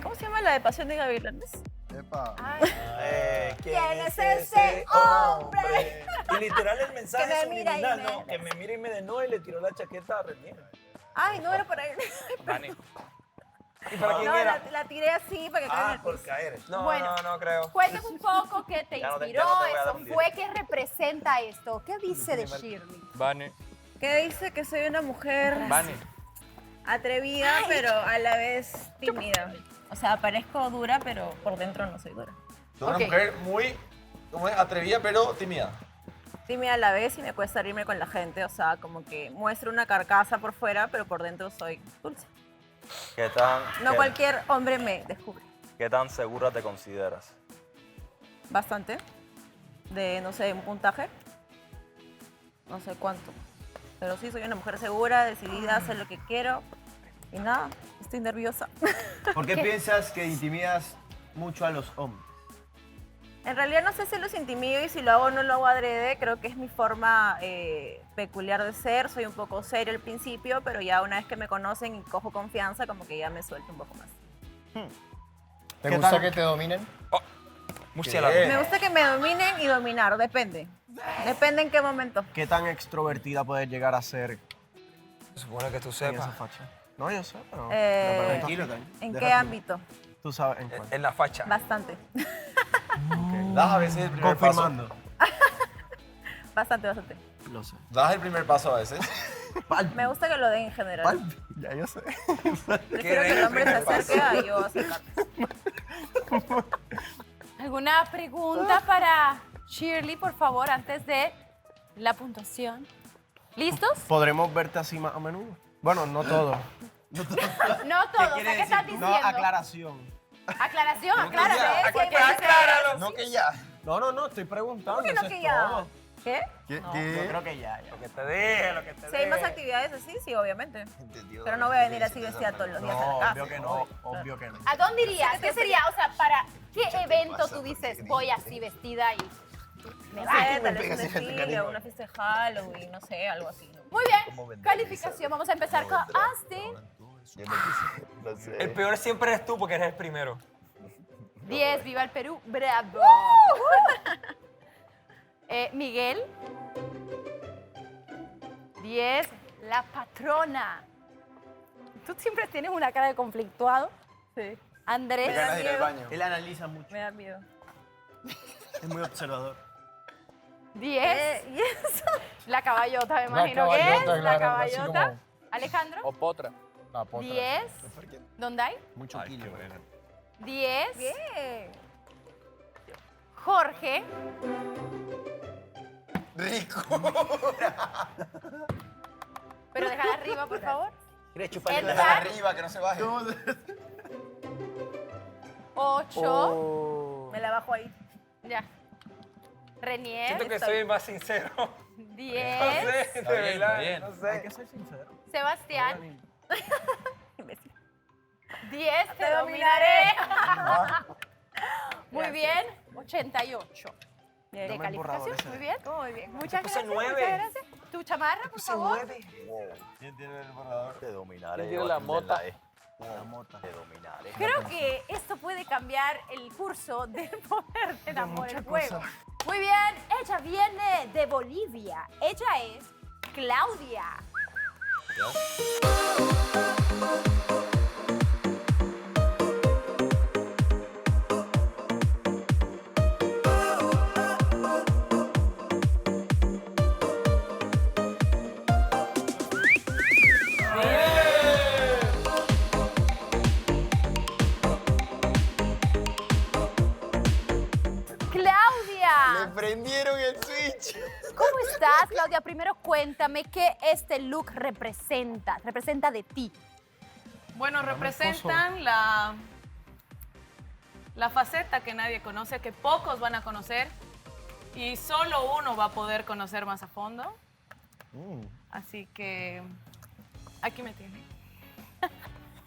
¿cómo se llama la de Pasión de Gavilanes? Epa. ¿Quién es ese hombre? Y literal el mensaje Que me mira y subliminal, me- ¿no? Que me mira y me denó y le tiró la chaqueta a Renier. Ay, no era por ahí. Dani. ¿Y para quién No, era? la tiré así para que caiga en el Por piso. caer. No, Bueno. no creo. Cuéntame un poco qué te Ya no te- inspiró, ya no te voy a dar eso un 10. fue, qué representa esto, qué dice de Shirley. Vane. ¿Qué dice? Que soy una mujer Vane. atrevida, pero a la vez tímida. O sea, parezco dura, pero por dentro no soy dura. Sos una mujer muy ¿cómo es? Atrevida, pero tímida. Tímida a la vez y me cuesta irme con la gente. O sea, como que muestro una carcasa por fuera, pero por dentro soy dulce. ¿Qué tan, No qué- cualquier hombre me descubre. ¿Qué tan segura te consideras? Bastante. De, no sé, un puntaje. No sé cuánto. Pero sí, soy una mujer segura, decidida, sé lo que quiero. Y nada, estoy nerviosa. ¿Por qué piensas que intimidas mucho a los hombres? En realidad no sé si los intimido y si lo hago o no lo hago adrede. Creo que es mi forma peculiar de ser. Soy un poco seria al principio, pero ya una vez que me conocen y cojo confianza, como que ya me suelto un poco más. ¿Te gusta que te dominen? Me gusta que me dominen y dominar, depende. Depende en qué momento. ¿Qué tan extrovertida puedes llegar a ser? Se supone que tú En sepas. esa facha. No, yo sé, pero... Tranquilo, ¿en qué ámbito? Tú sabes en cuál. En la facha. Bastante. Das a veces el primer Confirmando. Bastante. Lo sé. Das el primer paso a veces. Me gusta que lo den en general. Ya yo sé. Prefiero que el hombre se acerque a yo acercarme. ¿Alguna pregunta para Shirley, por favor, antes de la puntuación? ¿Listos? ¿Podremos verte así más a menudo? Bueno, no todo. No todo, o sea, ¿qué estás diciendo? No, aclaración. Aclaración, aclárate. No que ya. No, estoy preguntando. ¿Cómo que no eso que es ya? todo. ¿Qué? No, yo creo que ya. Lo que te dije, lo que te Si hay más dije. actividades así, sí, obviamente. Pero no voy a venir así vestida todos los días a la casa. Obvio que no, obvio que no. ¿A dónde irías? ¿Qué sería? O sea, ¿para qué evento tú dices voy así vestida y me No va? sé, tal vez un desfile, una fiesta de Halloween, no sé, algo así. ¿no? Muy bien, calificación. Vamos a empezar con Austin. El peor siempre eres tú porque eres el primero. 10, viva el Perú, bravo. Miguel. 10, la patrona. Tú siempre tienes una cara de conflictuado. Sí. Andrés. Me ganas de ir al miedo. baño. Él analiza mucho. Me da miedo. Es muy observador. 10. ¿Y eso? La caballota, me La imagino que es. caballota, La claro, así caballota. como- Alejandro. O potra. La potra. 10. ¿Dónde? Mucho kilo. 10. Bien. Jorge. Rico. Pero déjala arriba, por favor. ¿Quieres chuparle Edgar. la Arriba, que no se baje. 8. Me la bajo ahí. Ya. Renier. Siento que soy más sincero. 10. No sé, de verdad, bien. no sé. Hay que ser sincero. Sebastián. 10. Te dominaré. Muy bien. 88. De Dame el borrador calificación. ese. Muy bien. Muy bien. Muchas puse gracias. 9. Muchas gracias. Tu chamarra, por favor. ¿Quién tiene el borrador? Te dominaré. ¿Quién tiene la mota? La mota. Te dominaré. Creo que esto puede cambiar el curso del poder del amor en juego. Muy bien, ella viene de Bolivia. Ella es Claudia. Claudia. Prendieron el switch. ¿Cómo estás, Claudia? Primero cuéntame qué este look representa de ti. Bueno, representan la faceta que nadie conoce, que pocos van a conocer y solo uno va a poder conocer más a fondo. Así que aquí me tienen.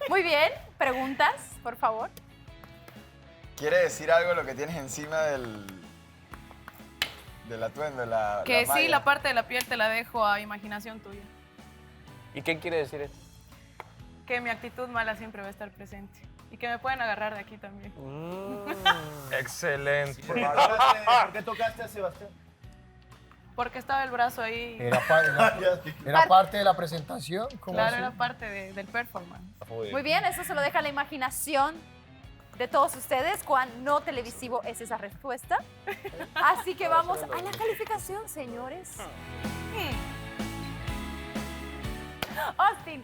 Muy bien, preguntas, por favor. ¿Quiere decir algo lo que tienes encima del atuendo? Que sí, malla? la parte de la piel te la dejo a imaginación tuya. ¿Y qué quiere decir esto? Que mi actitud mala siempre va a estar presente. Y que me pueden agarrar de aquí también. Excelente. ¿Por qué tocaste a Sebastián? Porque estaba el brazo ahí. Era parte de la presentación. ¿Cómo Claro, así? era parte del performance. Muy bien, eso se lo deja a la imaginación de todos ustedes. Cuán no televisivo es esa respuesta. Así que vamos a la calificación, señores. Austin.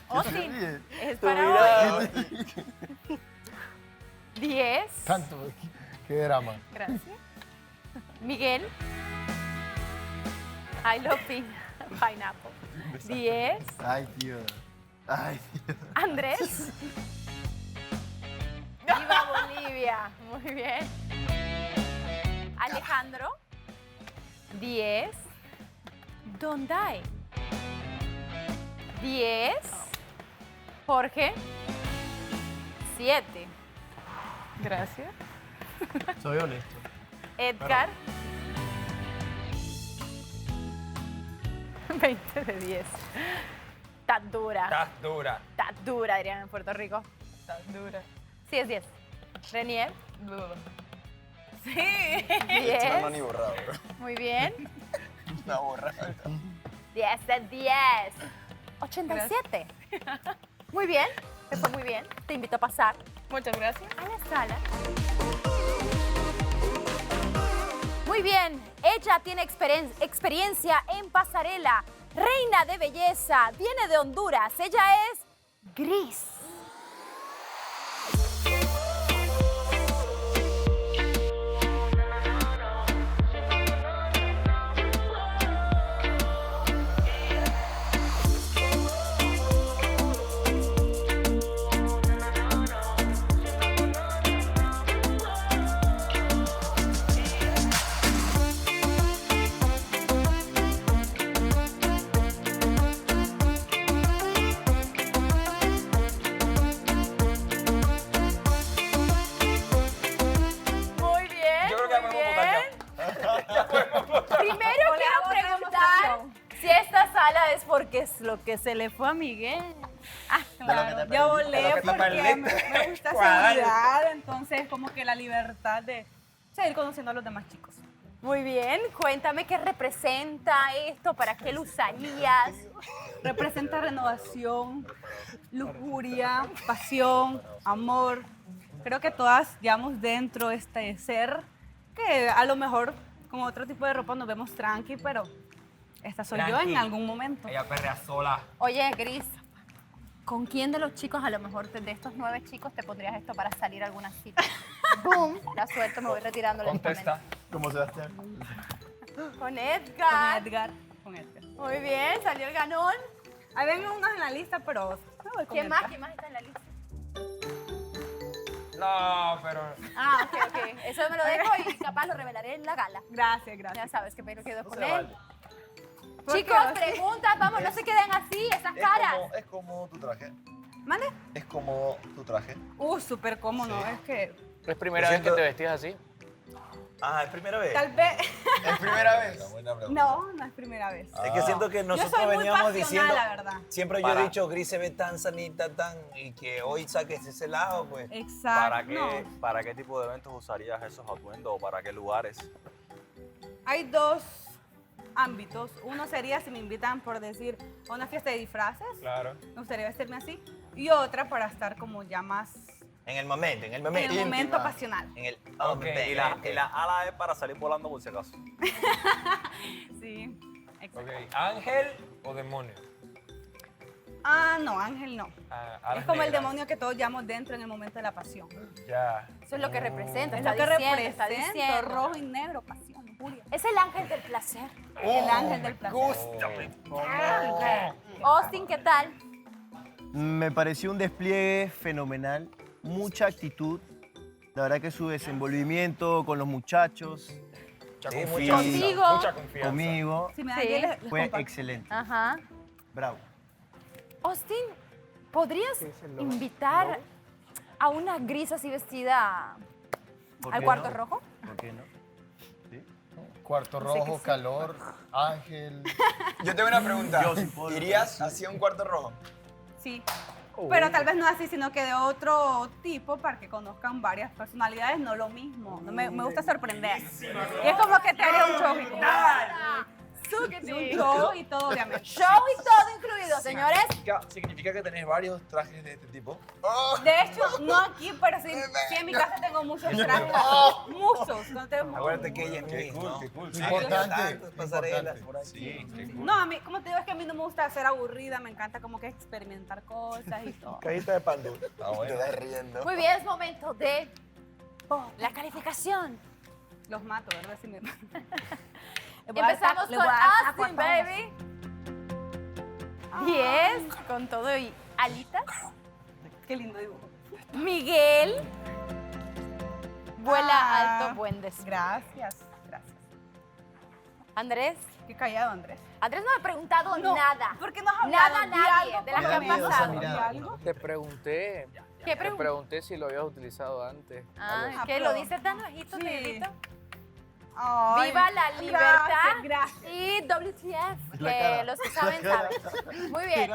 Austin, es para hoy. 10. Tanto, qué drama. Gracias. Miguel. I love pineapple. 10. Ay, tío. Ay, tío. Andrés. Viva Bolivia. Muy bien. Alejandro. 10. Dondai. 10. Jorge. 7. Gracias. Soy honesto. Edgar. 20 de 10. Tan dura. Estás dura. Tan dura, dirían en Puerto Rico. Tan dura. Sí, es 10. Renier. Sí. Esto 10. no ni borrado, bro. Muy bien. Una borrada. 10 de 10. 87. Muy bien. Te fue muy bien. Te invito a pasar. Muchas gracias. A la sala. Muy bien. Ella tiene experiencia en pasarela. Reina de belleza. Viene de Honduras. Ella es Gris. Muy bien. Yo creo que ya muy podemos votar bien. Primero quiero preguntar si esta sala es porque es lo que se le fue a Miguel. Ah, claro. Yo volé porque me gusta seguridad, entonces como que la libertad de seguir conociendo a los demás chicos. Muy bien, cuéntame qué representa esto, para qué lo usarías. Representa renovación, lujuria, pasión, amor. Creo que todas llevamos dentro este ser que a lo mejor con otro tipo de ropa nos vemos tranqui, pero esta soy yo Tranqui. en algún momento. Ella perrea sola. Oye, Gris, ¿con quién de los chicos, a lo mejor de estos 9 chicos, te pondrías esto para salir a alguna cita? ¡Bum! La suelto, me voy retirando Contesta. Como Sebastián. lentamente. Con Edgar. Con Edgar. Muy bien, salió el ganón. Ahí ven unos en la lista, pero me voy con ¿Quién Edgar. más? ¿Quién más está en la lista? No, pero... Ah, ok. Eso me lo dejo y capaz lo revelaré en la gala. Gracias. Ya sabes que me lo quedo con se él. vale. Chicos, preguntas, vamos, no se queden así, esas caras. Es como tu traje. ¿Mande? Es como tu traje. Súper cómodo, es que ¿Es primera vez que te vestías así? Ah, ¿es primera vez? tal vez... ¿Es primera vez? No, no es primera vez. Es que siento que Yo soy nosotros muy veníamos pasional, diciendo... la verdad. Siempre yo he dicho, Gris se ve tan sanita, y que hoy saques ese lado, pues. Exacto. ¿Para qué tipo de eventos usarías esos atuendos o para qué lugares? Hay dos ámbitos. Uno sería si me invitan, por decir, a una fiesta de disfraces. Claro. Me gustaría vestirme así. Y otra para estar como ya más En el momento, en el momento pasional. En el Y la ala es para salir volando por si acaso. Sí, exacto. Ok, ¿ángel o demonio? Ah, no, Ángel no. Alas Es como el negras. demonio que todos llevamos dentro en el momento de la pasión. Ya. Eso es lo que representa, Es está lo que diciendo, representa, está diciendo. rojo y negro, pasión, lujuria. Es el ángel del placer. El ángel del placer. Gústame. Austin, ¿qué tal? Me pareció un despliegue fenomenal, mucha actitud. La verdad que su desenvolvimiento con los muchachos, Contigo. Mucha confianza. conmigo, Si me da Sí. que les fue comparto. excelente. Ajá. Bravo. Austin, ¿podrías invitar a una Gris así vestida ¿Por al qué cuarto no? rojo? ¿Por qué no? Cuarto Sé que rojo, sí. calor, ángel. Yo tengo una pregunta. Yo sí puedo. ¿Irías hacia un cuarto rojo? Sí. Pero tal vez no así, sino que de otro tipo para que conozcan varias personalidades, no lo mismo. No me gusta sorprender. Y es como que te haría un show. Un show y todo, obviamente. Show y todo incluido, señores. ¿Significa que tenés varios trajes de este tipo? De hecho, no aquí, pero sí en mi casa tengo muchos trajes. Muchos. No tengo Acuérdate que ella es Gris, ¿no? Importante. Pasarelas. Sí, No, a mí, como te digo, es que a mí no me gusta ser aburrida, me encanta como que experimentar cosas y todo. Cajita de pan dulce. bueno. Te estás riendo. Muy bien, es momento de la calificación. Los mato, ¿verdad? Si me... Empezamos Le con voy a dar Austin, cuarto. baby. 10, con todo y alitas. Qué lindo dibujo. Miguel. Vuela Ah, alto, buen deseo. Gracias, gracias. Andrés. Qué callado, Andrés. Andrés no me ha preguntado nada. ¿Por qué no has Nada, hablado? Di nadie, algo de las por que han mí. pasado. Di algo. Te pregunté. ¿Qué Te pregunta? pregunté si lo habías utilizado antes. Ah, ¿qué? pero- ¿Lo dice tan bajito, Sí. negrito? Ay, ¡Viva la libertad! gracias. Y WTF, La que cara. los que saben, saben. Muy bien.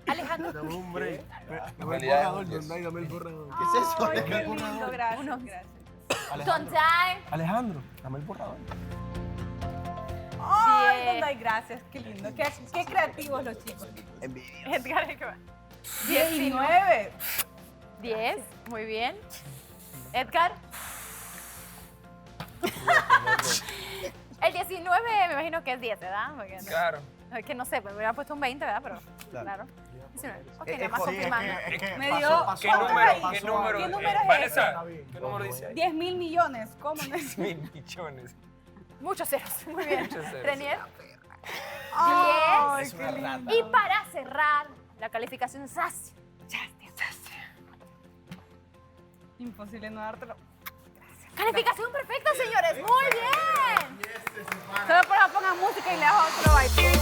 Alejandro. Dame un break. Dame el realidad, borrador, yes. Donday, dame el borrador. ¿Qué es eso? Ay, qué lindo, gracias. Gracias. Don't die. Alejandro, dame el borrador. Ay, Bien. Donday, gracias. Qué lindo. Qué creativos los chicos. Envidia. Edgar, ¿qué va? 19. 10, muy bien. Edgar. El 19 me imagino que es 10, ¿verdad? Porque no- Claro. Es que no sé, me hubiera puesto un 20, ¿verdad? Pero claro. 19. Ok, nada más Sí, confirmando. Me dio. ¿Qué ¿cuánto número? ahí? ¿Qué número? ¿Qué número es Vanessa, ¿qué número dice ahí? 10.000 millones. ¿Cómo no es? 10.000 millones. Muchos ceros. Muy bien. Muchos ceros. Renier. Ay, 10. qué lindo. Y para cerrar, la calificación es Sassy. Imposible no dártelo. Calificación perfecta, señores. Muy bien. Solo por favor pongan música y le hago otro baile.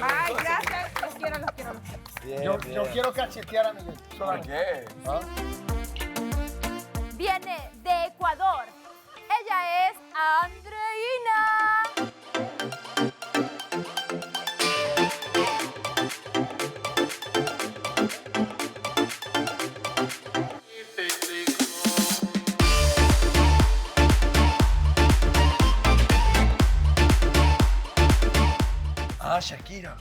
Ay, gracias. Los quiero, los quiero, los quiero. Yo quiero cachetear a Miguel. ¿Por qué? ¿Ah? Viene de Ecuador. Ella es Andreina. Ah, Shakira.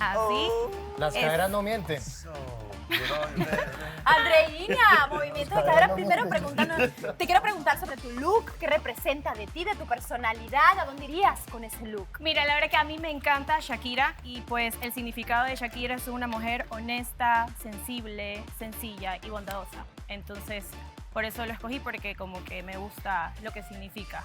Así. Las es. caderas no mienten. Andreina, movimiento de cadera. Primero te quiero preguntar sobre tu look, qué representa de ti, de tu personalidad, ¿a dónde irías con ese look? Mira, la verdad que a mí me encanta Shakira y pues el significado de Shakira es una mujer honesta, sensible, sencilla y bondadosa. Entonces, por eso lo escogí porque como que me gusta lo que significa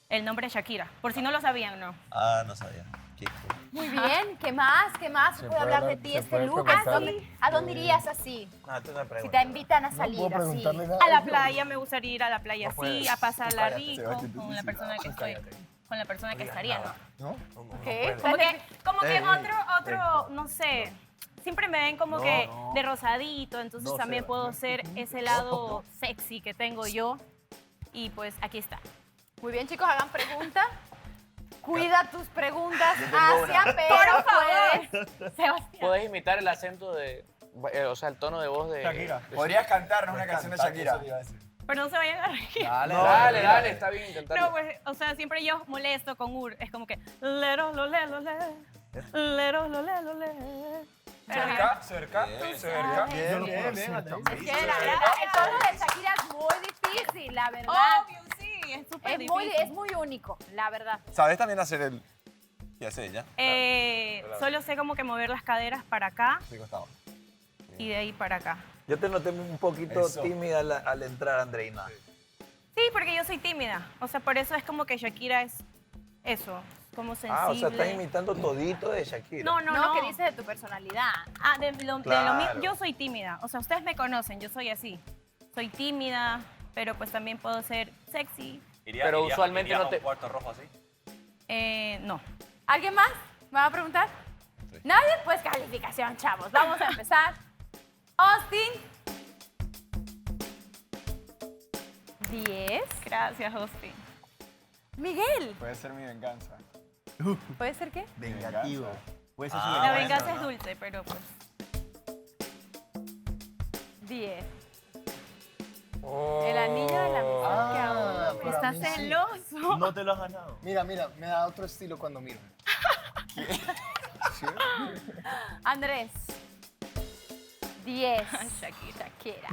el nombre Shakira. Por si no lo sabían, ¿no? Ah, no sabía. Qué cool. Muy bien, ¿qué más? ¿Qué más se puede hablar de ti, se este puede look? preguntarle. ¿A dónde irías así? No, tú me Si te invitan a salir puedo así. preguntarle nada. A la playa, me gustaría ir a la playa No puedes. así, a pasarla Cállate, rico cállate, con la persona que estoy, con la persona que estaría, ¿no? ¿No? ¿Qué? Como que otro, no sé, siempre me ven como que no. de rosadito, entonces No, también Seba. puedo ser ese lado sexy que tengo yo. Y pues aquí está. Muy bien, chicos, hagan preguntas. Cuida tus preguntas Yo tengo hacia, una. pero puedes. Sebastián. ¿Puedes imitar el acento de, o sea, el tono de voz de Shakira. de- ¿Podrías cantarnos una canción de Shakira? Pero no se vayan a reír. Dale, está bien, intentarlo. No, pues, o sea, siempre yo molesto con Ur. Es como que, lero, lo le, lero, lo le. Cerca, cerca, cerca. Es que la verdad, el tono de Shakira es muy difícil, la verdad. Obvio, sí, es súper Es muy único, la verdad. ¿Sabes también hacer el... ¿Qué hace ella? Solo sé como que mover las caderas para acá De costado. y de ahí para acá. Yo te noté un poquito Eso. tímida al entrar, Andreina. Sí, porque yo soy tímida. O sea, por eso es como que Shakira es eso, como sensible. Ah, o sea, estás imitando todito de Shakira. No. ¿Qué dices de tu personalidad? Ah, de lo Claro. mío, yo soy tímida. O sea, ustedes me conocen, yo soy así. Soy tímida, pero pues también puedo ser sexy. Pero usualmente no te... cuarto rojo así? No. ¿Alguien más? ¿Me va a preguntar? ¿Nadie? Pues calificación, chavos. Vamos a empezar. Austin. 10. Gracias, Austin. Miguel. Puede ser mi venganza. ¿Puede ser qué? Vengativo. Puede ser su La venganza es dulce, pero pues... 10. El anillo de la amistad que aún para está mí sí. celoso. No te lo has ganado. Mira, me da otro estilo cuando miro. ¿Sí? Andrés. 10. Shakira.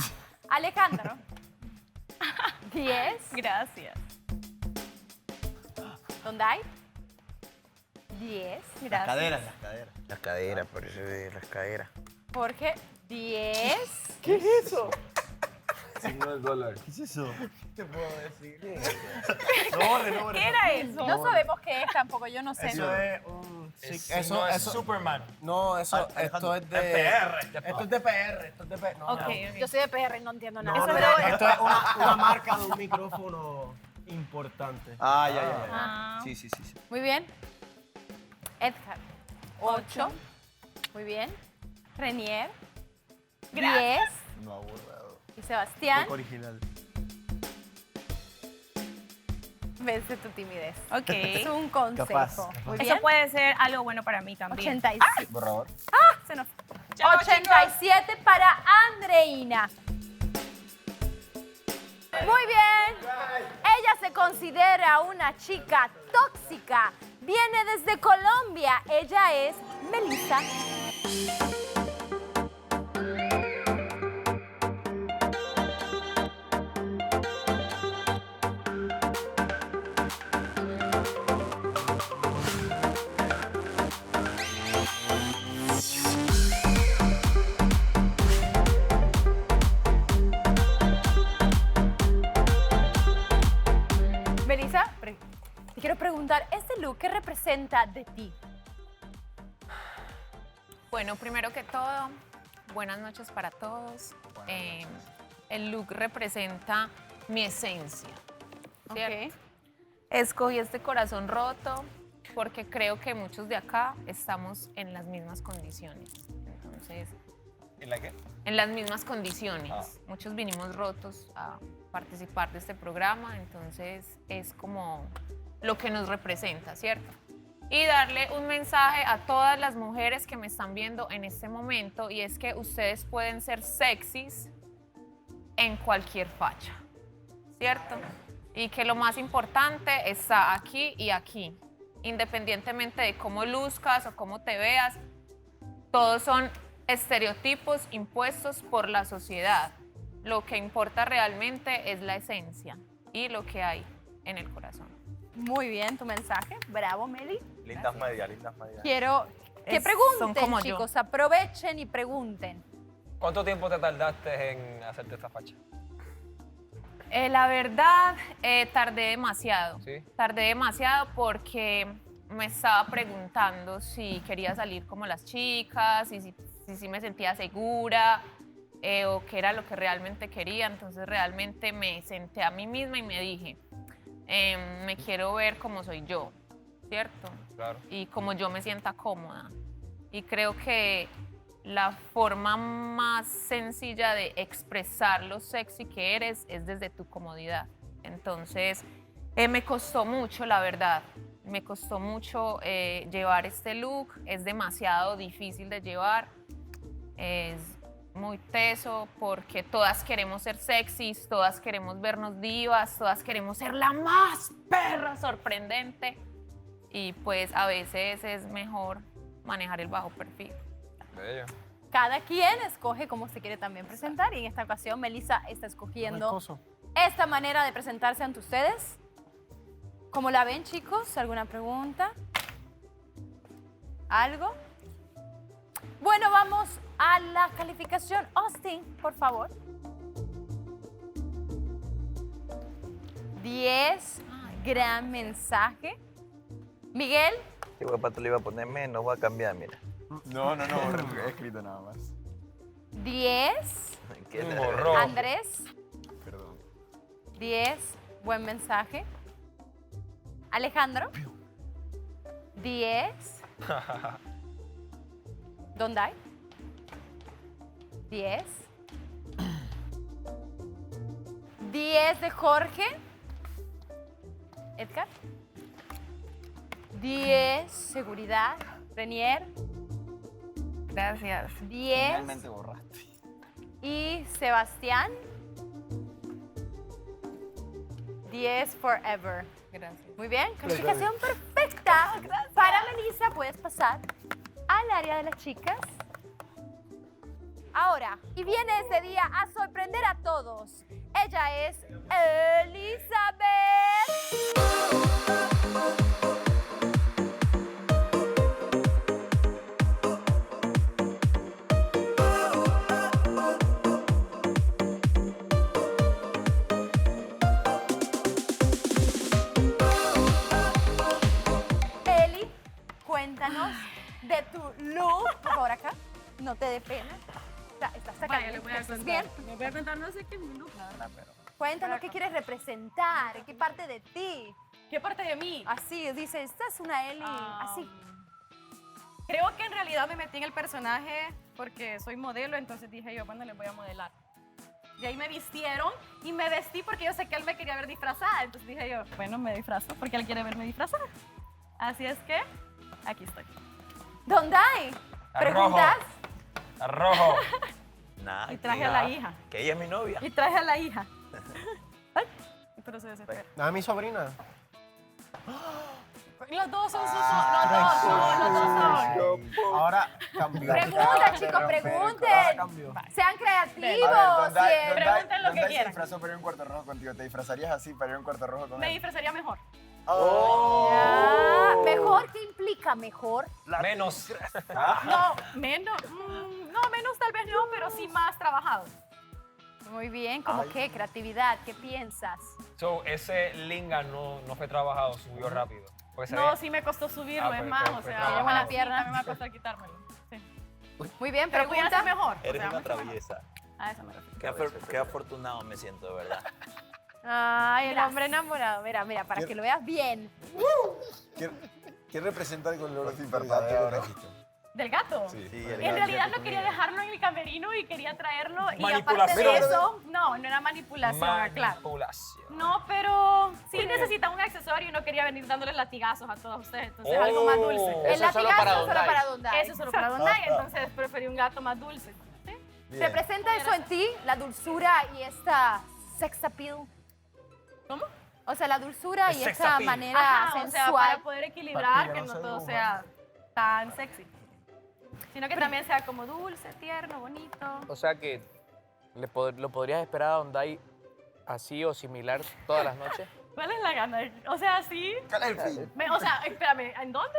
Alejandro. 10. Gracias. Dondai. 10. Las Gracias. caderas, las caderas. Las caderas, por eso de las caderas. Jorge. 10. ¿Qué es eso? Signo del dólar. ¿Qué es eso? ¿Qué te puedo decir? ¿Qué era eso? No sabemos qué es tampoco, yo no sé. Eso es un... Eso es Superman. No, esto es de... PR. Esto es de PR. Esto es de PR. No, no. Yo soy de PR y no entiendo nada. No, Eso, no, pero- esto es una marca de un micrófono importante. Ah. Sí, sí. Muy bien. Edgar. 8. Muy bien. Renier. 10. No aburrido. Y Sebastián. Poco original. Vence tu timidez. Ok. Es un consejo. Capaz. Muy Eso bien. puede ser algo bueno para mí también. 87. Borrador. ¡Ah! Se nos... 87 para Andreina. Muy bien. Ella se considera una chica tóxica. Viene desde Colombia. Ella es Melissa. Melissa, te quiero preguntar, ¿este look qué representa de ti? Bueno, primero que todo, buenas noches para todos. El look representa mi esencia, ¿cierto? Escogí este corazón roto porque creo que muchos de acá estamos en las mismas condiciones. Entonces, ¿En la qué? en las mismas condiciones. Ah. Muchos vinimos rotos a participar de este programa, entonces es como lo que nos representa, ¿cierto? Y darle un mensaje a todas las mujeres que me están viendo en este momento, y es que ustedes pueden ser sexys en cualquier facha, ¿cierto? Y que lo más importante está aquí y aquí. Independientemente de cómo luzcas o cómo te veas, todos son estereotipos impuestos por la sociedad. Lo que importa realmente es la esencia y lo que hay en el corazón. Muy bien tu mensaje. Bravo, Meli. Lindas medias, lindas medias. Quiero que Son pregunten, como yo. chicos. Aprovechen y pregunten. ¿Cuánto tiempo te tardaste en hacerte esta facha? La verdad, tardé demasiado. ¿Sí? Tardé demasiado porque me estaba preguntando si quería salir como las chicas, y si me sentía segura, o qué era lo que realmente quería. Entonces realmente me senté a mí misma y me dije, me quiero ver como soy yo, ¿cierto? Claro. Y como yo me sienta cómoda. Y creo que la forma más sencilla de expresar lo sexy que eres es desde tu comodidad. Entonces, me costó mucho, la verdad. Me costó mucho llevar este look. Es demasiado difícil de llevar. Es muy teso porque todas queremos ser sexys, todas queremos vernos divas, todas queremos ser la más perra sorprendente. Y pues a veces es mejor manejar el bajo perfil. Bello. Cada quien escoge cómo se quiere también presentar y en esta ocasión Melissa está escogiendo esta manera de presentarse ante ustedes. ¿Cómo la ven, chicos? ¿Alguna pregunta? ¿Algo? Bueno, vamos a la calificación. Austin, por favor. 10, gran mensaje. Miguel, Si guapato le iba a poner menos, voy a cambiar, mira. No, he escrito nada más. 10. ¿Qué tal? Borró. Andrés, Perdón. 10, buen mensaje. Alejandro, 10. Dondai, 10. 10 de Jorge. Edgar. 10, seguridad. Renier. Gracias. 10. Finalmente borraste. Y Sebastián. 10 forever. Gracias. Muy bien, calificación perfecta. Para Melissa puedes pasar al área de las chicas. Ahora, y viene este día a sorprender a todos. Ella es Elizabeth. Eli, cuéntanos de tu look. Por favor, acá. No te dé pena. Estás acá. Vaya, le voy a ¿Estás contar. bien? Le voy a contar, no sé qué es mi look, la verdad, pero... Cuéntanos qué quieres representar, qué parte de ti. ¿Qué parte de mí? Así, dice, esta es una Eli, así. Creo que en realidad me metí en el personaje porque soy modelo, entonces dije yo, bueno, les voy a modelar. Y ahí me vistieron y me vestí porque yo sé que él me quería ver disfrazada. Entonces dije yo, bueno, me disfrazo porque él quiere verme disfrazada. Así es que aquí estoy. ¿Dónde? ¿Preguntas? Rojo. Y traje a la hija. Que ella es mi novia. Y traje a la hija. Ay, pero se desespera. ¿A mi sobrina? Los dos son sus... Los dos son. Ahora cambió. Pregunta, chicos, pregunten. Sean creativos. Pregunten lo que se quieran. disfrazó para ir a un cuarto rojo contigo. ¿Te disfrazarías así para ir a un cuarto rojo con Me él? disfrazaría mejor. ¿Mejor? ¿Qué implica mejor? Menos. No, menos. No, menos tal vez no, pero sí más trabajado. Muy bien, ¿cómo qué? Creatividad, ¿qué piensas? So, ese linga no fue trabajado, subió rápido. Porque se No, ve- sí me costó subirlo, Ah, es fue- más, fue- o fue sea, trabajado. llevo la pierna, también me va a costar quitármelo. Sí. Muy bien, Pero voy a pregunta. hacer mejor. Eres o sea, una mucho mejor. traviesa. A eso me refiero. Qué afortunado me siento, de verdad. Ay, el hombre enamorado. Mira, mira, para que lo veas bien. ¿Qué representa el color del gato que trajiste? ¿Del gato? Sí. En realidad no quería dejarlo en mi camerino y quería traerlo. Y aparte Manipulación. de eso, no era manipulación, claro. Manipulación. No, pero sí necesita un accesorio y no quería venir dándoles latigazos a todos ustedes. Entonces, algo más dulce. El latigazo solo para Dondai. Eso solo para Dondai, entonces preferí un gato más dulce. ¿Sí? ¿Te presenta eso en ti? La dulzura y esta sex appeal. ¿Cómo? O sea, la dulzura y Sex esta appeal. manera Ajá, o sea, sensual. para poder equilibrar, que no todo sea tan sexy. Sino que también sea como dulce, tierno, bonito. O sea que lo podrías esperar a Dondai así o similar todas las noches. ¿Cuál es la gana? O sea, sí. ¿Cuál es el fin? O sea, espérame, ¿en dónde?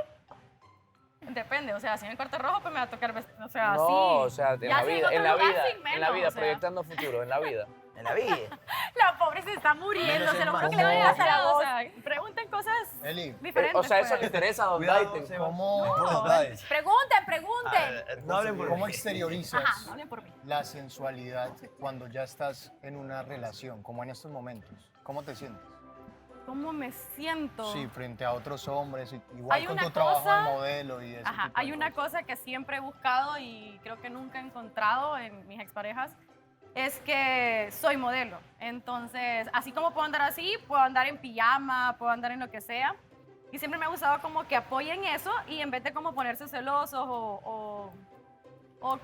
Depende, o sea, si en el cuarto rojo, pues me va a tocar, o sea, No, sí. o sea, en Ya la si vida, otro en la lugar, vida, sin en la menos, vida, o sea. proyectando futuro, en la vida. En la vida. La pobre se está muriendo, Menos se es lo juro más. que le van a hacer ¿Cómo? o sea, pregunten cosas diferentes. O sea, eso pues. le interesa a Dondai. Pregunten. No hablen por ¿Cómo exteriorizas Ajá, no hablen por mí. la sensualidad cuando ya estás en una relación, como en estos momentos? ¿Cómo te sientes? ¿Cómo me siento? Sí, frente a otros hombres, igual Hay con una tu trabajo cosa- de modelo y eso. Ajá, hay una cosa que siempre he buscado y creo que nunca he encontrado en mis exparejas, es que soy modelo. Entonces, así como puedo andar así, puedo andar en pijama, puedo andar en lo que sea. Y siempre me ha gustado como que apoyen eso y en vez de como ponerse celosos o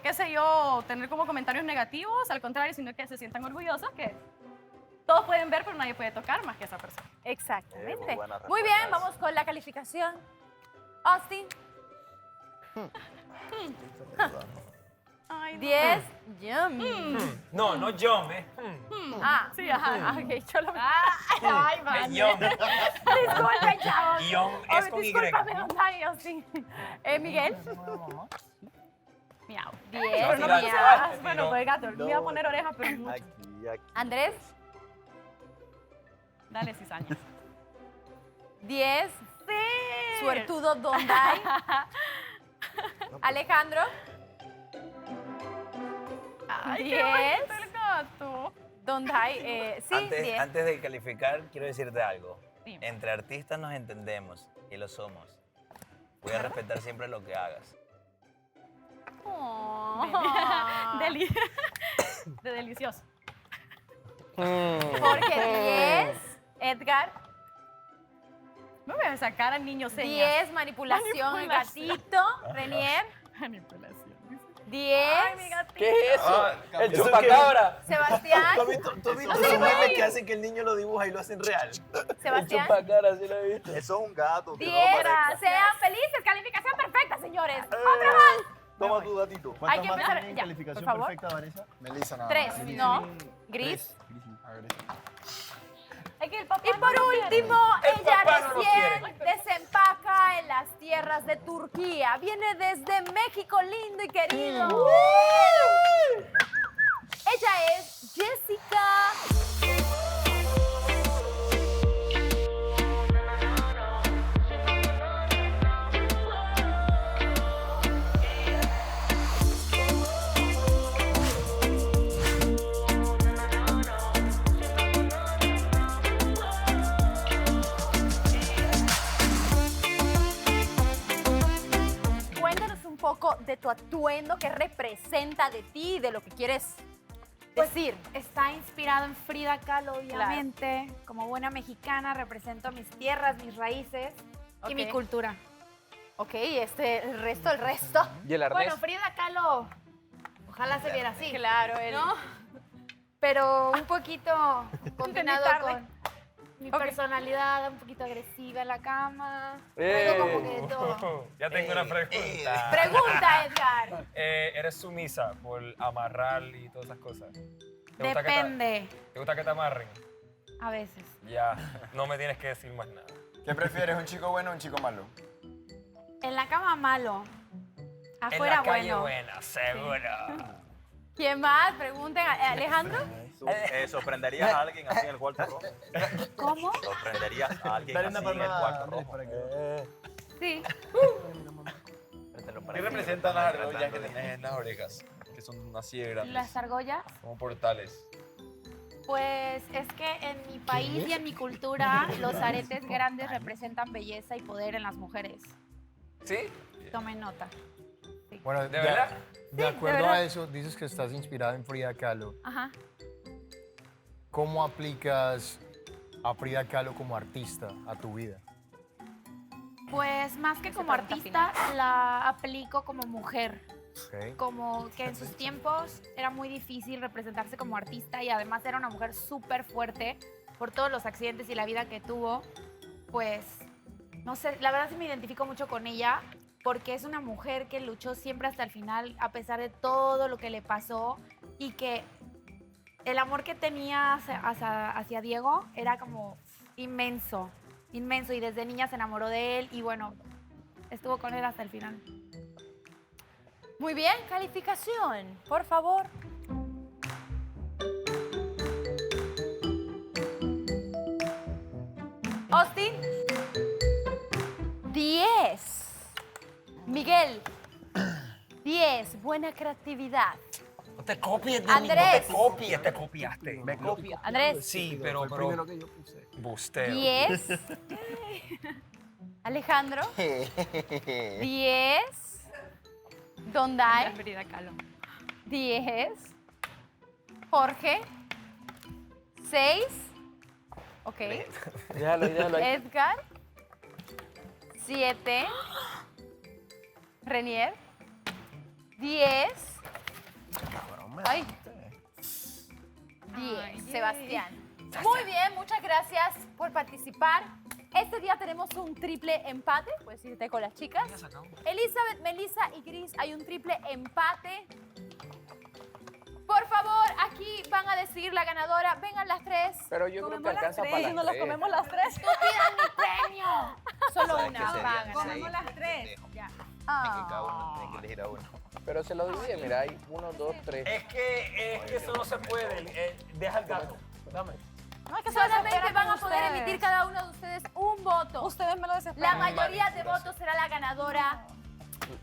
qué sé yo, tener como comentarios negativos, al contrario, sino que se sientan orgullosos que todos pueden ver, pero nadie puede tocar más que esa persona. Exactamente. Muy buena Muy bien, vamos con la calificación. Austin. 10. No, no yo, me. Ah, sí, ajá. Ok, yo lo... Ay, vale. Guión. Disculpen, chavos. Guión es con Y. Discúlpame, Dondai, Austin. Miguel. Miau. 10. Pero no me miau. bueno, pues gato, me iba a poner orejas, pero mucho. Andrés. Dale, cizaña. 10. Sí. Suertudo Dondai. Alejandro. Ay, 10. qué bonito el gato. Dondai, sí, 10. Antes de calificar, quiero decirte algo. Dime. Entre artistas nos entendemos y lo somos. Voy a respetar siempre lo que hagas. De delicioso. Porque 10, Edgar. Me voy a sacar al niño señas. 10, manipulación, el gatito. Renier. Manipulación. 10. Ay, mi gatito. ¿Qué es eso? El ¿eso chupacabra. Sebastián. ¿Tú has visto No esos se memes puede. que hacen que el niño lo dibuja y lo hacen real? Sebastián. Chupacabra, sí lo he visto. Eso es un gato. que 10. no aparezca. Sean felices. Calificación perfecta, señores. ¡Otro más! Toma tu gatito. Hay que más empezar. tiene Ya, calificación por favor. perfecta, Vanessa? Melissa, nada 3. más. No. Gris. A ver, Es que el papá Y por último, ella papá no lo recién desempaca en las tierras de Turquía. Viene desde México, lindo y querido. Ella es Jessica. poco de tu atuendo, qué representa de ti, de lo que quieres decir. Está inspirado en Frida Kahlo, obviamente. Como buena mexicana represento mis tierras, mis raíces y mi Ok. cultura. Ok, el resto. ¿Y el arnés? Bueno, Frida Kahlo, ojalá se viera así. Claro, ¿no? Pero un poquito combinado tarde. con mi personalidad, un poquito agresiva en la cama. ¡Eh! Algo como que de todo. Ya tengo una pregunta. Pregunta, Edgar. ¿Eres sumisa por amarrar y todas esas cosas? ¿Te gusta que Depende, ¿Te gusta que te amarren? a veces. Ya, no me tienes que decir más nada. ¿Qué prefieres, un chico bueno o un chico malo? En la cama malo, afuera en la calle bueno. buena, seguro. ¿Quién más? Pregunten. ¿Alejandro? ¿Sorprenderías a alguien así en el cuarto rojo? ¿Cómo? ¿Sorprenderías a alguien Dale así una en el palmada, cuarto rojo? Sí. ¿Qué representan las argollas que tenés en las orejas? Que son así de grandes. Las argollas. Como portales. Pues es que en mi país y en mi cultura los aretes grandes representan belleza y poder en las mujeres. ¿Sí? Tomen nota. Bueno, ¿De verdad? De acuerdo a eso, dices que estás inspirada en Frida Kahlo. Ajá. ¿Cómo aplicas a Frida Kahlo como artista a tu vida? Pues más que como artista, la aplico como mujer. Ok. Como que en sus tiempos era muy difícil representarse como artista y además era una mujer súper fuerte por todos los accidentes y la vida que tuvo. Pues, no sé, la verdad sí me identifico mucho con ella porque es una mujer que luchó siempre hasta el final a pesar de todo lo que le pasó y que el amor que tenía hacia Diego era como inmenso, inmenso y desde niña se enamoró de él y bueno, estuvo con él hasta el final. Muy bien, calificación, por favor. Austin. 10. Miguel. 10. Buena creatividad. No te copies, Andrés. No te copies, te copiaste. Me copia. Andrés. Sí, pero... Fue el primero que yo puse. Busteo. 10. Alejandro. 10. Donday. Frida Kahlo. 10. Jorge. 6. Ok. Déjalo ahí. Edgar. 7. Renier. 10. Ay. 10. Sebastián. Muy bien, muchas gracias por participar. Este día tenemos un triple empate, puedes irte con las chicas. Elizabeth, Melissa y Gris, hay un triple empate. Por favor, aquí van a decidir la ganadora. Vengan las tres. Pero yo creo que alcanza para las ¿Nos las tres. comemos las tres? ¡Tú pidan mi premio! Solo ¿Sabes una qué sería? va a ganar. Comemos las tres. Ya. Es que cada uno tiene que elegir a uno. Pero se lo divide, mira, hay 1, 2, 3. Es que eso no se puede. Deja el gato. Dame. No, es que solamente van a poder emitir cada uno de ustedes un voto. Ustedes me lo desesperan. La mayoría de votos será la ganadora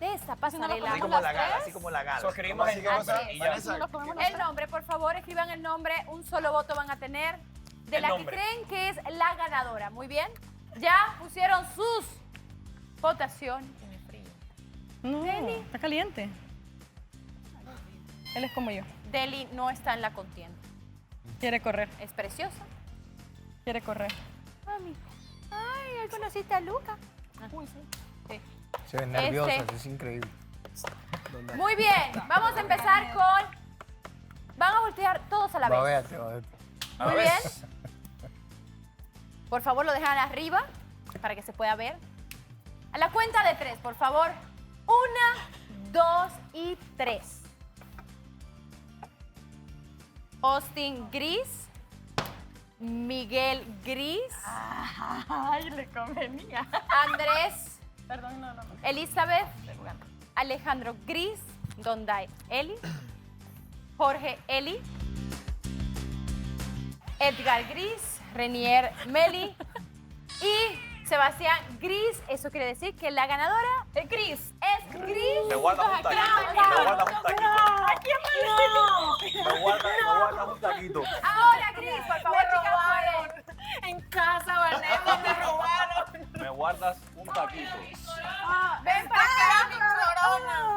de esta pasarela. Así como la gala, así como la gala. Suscribimos en Así casa y ya. es. El nombre, por favor, escriban el nombre. Un solo voto van a tener de El la nombre. que creen que es la ganadora. Muy bien. Ya pusieron sus votaciones. No, Deli. está caliente. Él es como yo. Deli no está en la contienda. Quiere correr. Es preciosa. Quiere correr. Mami. Ay, ¿ahí conociste a Luca? Uy, sí. Sí. Se ven nerviosas, es increíble. Muy bien, vamos a empezar con... Van a voltear todos a la vez. Babéate. Muy bien. Por favor, lo dejan arriba para que se pueda ver. A la cuenta de 3, por favor. 1, 2 y 3. Austin Gris. Miguel Gris. Ay, le convenía. Andrés. Perdón, no. Elizabeth. Alejandro Gris. Donday Eli. Jorge Eli. Edgar Gris. Renier Meli. Y Sebastián Gris. Eso quiere decir que la ganadora es Gris. Es Gris. Me guardas un taquito. Me guardas un taquito. Me guardas un taquito. Ahora, Gris, por favor, chicas, fuera. En casa, Vanessa, me robaron. Me guardas un taquito. Ven para acá,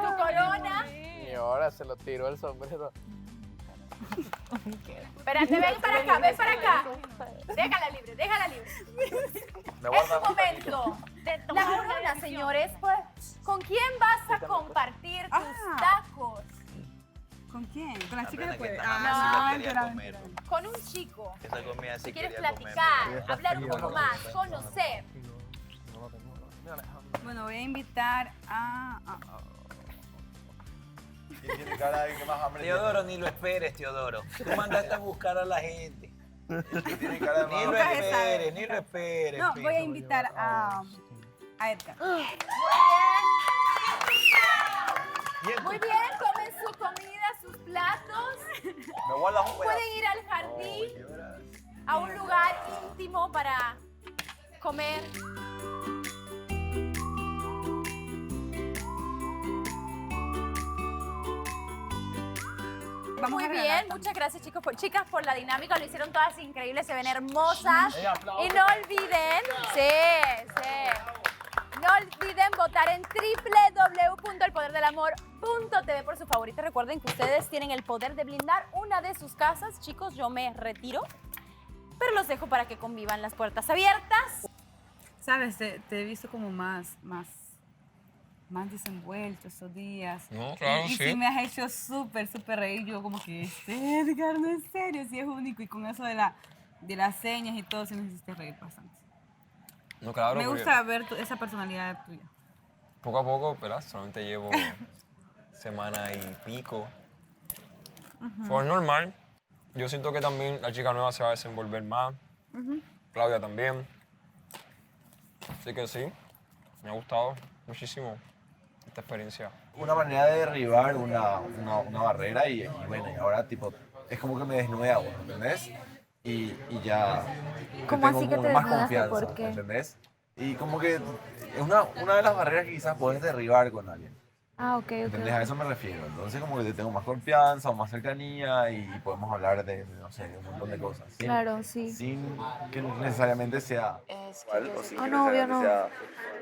tu corona. Y ahora se lo tiró el sombrero. Espérate, ven para acá, ven para acá. Déjala libre, déjala libre. Es tu momento de tomar la corona, señores. ¿Con quién vas a compartir tus tacos? ¿Con quién? ¿Con la chica de Apenas que pueblo? esta mañana sí lo quería comer. Con un chico. Esa comida sí ¿Quieres quería comer. platicar, hablar un poco más, conocer? Bueno, voy a invitar a... Tiene cara de que más hambre Teodoro, ni lo esperes, Teodoro. Tú mandaste a buscar a la gente. tiene cara de más Ni lo hambre. esperes, ni lo esperes. No, voy a invitar a Edgar. Muy bien, comen su comida, sus platos. Me guardas un pedazo. Pueden ir al jardín, a un lugar íntimo para comer. Muy bien, muchas gracias chicas por la dinámica, lo hicieron todas increíbles, se ven hermosas. Y no olviden, no olviden votar en www.elpoderdelamor.tv por su favorita. Recuerden que ustedes tienen el poder de blindar una de sus casas. Chicos, yo me retiro, pero los dejo para que convivan las puertas abiertas. Sabes, te he visto como más desenvuelto estos días. No, claro, y sí. sí me has hecho súper reír. Yo como que, Edgar, no es serio, sí es único. Y con eso de las señas y todo, sí me hiciste reír bastante. No, claro, Me porque gusta ver esa personalidad tuya. poco a poco, ¿verdad? Solamente llevo semana y pico. Fue normal. Yo siento que también la chica nueva se va a desenvolver más. Claudia también. Así que sí, me ha gustado muchísimo esta experiencia. Una manera de derribar una barrera y bueno, y ahora tipo, es como que me desnudé a vos, ¿entendés? Y ya ¿Cómo tengo así que como te más desnudaste? confianza, ¿Por qué? ¿entendés? Y como que es una de las barreras que quizás podés derribar con alguien. Ah, ok. ¿Entendés? A eso me refiero. Entonces como que te tengo más confianza o más cercanía y podemos hablar de, no sé, de un montón de cosas. Claro, sí. Sin que necesariamente sea igual o sin que no, obvio necesariamente sea...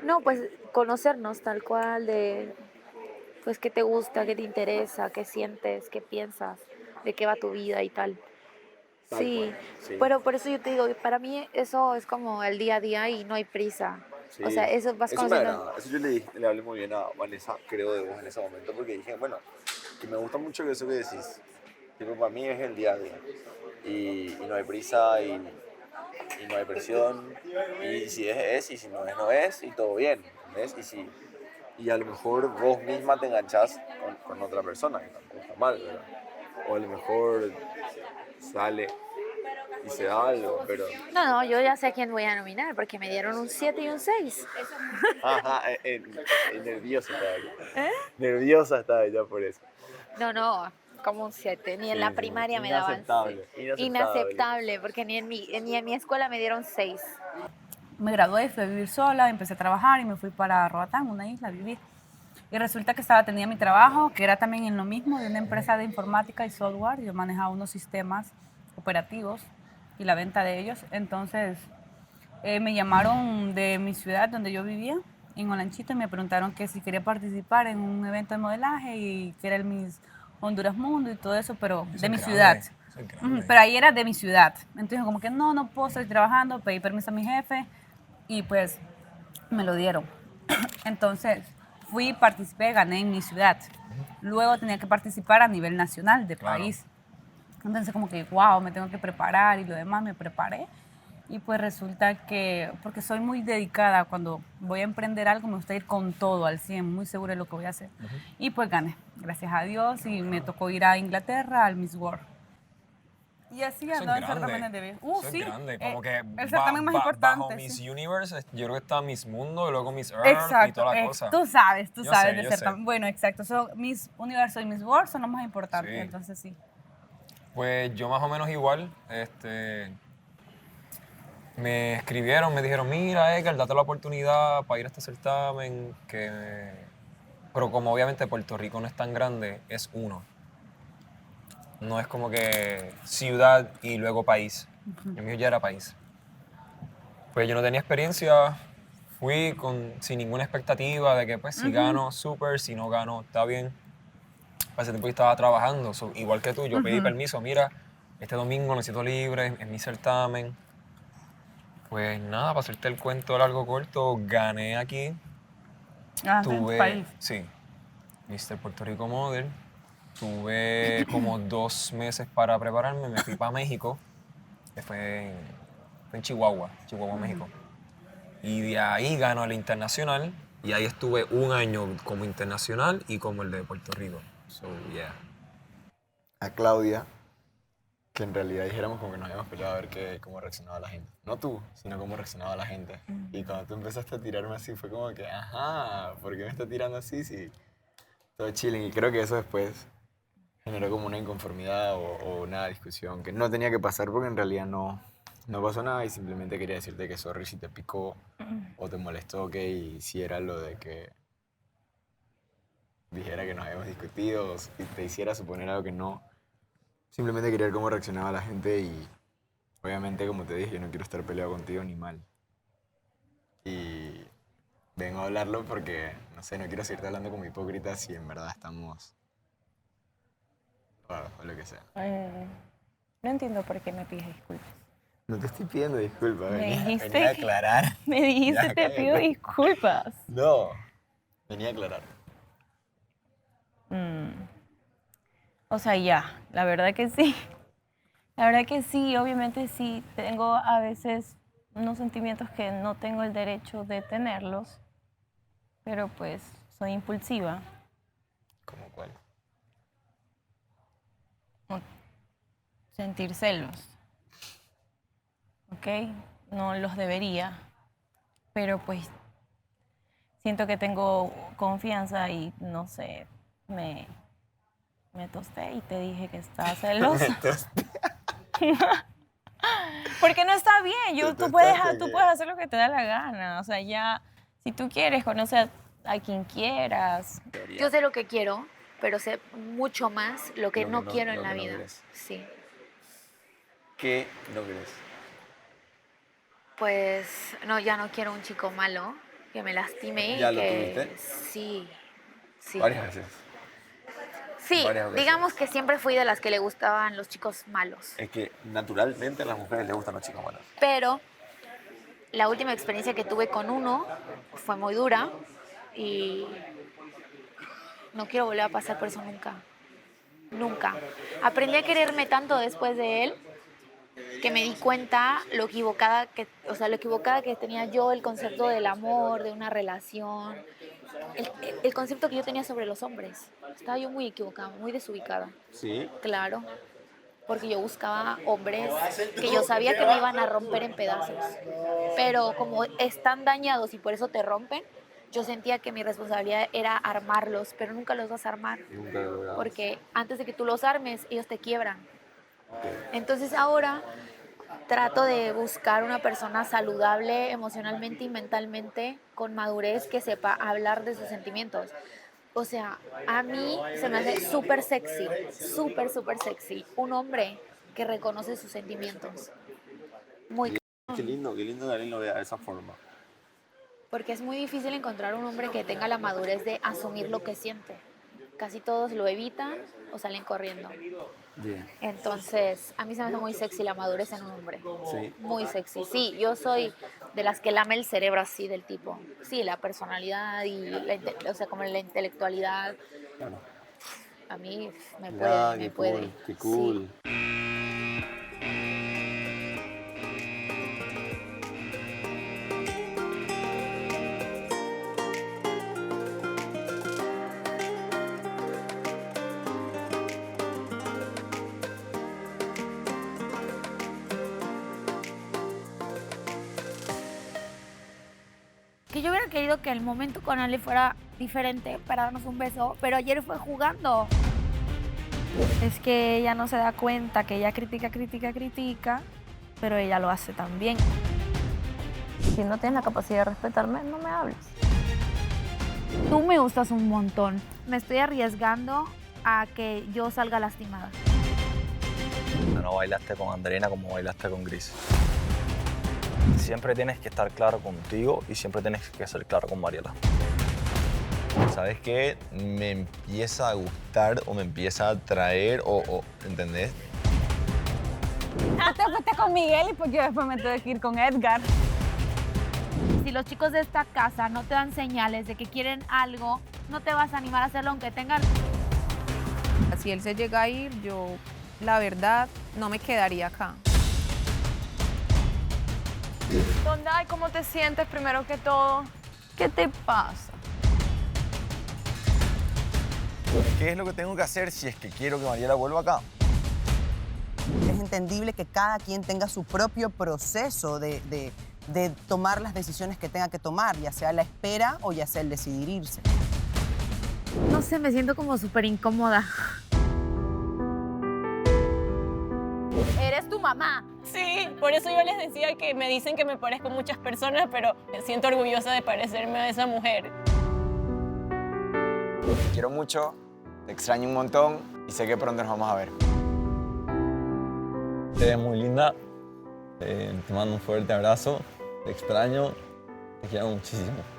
No, pues conocernos tal cual, de pues qué te gusta, qué te interesa, qué sientes, qué piensas, de qué va tu vida y tal. Tal Sí, cual, sí. pero por eso yo te digo, para mí eso es como el día a día y no hay prisa. Sí. O sea, eso vas Eso me conociendo. agrada. Eso yo le hablé muy bien a Vanessa, creo, de vos en ese momento, porque dije, bueno, que me gusta mucho eso que decís. Tipo, para mí es el día a día. Y no hay prisa y no hay presión. Y si es, y si no es, no es, y todo bien. ¿Entendés? Y a lo mejor vos misma te enganchás con otra persona, que tampoco está mal, ¿verdad? O a lo mejor sale y se da algo, pero... No, yo ya sé a quién voy a nominar porque me dieron un 7 y un 6. Ajá, nerviosa estaba ella. Nerviosa estaba ella por eso. No, como un 7. Ni en la primaria me daban 6. Inaceptable, porque ni en mi escuela me dieron 6. Me gradué, fui a vivir sola, empecé a trabajar y me fui para Roatán, una isla, a vivir. Y resulta que tenía mi trabajo, que era también en lo mismo, de una empresa de informática y software. Yo manejaba unos sistemas operativos y la venta de ellos. Entonces me llamaron de mi ciudad donde yo vivía, en Olanchito, y me preguntaron que si quería participar en un evento de modelaje y que era el Miss Honduras Mundo y todo eso, pero de mi ciudad. Pero ahí era de mi ciudad. Entonces como que no puedo seguir trabajando, pedí permiso a mi jefe y pues me lo dieron. Entonces fui, participé, gané en mi ciudad. Luego tenía que participar a nivel nacional de país. Entonces como que, wow, me tengo que preparar y lo demás, me preparé. Y pues resulta que, porque soy muy dedicada, cuando voy a emprender algo me gusta ir con todo al 100, muy segura de lo que voy a hacer. Y pues gané, gracias a Dios, y me tocó ir a Inglaterra al Miss World. Y así Eso ando en es grande. certámenes de vida. Eso Sí, es grande. Como que el certamen más importante. bajo Miss Sí. Universe, yo creo que está Miss Mundo y luego Miss Earth y Exacto, toda la cosa. tú sabes Yo de sé, yo certamen. sé. Bueno, exacto, Miss Universo y Miss World son los más importantes, Sí. entonces sí. Pues yo más o menos igual, me escribieron, me dijeron, mira Edgar, date la oportunidad para ir a este certamen, pero como obviamente Puerto Rico no es tan grande, es uno. No es como que ciudad y luego país. El mío ya era país. Pues yo no tenía experiencia, fui sin ninguna expectativa de que pues si gano, súper, si no gano, está bien. Para ese tiempo yo estaba trabajando, igual que tú, yo pedí permiso, mira, este domingo necesito libre, es mi certamen. Pues nada, para hacerte el cuento largo corto, gané aquí. Tuve, sí, Mr. Puerto Rico Model. Tuve como 2 meses para prepararme, me fui para México, que fue en Chihuahua, México. Y de ahí ganó el internacional, y ahí estuve 1 año como internacional y como el de Puerto Rico. So, yeah. A Claudia, que en realidad dijéramos como que nos habíamos peleado a ver cómo reaccionaba la gente. No tú, sino cómo reaccionaba la gente. Y cuando tú empezaste a tirarme así, fue como que, ajá, ¿por qué me está tirando así? Sí, todo chilling. Y creo que eso después generó como una inconformidad o una discusión que no tenía que pasar porque en realidad no pasó nada y simplemente quería decirte que sorry si te picó o te molestó, ok, y si era lo de que dijera que nos habíamos discutido y te hiciera suponer algo que no. Simplemente quería ver cómo reaccionaba la gente y obviamente, como te dije, yo no quiero estar peleado contigo ni mal. Y vengo a hablarlo porque, no sé, no quiero seguirte hablando como hipócrita si en verdad estamos raros o lo que sea. No entiendo por qué me pides disculpas. No te estoy pidiendo disculpas, Me dijiste venía a aclarar. Me dijiste, Ya, te pido disculpas. No, venía a aclarar. O sea, ya, la verdad que sí. La verdad que sí, obviamente sí. Tengo a veces unos sentimientos que no tengo el derecho de tenerlos, pero pues soy impulsiva. ¿Cómo cuál? Sentir celos. ¿Ok? No los debería, pero pues siento que tengo confianza y no sé, me tosté y te dije que estaba celosa. Porque no está bien. Tú puedes hacer lo que te da la gana. O sea, ya, si tú quieres, conoce a quien quieras. Yo sé lo que quiero, pero sé mucho más lo que no quiero en la vida. Sí. ¿Qué no querés? Pues, no, ya no quiero un chico malo que me lastime. ¿Ya y lo que... tuviste? Sí. Varias veces. Sí, Varias veces. digamos que siempre fui de las que le gustaban los chicos malos. Es que naturalmente a las mujeres les gustan los chicos malos. Pero la última experiencia que tuve con uno fue muy dura y no quiero volver a pasar por eso nunca. Nunca. Aprendí a quererme tanto después de él que me di cuenta lo equivocada que tenía yo, el concepto del amor, de una relación, el concepto que yo tenía sobre los hombres. Estaba yo muy equivocada, muy desubicada. ¿Sí? Claro, porque yo buscaba hombres que yo sabía que me iban a romper en pedazos, pero como están dañados y por eso te rompen, yo sentía que mi responsabilidad era armarlos, pero nunca los vas a armar, porque antes de que tú los armes, ellos te quiebran. Entonces ahora trato de buscar una persona saludable emocionalmente y mentalmente, con madurez, que sepa hablar de sus sentimientos. O sea, a mí se me hace súper sexy, súper sexy, un hombre que reconoce sus sentimientos. Muy Qué lindo que alguien lo vea de esa forma. Porque es muy difícil encontrar un hombre que tenga la madurez de asumir lo que siente. Casi todos lo evitan o salen corriendo. Bien. Entonces, a mí se me hace muy sexy la madurez en un hombre. Sí. Muy sexy. Sí, yo soy de las que lame el cerebro así del tipo. Sí, la personalidad y como la intelectualidad. Claro. A mí me Mira, puede, qué me puede. cool, qué cool. Que yo hubiera querido que el momento con Ale fuera diferente para darnos un beso, pero ayer fue jugando. Es que ella no se da cuenta que ella critica, pero ella lo hace también. Si no tienes la capacidad de respetarme, no me hables. Tú me gustas un montón. Me estoy arriesgando a que yo salga lastimada. No bailaste con Andreina como bailaste con Gris. Siempre tienes que estar claro contigo y siempre tienes que ser claro con Mariela. ¿Sabes qué? Me empieza a gustar o me empieza a atraer ¿entendés? Tú te fuiste con Miguel y pues yo después me tuve que ir con Edgar. Si los chicos de esta casa no te dan señales de que quieren algo, no te vas a animar a hacerlo aunque tengan... Si él se llega a ir, yo, la verdad, no me quedaría acá. Tonday, ¿cómo te sientes primero que todo? ¿Qué te pasa? ¿Qué es lo que tengo que hacer si es que quiero que Mariela vuelva acá? Es entendible que cada quien tenga su propio proceso de tomar las decisiones que tenga que tomar, ya sea la espera o ya sea el decidir irse. No sé, me siento como súper incómoda. Eres tu mamá. Sí, por eso yo les decía que me dicen que me parezco a muchas personas, pero me siento orgullosa de parecerme a esa mujer. Te quiero mucho, te extraño un montón y sé que pronto nos vamos a ver. Te ves muy linda. Te mando un fuerte abrazo. Te extraño. Te quiero muchísimo.